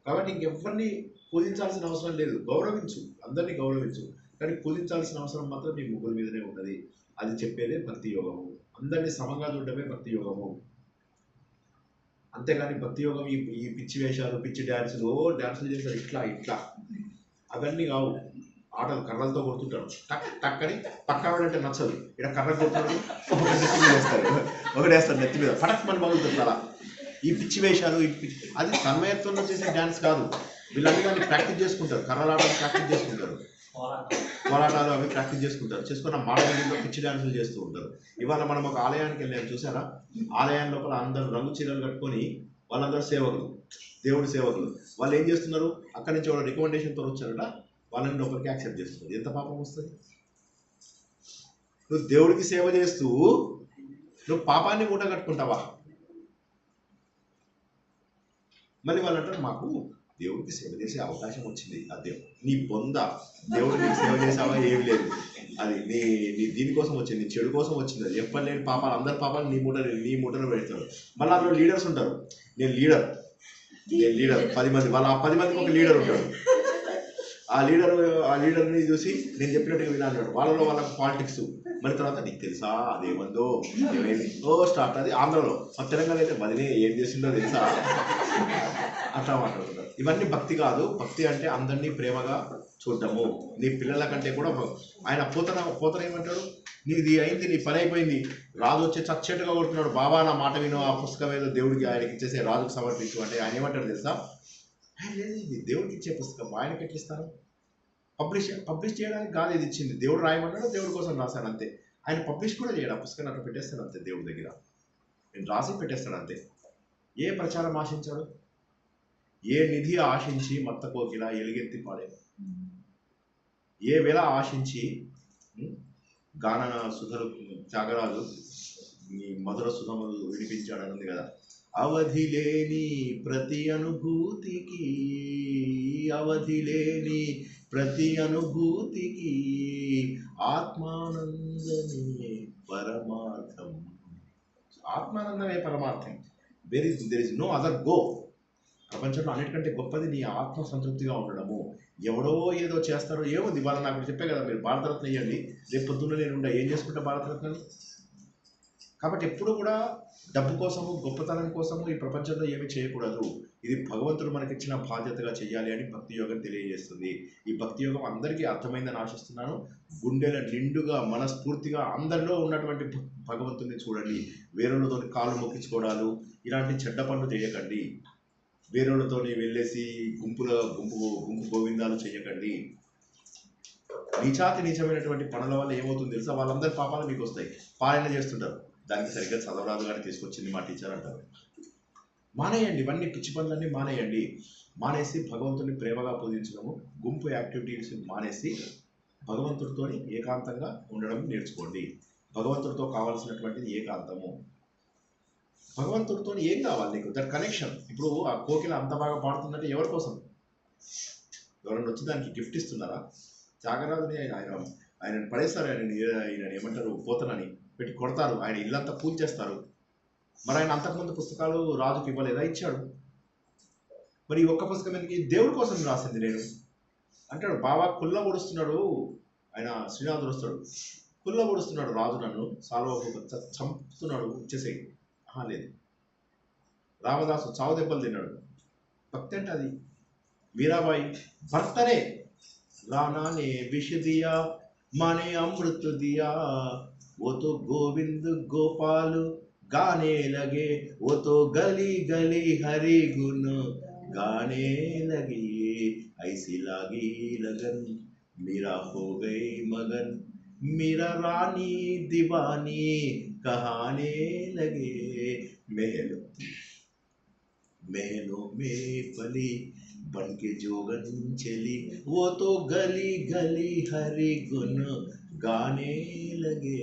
కాబట్టి ఇంకెవరిని పూజించాల్సిన అవసరం లేదు. గౌరవించు, అందరినీ గౌరవించు, కానీ పూజించాల్సిన అవసరం మాత్రం నీ ముగ్గురు మీదనే ఉన్నది. అది చెప్పేదే భక్తి యోగము. అందరినీ సమంగా చూడటమే భక్తి యోగము. అంతేగాని భక్తి యోగం ఈ పిచ్చి వేషాలు, పిచ్చి డ్యాన్సులు, డ్యాన్సులు చేస్తారు ఇట్లా ఇట్లా, అవన్నీ కావు. ఆటలు కర్రలతో కొడుతుంటారు, టక్ టక్ అని. పక్కవాడంటే నచ్చదు, ఇక్కడ కర్ర కొడుతున్నాడు, నెత్తి మీద వేస్తారు, ఒకటేస్తారు నెత్తి మీద, పటక్ మన మగులుతుంది అలా. ఈ పిచ్చి వేషాలు, అది తన్మయత్వంలో చేసే డ్యాన్స్ కాదు. వీళ్ళందరూ కానీ ప్రాక్టీస్ చేసుకుంటారు, కర్రలాటలు ప్రాక్టీస్ చేసుకుంటారు, పోరాటాలు అవి ప్రాక్టీస్ చేసుకుంటారు. చేసుకున్న మాడవీళ్ళలో పిచ్చి డ్యాన్సులు చేస్తూ ఉంటారు. ఇవాళ మనం ఒక ఆలయానికి వెళ్ళాము, చూసారా? ఆలయం లోపల అందరూ రంగు చీరలు కట్టుకొని వాళ్ళందరూ సేవకులు, దేవుడి సేవకులు. వాళ్ళు ఏం చేస్తున్నారు? అక్కడి నుంచి వాళ్ళ రికమెండేషన్తో వచ్చారట, వాళ్ళని లోపలికి యాక్సెప్ట్ చేస్తున్నారు. ఎంత పాపం వస్తుంది? నువ్వు దేవుడికి సేవ చేస్తూ నువ్వు పాపాన్ని మూట కట్టుకుంటావా? మళ్ళీ వాళ్ళు అంటారు, మాకు దేవుడికి సేవ చేసే అవకాశం వచ్చింది. అదే నీ బొంద, దేవుడికి సేవ చేసావా? ఏం లేదు. అది నీ దీనికోసం వచ్చింది, నీ చెడు కోసం వచ్చింది. అది ఎప్పటి లేని పాపాలు, అందరి పాపాలు నీ మూటలో పెడతారు. మళ్ళీ అందులో లీడర్స్ ఉంటారు. నేను లీడర్ 10 మంది, వాళ్ళ 10 మందికి ఒక లీడర్ ఉంటాడు. ఆ లీడర్ని చూసి నేను చెప్పినట్టుగా వినాలి. వాళ్ళలో వాళ్ళకి పాలిటిక్స్. మరి తర్వాత నీకు తెలుసా అదేమందో ఏమైంది స్టార్ట్. అది ఆంధ్రలో. మన తెలంగాణ అయితే వదిలే ఏం చేసిందో తెలుసా అట్లా మాట్లాడుతుంటారు. ఇవన్నీ భక్తి కాదు. భక్తి అంటే అందరినీ ప్రేమగా చూడటము. నీ పిల్లల కంటే కూడా ఆయన పోతన ఏమంటాడు? నీది అయింది, నీ పని అయిపోయింది, రాజు వచ్చి చచ్చేట్టుగా కొడుతున్నాడు, బాబా నా మాట విను, ఆ పుస్తకం ఏదో దేవుడికి ఆయనకి ఇచ్చేసే, రాజుకు సమర్పించు అంటే ఆయన ఏమంటాడు తెలుసా? లేదు, ఇది దేవుడికి ఇచ్చే పుస్తకం, ఆయనకి ఎట్లా ఇస్తాను? పబ్లిష్ చేయడానికి కాదు ఇది ఇచ్చింది, దేవుడు రాయమన్నాడు, దేవుడి కోసం రాశాను అంతే. ఆయన పబ్లిష్ కూడా చేయడు, ఆ పుస్తకాన్ని అట్లా పెట్టేస్తాడు అంతే. దేవుడి దగ్గర నేను రాసి పెట్టేస్తాడు అంతే. ఏ ప్రచారం ఆశించాడు? ఏ నిధి ఆశించి మత్త కోకిల ఎలుగెత్తి పాడే? ఏ వేళ ఆశించి గాన సుధలు త్యాగరాజు ఈ మధుర సుధములు వినిపించాడని ఉంది కదా. అవధి లేని ప్రతి అనుభూతికి, అవధి లేని ప్రతి అనుభూతికి ఆత్మానందమే పరమార్థం. ఆత్మానందమే పరమార్థం. There is no other go. ప్రపంచంలో అన్నిటికంటే గొప్పది నీ ఆత్మ సంతృప్తిగా ఉండడము. ఎవడో ఏదో చేస్తారో ఏముంది. వాళ్ళని నాకు చెప్పే కదా, మీరు భారతరత్న ఇవ్వండి, రేపు పొద్దున్న నేను ఏం చేసుకుంటా భారతరత్నని. కాబట్టి ఎప్పుడు కూడా డబ్బు కోసము, గొప్పతనం కోసము ఈ ప్రపంచంలో ఏమీ చేయకూడదు. ఇది భగవంతుడు మనకిచ్చిన బాధ్యతగా చేయాలి అని భక్తి యోగం తెలియజేస్తుంది. ఈ భక్తి యోగం అందరికీ అర్థమైందని ఆశిస్తున్నాను. గుండెల నిండుగా మనస్ఫూర్తిగా అందరిలో ఉన్నటువంటి భగవంతుని చూడండి. వేరేళ్ళతో కాళ్ళు మొక్కించుకోవడాలు, ఇలాంటి చెడ్డ పనులు చేయకండి. వేరేళ్ళతో వెళ్ళేసి గుంపు గోవిందాలు చేయకండి. నీచమైనటువంటి పనుల వల్ల ఏమవుతుంది తెలుసా? వాళ్ళందరి పాపాలు మీకు వస్తాయి. పాలన చేస్తుంటారు, దానికి సరిగ్గా చదవరాదు కానీ తీసుకొచ్చింది మా టీచర్ అంటారు. మానేయండి, ఇవన్నీ పిచ్చి పనులన్నీ మానేయండి. మానేసి భగవంతుని ప్రేమగా పూజించడము, గుంపు యాక్టివిటీస్ మానేసి భగవంతుడితో ఏకాంతంగా ఉండడం నేర్చుకోండి. భగవంతుడితో కావాల్సినటువంటిది ఏకాంతము. భగవంతుడితో ఏం కావాలి నీకు? That connection. ఇప్పుడు ఆ కోకిల అంత బాగా పాడుతుందంటే ఎవరి కోసం? ఎవరైనా వచ్చి దానికి గిఫ్ట్ ఇస్తున్నారా? త్యాగరాజుని ఆయన పడేస్తారు, ఆయన ఏమంటారు, పోతనని పెట్టి కొడతారు, ఆయన ఇల్లంతా పూజ చేస్తారు. మరి ఆయన అంతకుముందు పుస్తకాలు రాజుకి ఇవ్వలేదా? ఇచ్చాడు. మరి ఈ ఒక్క పుస్తకం ఎందుకు? దేవుడి కోసం రాసింది నేను అంటాడు. బాబా కుల్ల పొడుస్తున్నాడు ఆయన, శ్రీనాథుడు వస్తాడు, కుల్ల పొడుస్తున్నాడు రాజు, నన్ను సాల్వ చంపుతున్నాడు, ఇచ్చేసేయి. లేదు. రామదాసు చావు దెబ్బలు తిన్నాడు. భక్తి అంటే అది. మీరాబాయి భర్తనే राना ने विष दिया, माने अमृत दिया, वो तो गोविंद गोपाल गाने लगे, वो तो गली गली हरि गुण गाने लगी, ऐसी लागी लगन मीरा हो गई मगन, मेरा रानी दीवानी कहाने लगे, महलों महलों में पली बन के जोगन चली, वो तो गली गली हरि गुण गाने लगे.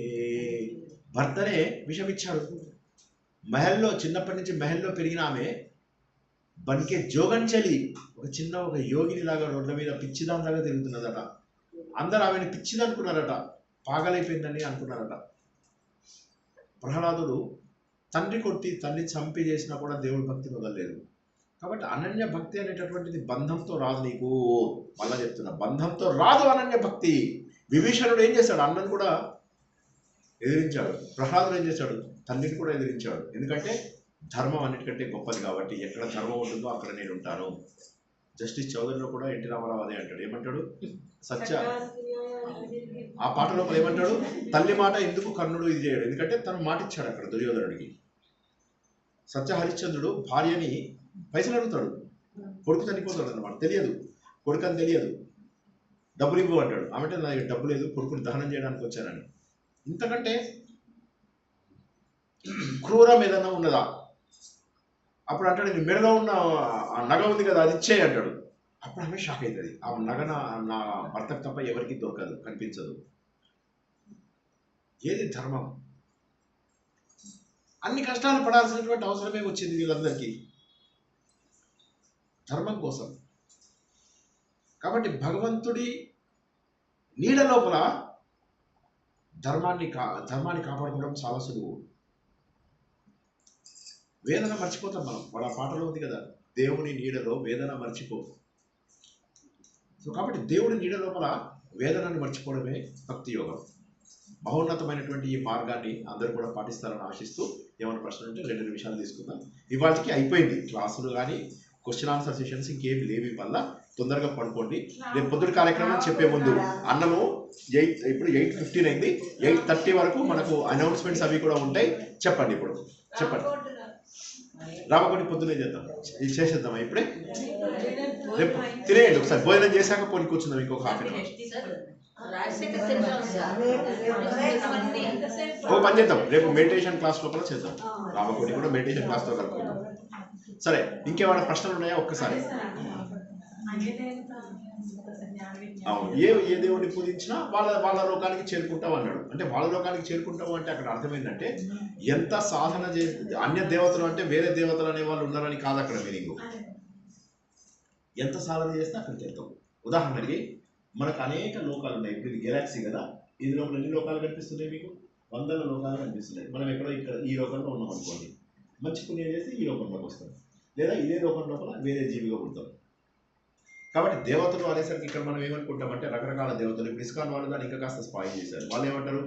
భర్తనే విషమిచ్చాడు. మహల్లో చిన్నప్పటి నుంచి మహల్లో పెరిగిన ఆమె బన్కే జోగన్ చలి, ఒక యోగిని లాగా రోడ్ల మీద పిచ్చిదాని లాగా తిరుగుతున్నదట. అందరూ ఆమెను పిచ్చిది అనుకున్నారట, పాగలైపోయిందని అనుకున్నారట. ప్రహ్లాదుడు తండ్రి కొట్టి తల్లి చంపి చేసినా కూడా దేవుడి భక్తి వదలలేదు. కాబట్టి అనన్య భక్తి అనేటటువంటిది బంధంతో రాదు. నీకు మళ్ళా చెప్తున్నా, బంధంతో రాదు అనన్య భక్తి. విభీషణుడు ఏం చేశాడు? అన్నను కూడా ఎదిరించాడు. ప్రహ్లాదుడు ఏం చేశాడు? తండ్రిని కూడా ఎదిరించాడు. ఎందుకంటే ధర్మం అన్నిటికంటే గొప్పది కాబట్టి ఎక్కడ ధర్మం ఉంటుందో అక్కడ నేను ఉంటాను. జస్టిస్ చౌదరిలో కూడా ఎన్టీ రామారావు అదే అంటాడు. ఏమంటాడు? సత్య ఆ పాట లోపల ఏమంటాడు? తల్లి మాట ఎందుకు కర్ణుడు ఇది చేయడు? ఎందుకంటే తను మాట ఇచ్చాడు అక్కడ దుర్యోధనుడికి. సత్య హరిశ్చంద్రుడు భార్యని పైసలు అడుగుతాడు, కొడుకు చనిపోతాడు అన్నమాట. తెలియదు, కొడుకు అని తెలియదు. డబ్బులు ఇవ్వు అంటాడు. ఆమె నా దగ్గర డబ్బు లేదు, కొడుకుని దహనం చేయడానికి వచ్చానని. ఇంతకంటే క్రూరం ఏదన్నా ఉన్నదా? అప్పుడు అంటాడు, నీ మెడలో ఉన్న ఆ నగ ఉంది కదా, అది ఇచ్చేయి అంటాడు. అప్పుడు ఆమె షాక్ అవుతుంది. ఆ నగ నా భర్తకు తప్ప ఎవరికి దొరకదు, కనిపించదు. ఏది ధర్మం? అన్ని కష్టాలు పడాల్సినటువంటి అవసరమే వచ్చింది వీళ్ళందరికీ ధర్మం కోసం. కాబట్టి భగవంతుడి నీడ లోపల ధర్మాన్ని కాపాడుకోవడం చాలా సులువు. వేదన మర్చిపోతాం మనం. వాళ్ళ పాటలో ఉంది కదా, దేవుని నీడలో వేదన మర్చిపో. సో కాబట్టి దేవుడి నీడ లోపల వేదనని మర్చిపోవడమే భక్తి యోగం. మహోన్నతమైనటువంటి ఈ మార్గాన్ని అందరూ కూడా పాటిస్తారని ఆశిస్తూ, ఏమైనా ప్రశ్నలు ఉంటే 2 నిమిషాలు తీసుకుందాం. ఇవాళకి అయిపోయింది క్లాసులు కానీ క్వశ్చన్ ఆన్సర్ సెషన్స్ ఇంకేమి లేవి. వల్ల తొందరగా పడుకోండి. రేపు పొద్దున కార్యక్రమం చెప్పే ముందు అన్నము ఇప్పుడు 8:15 అయింది. 8:30 వరకు మనకు అనౌన్స్మెంట్స్ అవి కూడా ఉంటాయి. చెప్పండి, ఇప్పుడు చెప్పండి. రామకోటి పొద్దునే చేద్దాం, ఇది చేసేద్దామా ఇప్పుడే? రేపు తినేయండి ఒకసారి, భోజనం చేశాక పోనీ కూర్చుందాం ఇంకొక హాఫ్ అన్ అవర్. ఓ పని చేద్దాం, రేపు మెడిటేషన్ క్లాస్ లోపల చేద్దాం. రామకోటి కూడా మెడిటేషన్ క్లాస్తో కలుపుకుందాం. సరే, ఇంకేమైనా ప్రశ్నలు ఉన్నాయా? ఒక్కసారి. అవును, ఏ దేవుడిని పూజించినా వాళ్ళ లోకానికి చేరుకుంటావు అన్నాడు. అంటే వాళ్ళ లోకానికి చేరుకుంటావు అంటే అక్కడ అర్థమైందంటే ఎంత సాధన చేసి, అన్య దేవతలు అంటే వేరే దేవతలు అనే వాళ్ళు ఉన్నారని కాదు అక్కడ మీనింగ్. ఎంత సాధన చేస్తే అక్కడికి వెళ్తావు. ఉదాహరణకి మనకు అనేక లోకాలు ఉన్నాయి. ఇప్పుడు ఇది గెలాక్సీ కదా, ఇందులో ఎన్ని లోకాలు కనిపిస్తున్నాయి మీకు? 100 లోకాలు కనిపిస్తున్నాయి. మనం ఎక్కడో ఇక్కడ ఈ లోకంలో ఉన్నాం అనుకోండి, మంచి పుణ్యం చేసి ఈ లోకంలోకి వస్తాం, లేదా ఇదే లోకం లోపల వేరే జీవిగా పుడతాం. కాబట్టి దేవతలు అనేసరికి ఇక్కడ మనం ఏమనుకుంటామంటే రకరకాల దేవతలు. ఇప్పుడు ఇస్కాన్ వాళ్ళు దాన్ని ఇంకా కాస్త స్పాయిల్ చేశారు. వాళ్ళు ఏమంటారు,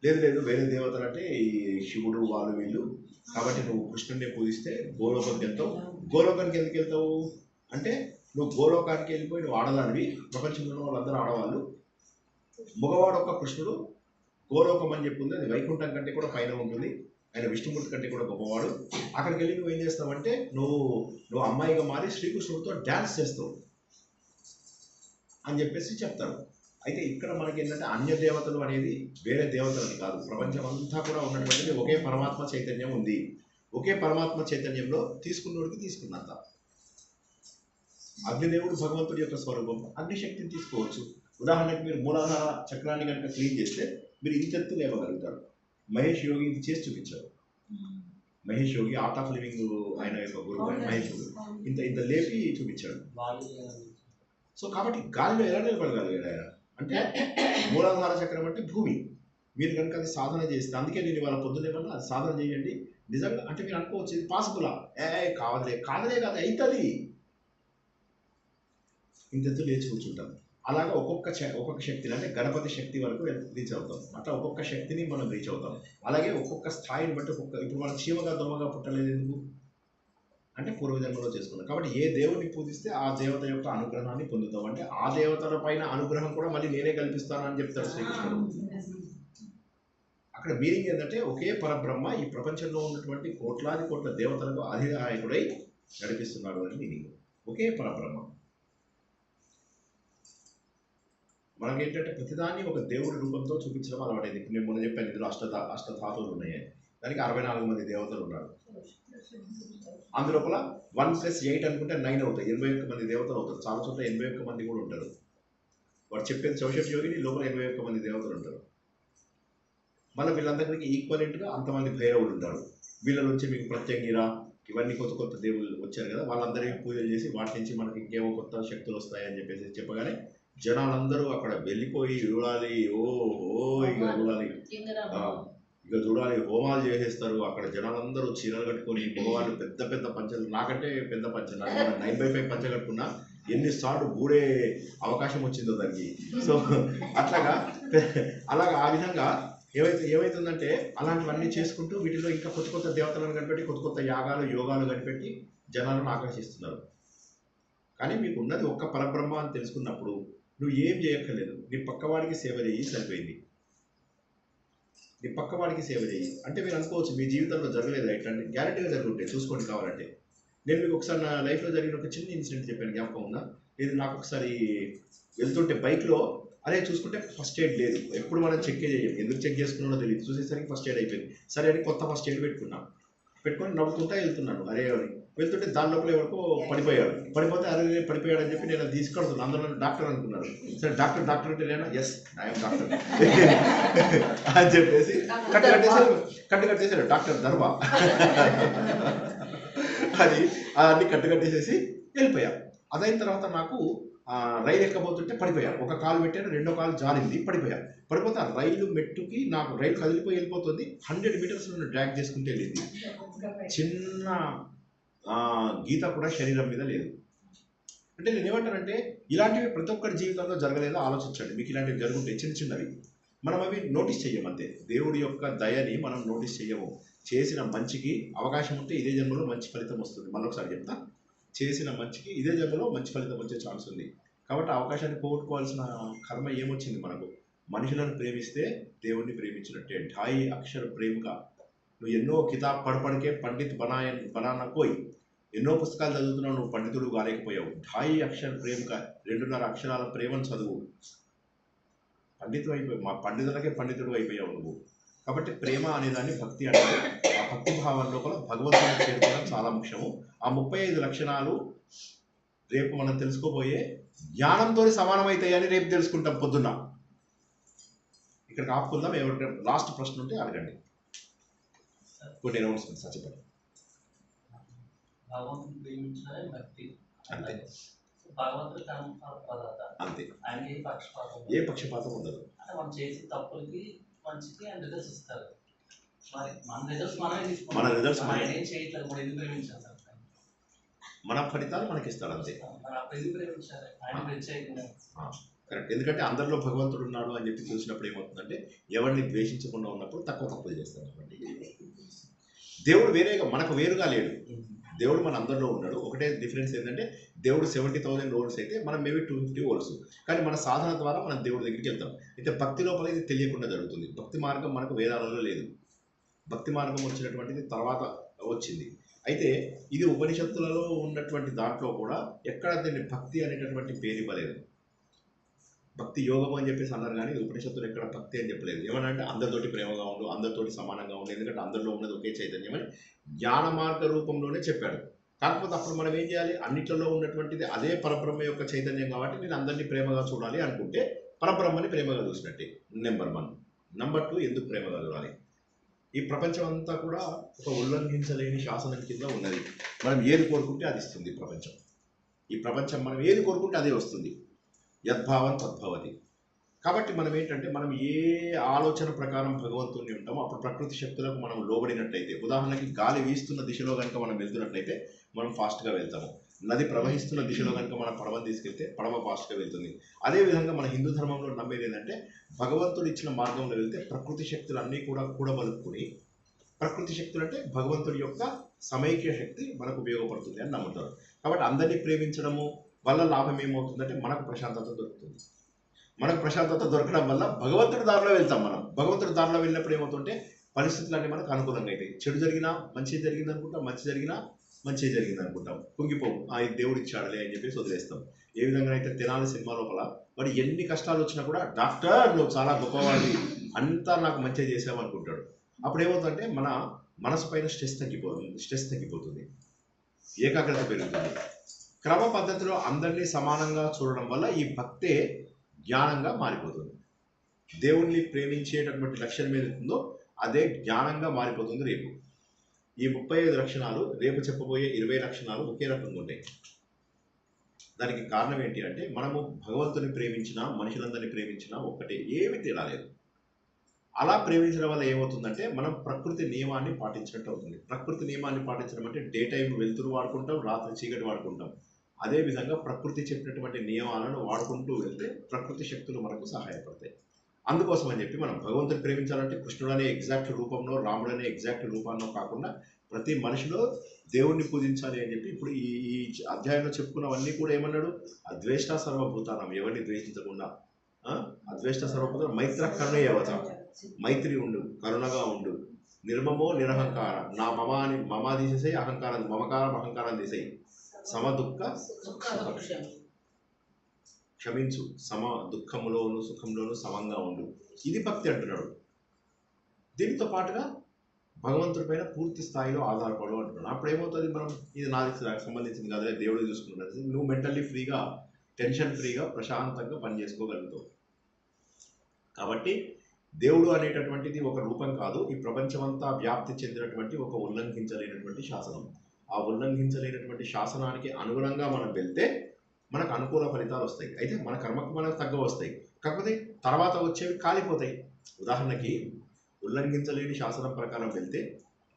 లేదు వేరే దేవతలు అంటే ఈ శివుడు వాళ్ళు వీళ్ళు, కాబట్టి నువ్వు కృష్ణుడిని పూజిస్తే గోలోకానికి వెళ్తావు. గోలోకానికి ఎందుకు వెళ్తావు అంటే, నువ్వు గోలోకానికి వెళ్ళిపోయి నువ్వు ఆడదానివి, ప్రపంచంలో ఉన్న వాళ్ళందరూ ఆడవాళ్ళు, మగవాడు ఒక కృష్ణుడు. గోలోకం అని చెప్పింది, అది వైకుంఠం కంటే కూడా పైన ఉంటుంది, ఆయన విష్ణుమూర్తి కంటే కూడా గొప్పవాడు. అక్కడికి వెళ్ళి నువ్వు ఏం చేస్తావంటే నువ్వు అమ్మాయిగా మారి శ్రీకృష్ణుడితో డ్యాన్స్ చేస్తావు అని చెప్పేసి చెప్తారు. అయితే ఇక్కడ మనకి ఏంటంటే అన్య దేవతలు అనేది వేరే దేవతలని కాదు, ప్రపంచం అంతా కూడా ఉన్నటువంటిది ఒకే పరమాత్మ చైతన్యం ఉంది. ఒకే పరమాత్మ చైతన్యంలో తీసుకున్నోడికి తీసుకున్నంత. అగ్నిదేవుడు భగవంతుడి యొక్క స్వరూపం, అగ్నిశక్తిని తీసుకోవచ్చు. ఉదాహరణకు మీరు మూలాధార చక్రాన్ని కనుక క్లీన్ చేస్తే మీరు ఇంతెత్తు లేవగలుగుతారు. మహేష్ యోగి ఇది చేసి చూపించారు. మహేష్ యోగి ఆర్ట్ ఆఫ్ లివింగ్ ఆయన యొక్క గురువు మహేష్ యోగి ఇంత లేపి చూపించాడు. సో కాబట్టి గాలిలో ఎలా నిలబడగలిగాడు ఆయన అంటే, మూలాధార చక్రం అంటే భూమి. మీరు కనుక అది సాధన చేస్తే, అందుకే నేను ఇవాళ పొద్దునేమన్నా అది సాధన చేయండి. నిజంగా అంటే మీరు అనుకోవచ్చు ఇది పాసిబులా, కాదలే కాదు అవుతుంది. ఇంతెత్తు లేచి కూర్చుంటాం. అలాగా ఒక్కొక్క శక్తిని అంటే గణపతి శక్తి వరకు రీచ్ అవుతాం. అట్లా ఒక్కొక్క శక్తిని మనం రీచ్ అవుతాం. అలాగే ఒక్కొక్క స్థాయిని బట్టి ఇప్పుడు మనం చీమగా దొమ్మగా పుట్టలేదు ఎందుకు అంటే పూర్వజన్మలో చేసుకున్నాం. కాబట్టి ఏ దేవుడిని పూజిస్తే ఆ దేవత యొక్క అనుగ్రహాన్ని పొందుతాం. అంటే ఆ దేవతల పైన అనుగ్రహం కూడా మళ్ళీ నేనే కల్పిస్తాను అని చెప్తాడు శ్రీకృష్ణుడు. అక్కడ మీనింగ్ ఏంటంటే ఒకే పరబ్రహ్మ ఈ ప్రపంచంలో ఉన్నటువంటి కోట్ల దేవతలకు అధినాయకుడై నడిపిస్తున్నాడు అని మీనింగ్. ఒకే పరబ్రహ్మ. మనకేంటంటే ప్రతిదాన్ని ఒక దేవుడి రూపంతో చూపించడం అలవాటైంది. ఇప్పుడు నేను మొన్న చెప్పాను ఇందులో అష్టధాతువులు ఉన్నాయి, దానికి 64 మంది దేవతలు ఉన్నారు. అందులోపల 1 + 8 అనుకుంటే 9 అవుతాయి, 81 మంది దేవతలు అవుతారు. చాలా చోట్ల 81 మంది కూడా ఉంటారు. వాడు చెప్పేది చౌషట్ యోగిని, లోపల 81 మంది దేవతలు ఉంటారు. మళ్ళీ వీళ్ళందరికీ ఈక్వలెంట్గా అంతమంది భైరవులు ఉంటారు. వీళ్ళ నుంచి మీకు ప్రత్యంగిరా ఇవన్నీ కొత్త కొత్త దేవుళ్ళు వచ్చారు కదా, వాళ్ళందరికీ పూజలు చేసి వాటి నుంచి మనకి ఇంకేమో కొత్త శక్తులు వస్తాయని చెప్పేసి చెప్పగానే జనాలందరూ అక్కడ వెళ్ళిపోయి చూడాలి, ఇక చూడాలి, ఇక చూడాలి, హోమాలు చేసేస్తారు. అక్కడ జనాలందరూ చీరలు కట్టుకొని, మగవాళ్ళు పెద్ద పెద్ద పంచలు, నాకంటే పెద్ద పంచ, 9/5 పంచ కట్టుకున్నా ఎన్నిసార్లు గూడే అవకాశం వచ్చిందో దానికి. సో అలాగా ఆ విధంగా ఏమైతుందంటే అలాంటివన్నీ చేసుకుంటూ వీటిలో ఇంకా కొత్త కొత్త దేవతలను కనిపెట్టి కొత్త కొత్త యాగాలు యోగాలు కనిపెట్టి జనాలను ఆకర్షిస్తున్నారు. కానీ మీకు ఉన్నది ఒక్క పరబ్రహ్మ అని తెలుసుకున్నప్పుడు నువ్వు ఏం చేయక్కర్లేదు, నీ పక్కవాడికి సేవ చేయి, సరిపోయింది. నీ పక్కవాడికి సేవ చేయి అంటే మీరు అనుకోవచ్చు మీ జీవితంలో జరగలేదు ఇట్లాంటి, గ్యారెంటీగా జరుగుతాయి, చూసుకోండి కావాలంటే. నేను మీకు ఒకసారి నా లైఫ్లో జరిగిన ఒక చిన్న ఇన్సిడెంట్ చెప్పాను, జ్ఞాపకం ఉందా? నేను నాకు ఒకసారి వెళ్తుంటే బైక్లో అదే చూసుకుంటే ఫస్ట్ ఎయిడ్ లేదు, ఎప్పుడు మనం చెక్ చేయం, ఎందుకు చెక్ చేసుకున్నానో తెలియదు, చూసేసరికి ఫస్ట్ ఎయిడ్ అయిపోయింది. సరే అని కొత్త ఫస్ట్ ఎయిడ్ పెట్టుకొని నవ్వుకుంటా వెళ్తున్నాను. అరే అని వెళ్తుంటే దాని లోపల ఎవరికో పడిపోయాడు. పడిపోతే అరే పడిపోయాడని చెప్పి నేను తీసుకెళ్తున్నాను. అందరూ డాక్టర్ అనుకున్నారు. సరే డాక్టర్ అంటే లేనా, ఎస్ ఐఎమ్ డాక్టర్ అని చెప్పేసి కట్టేసాడు డాక్టర్ ధర్మ అది అన్ని కట్టేసేసి వెళ్ళిపోయాను. అదైన తర్వాత నాకు రైలు ఎక్కబోతుంటే పడిపోయాను. ఒక కాలు పెట్టాను, రెండో కాలు జారింది, పడిపోయాను. పడిపోతే ఆ రైలు మెట్టుకి నాకు రైలు కదిలిపోయి వెళ్ళిపోతుంది. 100 మీటర్స్ నన్ను డ్రాగ్ చేసుకుంటే వెళ్ళింది. చిన్న గీత కూడా శరీరం మీద లేదు. అంటే నేను ఏమంటానంటే ఇలాంటివి ప్రతి ఒక్కరి జీవితంలో జరగలేదో ఆలోచించండి. మీకు ఇలాంటివి జరుగుంటాయి చిన్న చిన్నవి, మనం అవి నోటీస్ చెయ్యం అంతే. దేవుడి యొక్క దయని మనం నోటీస్ చెయ్యము. చేసిన మంచికి అవకాశం ఉంటే ఇదే జన్మలో మంచి ఫలితం వస్తుంది. మళ్ళొకసారి చెప్తా, చేసిన మంచికి ఇదే జన్మలో మంచి ఫలితం వచ్చే ఛాన్స్ ఉంది. కాబట్టి అవకాశాన్ని పోగొట్టుకోవాల్సిన కర్మ ఏమొచ్చింది మనకు? మనుషులను ప్రేమిస్తే దేవుణ్ణి ప్రేమించినట్టే. 2.5 అక్షర ప్రేమగా నువ్వు ఎన్నో కితాబ్ పడపడికే పండిత్ బనానా కోయి, ఎన్నో పుస్తకాలు చదువుతున్నావు, నువ్వు పండితుడు కాలేకపోయావు. 2.5 అక్షర ప్రేమగా 2.5 అక్షరాల ప్రేమను చదువు, పండితుడు అయిపోయావు. మా పండితులకే పండితుడు అయిపోయావు నువ్వు. కాబట్టి ప్రేమ అనేదాన్ని భక్తి అంటే, ఆ భక్తి భావం లోపల భగవంతుని చేరుకోవడం చాలా ముఖ్యము. ఆ 35 లక్షణాలు రేపు మనం తెలుసుకోబోయే జ్ఞానంతో సమానమవుతాయని రేపు తెలుసుకుంటాం పొద్దున్న. ఇక్కడికి ఆపుకుందాం. ఎవరికైనా లాస్ట్ ప్రశ్న ఉంటే అడగండి. కొన్ని అనౌన్స్మెంట్స్ చెప్పండి. భగవంతుని ప్రేమించడమే భక్తి అంతే. భగవంతుడి ప్రదాత అంతే, ఆయనకి ఏ పక్షపాతం ఉండదు. అంటే మనం చేసే తప్పులకి మంచికి ఆయన రిజల్ట్స్ ఇస్తారు. మరి మన రిజల్ట్స్ మన రిజల్ట్స్ ఆయన ఏం చేయట్లేదు, మనం ఎందుకు ప్రేమించాలి సార్? మన ఫలితాలు మనకి ఇస్తాడు అంతే. మనం అప్పుడు ఎందుకు ప్రేమించాలి ఆయన ప్రత్యేకంగా? కరెక్ట్. ఎందుకంటే అందరిలో భగవంతుడు ఉన్నాడు అని చెప్పి చూసినప్పుడు ఏమవుతుందంటే ఎవరిని ద్వేషించకుండా ఉన్నప్పుడు తక్కువ తప్పులు చేస్తాడు. కాబట్టి దేవుడు వేరేగా మనకు వేరుగా లేడు. దేవుడు మన అందరిలో ఉన్నాడు. ఒకటే డిఫరెన్స్ ఏంటంటే దేవుడు 70,000 వోల్ట్స్ అయితే మనం మేబీ 250 వోల్ట్స్. కానీ మన సాధన ద్వారా మనం దేవుడి దగ్గరికి వెళ్తాం. అయితే భక్తి లోపల ఇది తెలియకుండా జరుగుతుంది. భక్తి మార్గం మనకు వేదాలలో లేదు. భక్తి మార్గం వచ్చినటువంటిది తర్వాత వచ్చింది. అయితే ఇది ఉపనిషత్తులలో ఉన్నటువంటి దాంట్లో కూడా ఎక్కడ దీన్ని భక్తి అనేటటువంటి పేరు ఇవ్వలేదు. భక్తి యోగం అని చెప్పేసి అన్నారు, కానీ ఉపనిషత్తులు ఎక్కడ భక్తి అని చెప్పలేదు. ఏమనంటే అందరితోటి ప్రేమగా ఉండు, అందరితోటి సమానంగా ఉండు, ఎందుకంటే అందరిలో ఉన్నది ఒకే చైతన్యం అని జ్ఞాన మార్గ రూపంలోనే చెప్పాడు. కాకపోతే అప్పుడు మనం ఏం చేయాలి? అన్నిట్లలో ఉన్నటువంటిది అదే పరబ్రహ్మ యొక్క చైతన్యం కాబట్టి నేను అందరినీ ప్రేమగా చూడాలి అనుకుంటే పరబ్రహ్మని ప్రేమగా చూసినట్టే. నెంబర్ 1. నెంబర్ 2, ఎందుకు ప్రేమగా చూడాలి? ఈ ప్రపంచం అంతా కూడా ఒక ఉల్లంఘించలేని శాసనం కింద ఉన్నది. మనం ఏది కోరుకుంటే అది ఇస్తుంది ప్రపంచం. ఈ ప్రపంచం మనం ఏది కోరుకుంటే అదే వస్తుంది. యద్భావం తద్భవతి. కాబట్టి మనం ఏంటంటే మనం ఏ ఆలోచన ప్రకారం భగవంతుని ఉంటామో అప్పుడు ప్రకృతి శక్తులకు మనం లోబడినట్లయితే, ఉదాహరణకి గాలి వీస్తున్న దిశలో కనుక మనం వెళ్తున్నట్లయితే మనం ఫాస్ట్గా వెళ్తాము. నది ప్రవహిస్తున్న దిశలో కనుక మనం పడవని తీసుకెళ్తే పడవ ఫాస్ట్గా వెళ్తుంది. అదేవిధంగా మన హిందూ ధర్మంలో నమ్మేది ఏంటంటే భగవంతుడు ఇచ్చిన మార్గంలో వెళ్తే ప్రకృతి శక్తులు అన్నీ కూడా కూడబలుపుకుని, ప్రకృతి శక్తులు అంటే భగవంతుడి యొక్క సమైక్య శక్తి మనకు ఉపయోగపడుతుంది అని నమ్ముతారు. కాబట్టి అందరినీ ప్రేమించడము వల్ల లాభం ఏమవుతుందంటే మనకు ప్రశాంతత దొరుకుతుంది. మనకు ప్రశాంతత దొరకడం వల్ల భగవంతుడి దారిలో వెళ్తాం. మనం భగవంతుడి దారిలో వెళ్ళినప్పుడు ఏమవుతుంటే పరిస్థితులన్నీ మనకు అనుకూలంగా అవుతాయి. చెడు జరిగినా మంచి జరిగింది అనుకుంటాం, మంచి జరిగినా మంచి జరిగింది అనుకుంటాం. కుంగిపోవు, ఇది దేవుడు ఇచ్చాడులే అని చెప్పేసి వదిలేస్తాం. ఏ విధంగా అయితే తెనాలి సినిమా లోపల వాడు ఎన్ని కష్టాలు వచ్చినా కూడా డాక్టర్ నువ్వు చాలా గొప్పవాడివి, అంతా నాకు మంచిగా చేసావు అనుకుంటాడు. అప్పుడు ఏమవుతుందంటే మన మనసు పైన స్ట్రెస్ తగ్గిపోతుంది, ఏకాగ్రత పెరుగుతుంది. క్రమ పద్ధతిలో అందరినీ సమానంగా చూడడం వల్ల ఈ భక్తే జ్ఞానంగా మారిపోతుంది. దేవుణ్ణి ప్రేమించేటటువంటి లక్షణం ఏదైతుందో అదే జ్ఞానంగా మారిపోతుంది. రేపు ఈ 35 లక్షణాలు, రేపు చెప్పబోయే 20 లక్షణాలు ఒకే రకంగా ఉంటాయి. దానికి కారణం ఏంటి అంటే మనము భగవంతుని ప్రేమించినా మనుషులందరినీ ప్రేమించినా ఒక్కటే, ఏమి తేడా లేదు. అలా ప్రేమించడం వల్ల ఏమవుతుందంటే మనం ప్రకృతి నియమాన్ని పాటించినట్టు అవుతుంది. ప్రకృతి నియమాన్ని పాటించడం అంటే డే టైం వెలుతురు వాడుకుంటాం, రాత్రి చీకటి వాడుకుంటాం. అదేవిధంగా ప్రకృతి చెప్పినటువంటి నియమాలను వాడుకుంటూ వెళ్తే ప్రకృతి శక్తులు మనకు సహాయపడతాయి. అందుకోసం అని చెప్పి మనం భగవంతుని ప్రేమించాలంటే కృష్ణుడు అనే ఎగ్జాక్ట్ రూపంలో, రాముడు అనే ఎగ్జాక్ట్ రూపంలో కాకుండా ప్రతి మనిషిలో దేవుణ్ణి పూజించాలి అని చెప్పి ఇప్పుడు ఈ అధ్యాయంలో చెప్పుకున్నవన్నీ కూడా ఏమన్నాడు? అద్వేష్ట సర్వభూతానం, ఎవరిని ద్వేషించకుండా, అద్వేష్ట సర్వభూతానం, మైత్ర కరుణయవత, మైత్రి ఉండు, కరుణగా ఉండు, నిర్మమో నిరహంకార, నా మమాని మమా తీసేసాయి, అహంకారం మమకారం అహంకారం తీసేయి, సమ దుఃఖ క్షమించు, సమ దుఃఖములోను సుఖంలోను సమంగా ఉండు. ఇది భక్తి అంటున్నాడు. దీనితో పాటుగా భగవంతుడి పైన పూర్తి స్థాయిలో ఆధారపడు అంటున్నాడు. అప్పుడు ఏమవుతుంది, మనం ఇది నాకు సంబంధించింది కదా, దేవుడు చూసుకున్నది, నువ్వు మెంటల్లీ ఫ్రీగా, టెన్షన్ ఫ్రీగా, ప్రశాంతంగా పని చేసుకోగలుగుతావు. కాబట్టి దేవుడు అనేటటువంటిది ఒక రూపం కాదు, ఈ ప్రపంచమంతా వ్యాప్తి చెందినటువంటి ఒక ఉల్లంఘించలేనటువంటి శాసనం. ఆ ఉల్లంఘించలేనటువంటి శాసనానికి అనుగుణంగా మనం వెళ్తే మనకు అనుకూల ఫలితాలు వస్తాయి. అయితే మన కర్మకు మనకు తగ్గ వస్తాయి, కాకపోతే తర్వాత వచ్చేవి కాలిపోతాయి. ఉదాహరణకి ఉల్లంఘించలేని శాసనం ప్రకారం వెళ్తే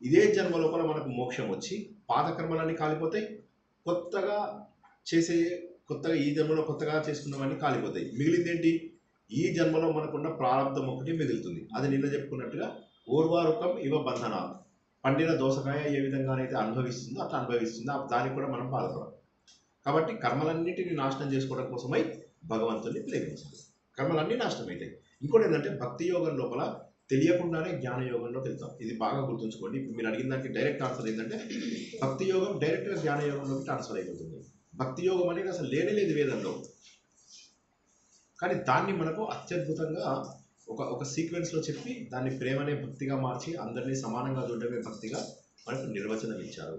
ఇదే జన్మ లోపల మనకు మోక్షం వచ్చి పాత కర్మలన్నీ కాలిపోతాయి, కొత్తగా ఈ జన్మలో కొత్తగా చేసుకున్నవన్నీ కాలిపోతాయి. మిగిలిందేంటి? ఈ జన్మలో మనకున్న ప్రారంభం ఒకటి మిగులుతుంది. అది నిన్న చెప్పుకున్నట్టుగా ఊర్వారుకం ఇవ బంధన, పండిన దోసకాయ ఏ విధంగానైతే అనుభవిస్తుందో అట్లా అనుభవిస్తుందో దానికి కూడా మనం బాధపడం. కాబట్టి కర్మలన్నింటినీ నాశనం చేసుకోవడం కోసమై భగవంతుని ప్రేమించాలి. కర్మలన్నీ నాశనం అవుతాయి. ఇంకోటి ఏంటంటే భక్తి యోగం లోపల తెలియకుండానే జ్ఞాన యోగంలోకి వెళ్తాం. ఇది బాగా గుర్తుంచుకోండి. ఇప్పుడు మీరు అడిగిన దానికి డైరెక్ట్ ఆన్సర్ ఏంటంటే భక్తి యోగం డైరెక్ట్గా జ్ఞాన యోగంలోకి ట్రాన్స్ఫర్ అయిపోతుంది. భక్తి యోగం అనేది అసలు లేదు వేదంలో, కానీ దాన్ని మనకు అత్యద్భుతంగా ఒక సీక్వెన్స్లో చెప్పి దాన్ని ప్రేమనే భక్తిగా మార్చి అందరినీ సమానంగా చూడడమే భక్తిగా మనకు నిర్వచనం ఇచ్చారు.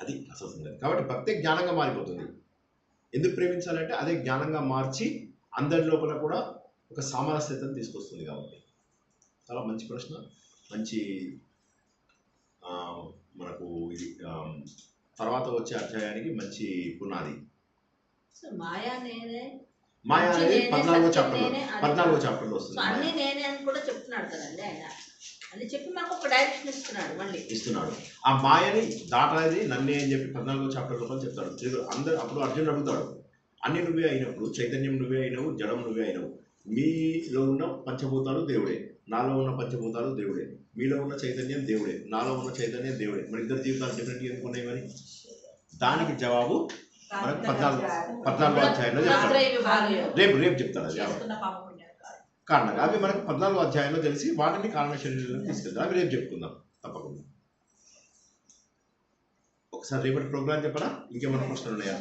అది అసలు సంగతి. కాబట్టి భక్తి జ్ఞానంగా మారిపోతుంది. ఎందుకు ప్రేమించాలంటే అదే జ్ఞానంగా మార్చి అందరి లోపల కూడా ఒక సామరస్యతను తీసుకొస్తుంది. కాబట్టి చాలా మంచి ప్రశ్న, మంచి మనకు ఇది తర్వాత వచ్చే అధ్యాయానికి మంచి పునాది. మాయా అనేది 14వ చాప్టర్లో వస్తుంది. అన్ని నేనే అని కూడా చెప్తున్నాడు కదండి ఆయన. అని చెప్పి మనకు ఒక డైరెక్షన్ ఇస్తున్నాడు. ఆ మాయని దాటాది నన్నే అని చెప్పి 14వ చాప్టర్ లోపల చెప్తాడు. అందరు అప్పుడు అర్జునుడు అడుగుతాడు, అన్ని నువ్వే అయినప్పుడు, చైతన్యం నువ్వే అయినవు, జడం నువ్వే అయినవు, మీలో ఉన్న పంచభూతాలు దేవుడే, నాలో ఉన్న పంచభూతాలు దేవుడే, మీలో ఉన్న చైతన్యం దేవుడే, నాలో ఉన్న చైతన్యం దేవుడే, మరి ఇద్దరు జీవితాలు డిఫరెంట్గా ఎందుకు ఉన్నాయి? మరి దానికి జవాబు మనకు 14వ అధ్యాయంలో చెప్తాడు. రేపు చెప్తాడు అది కారణంగా. అవి మనకు 14వ అధ్యాయంలో తెలిసి వాటిని కారణ శరీరంలోకి తీసుకెళ్తాం. అవి రేపు చెప్పుకుందాం తప్పకుండా. ఒకసారి రేపటి ప్రోగ్రాం చెప్పరా? ఇంకేమైనా ప్రశ్నలు ఉన్నాయా?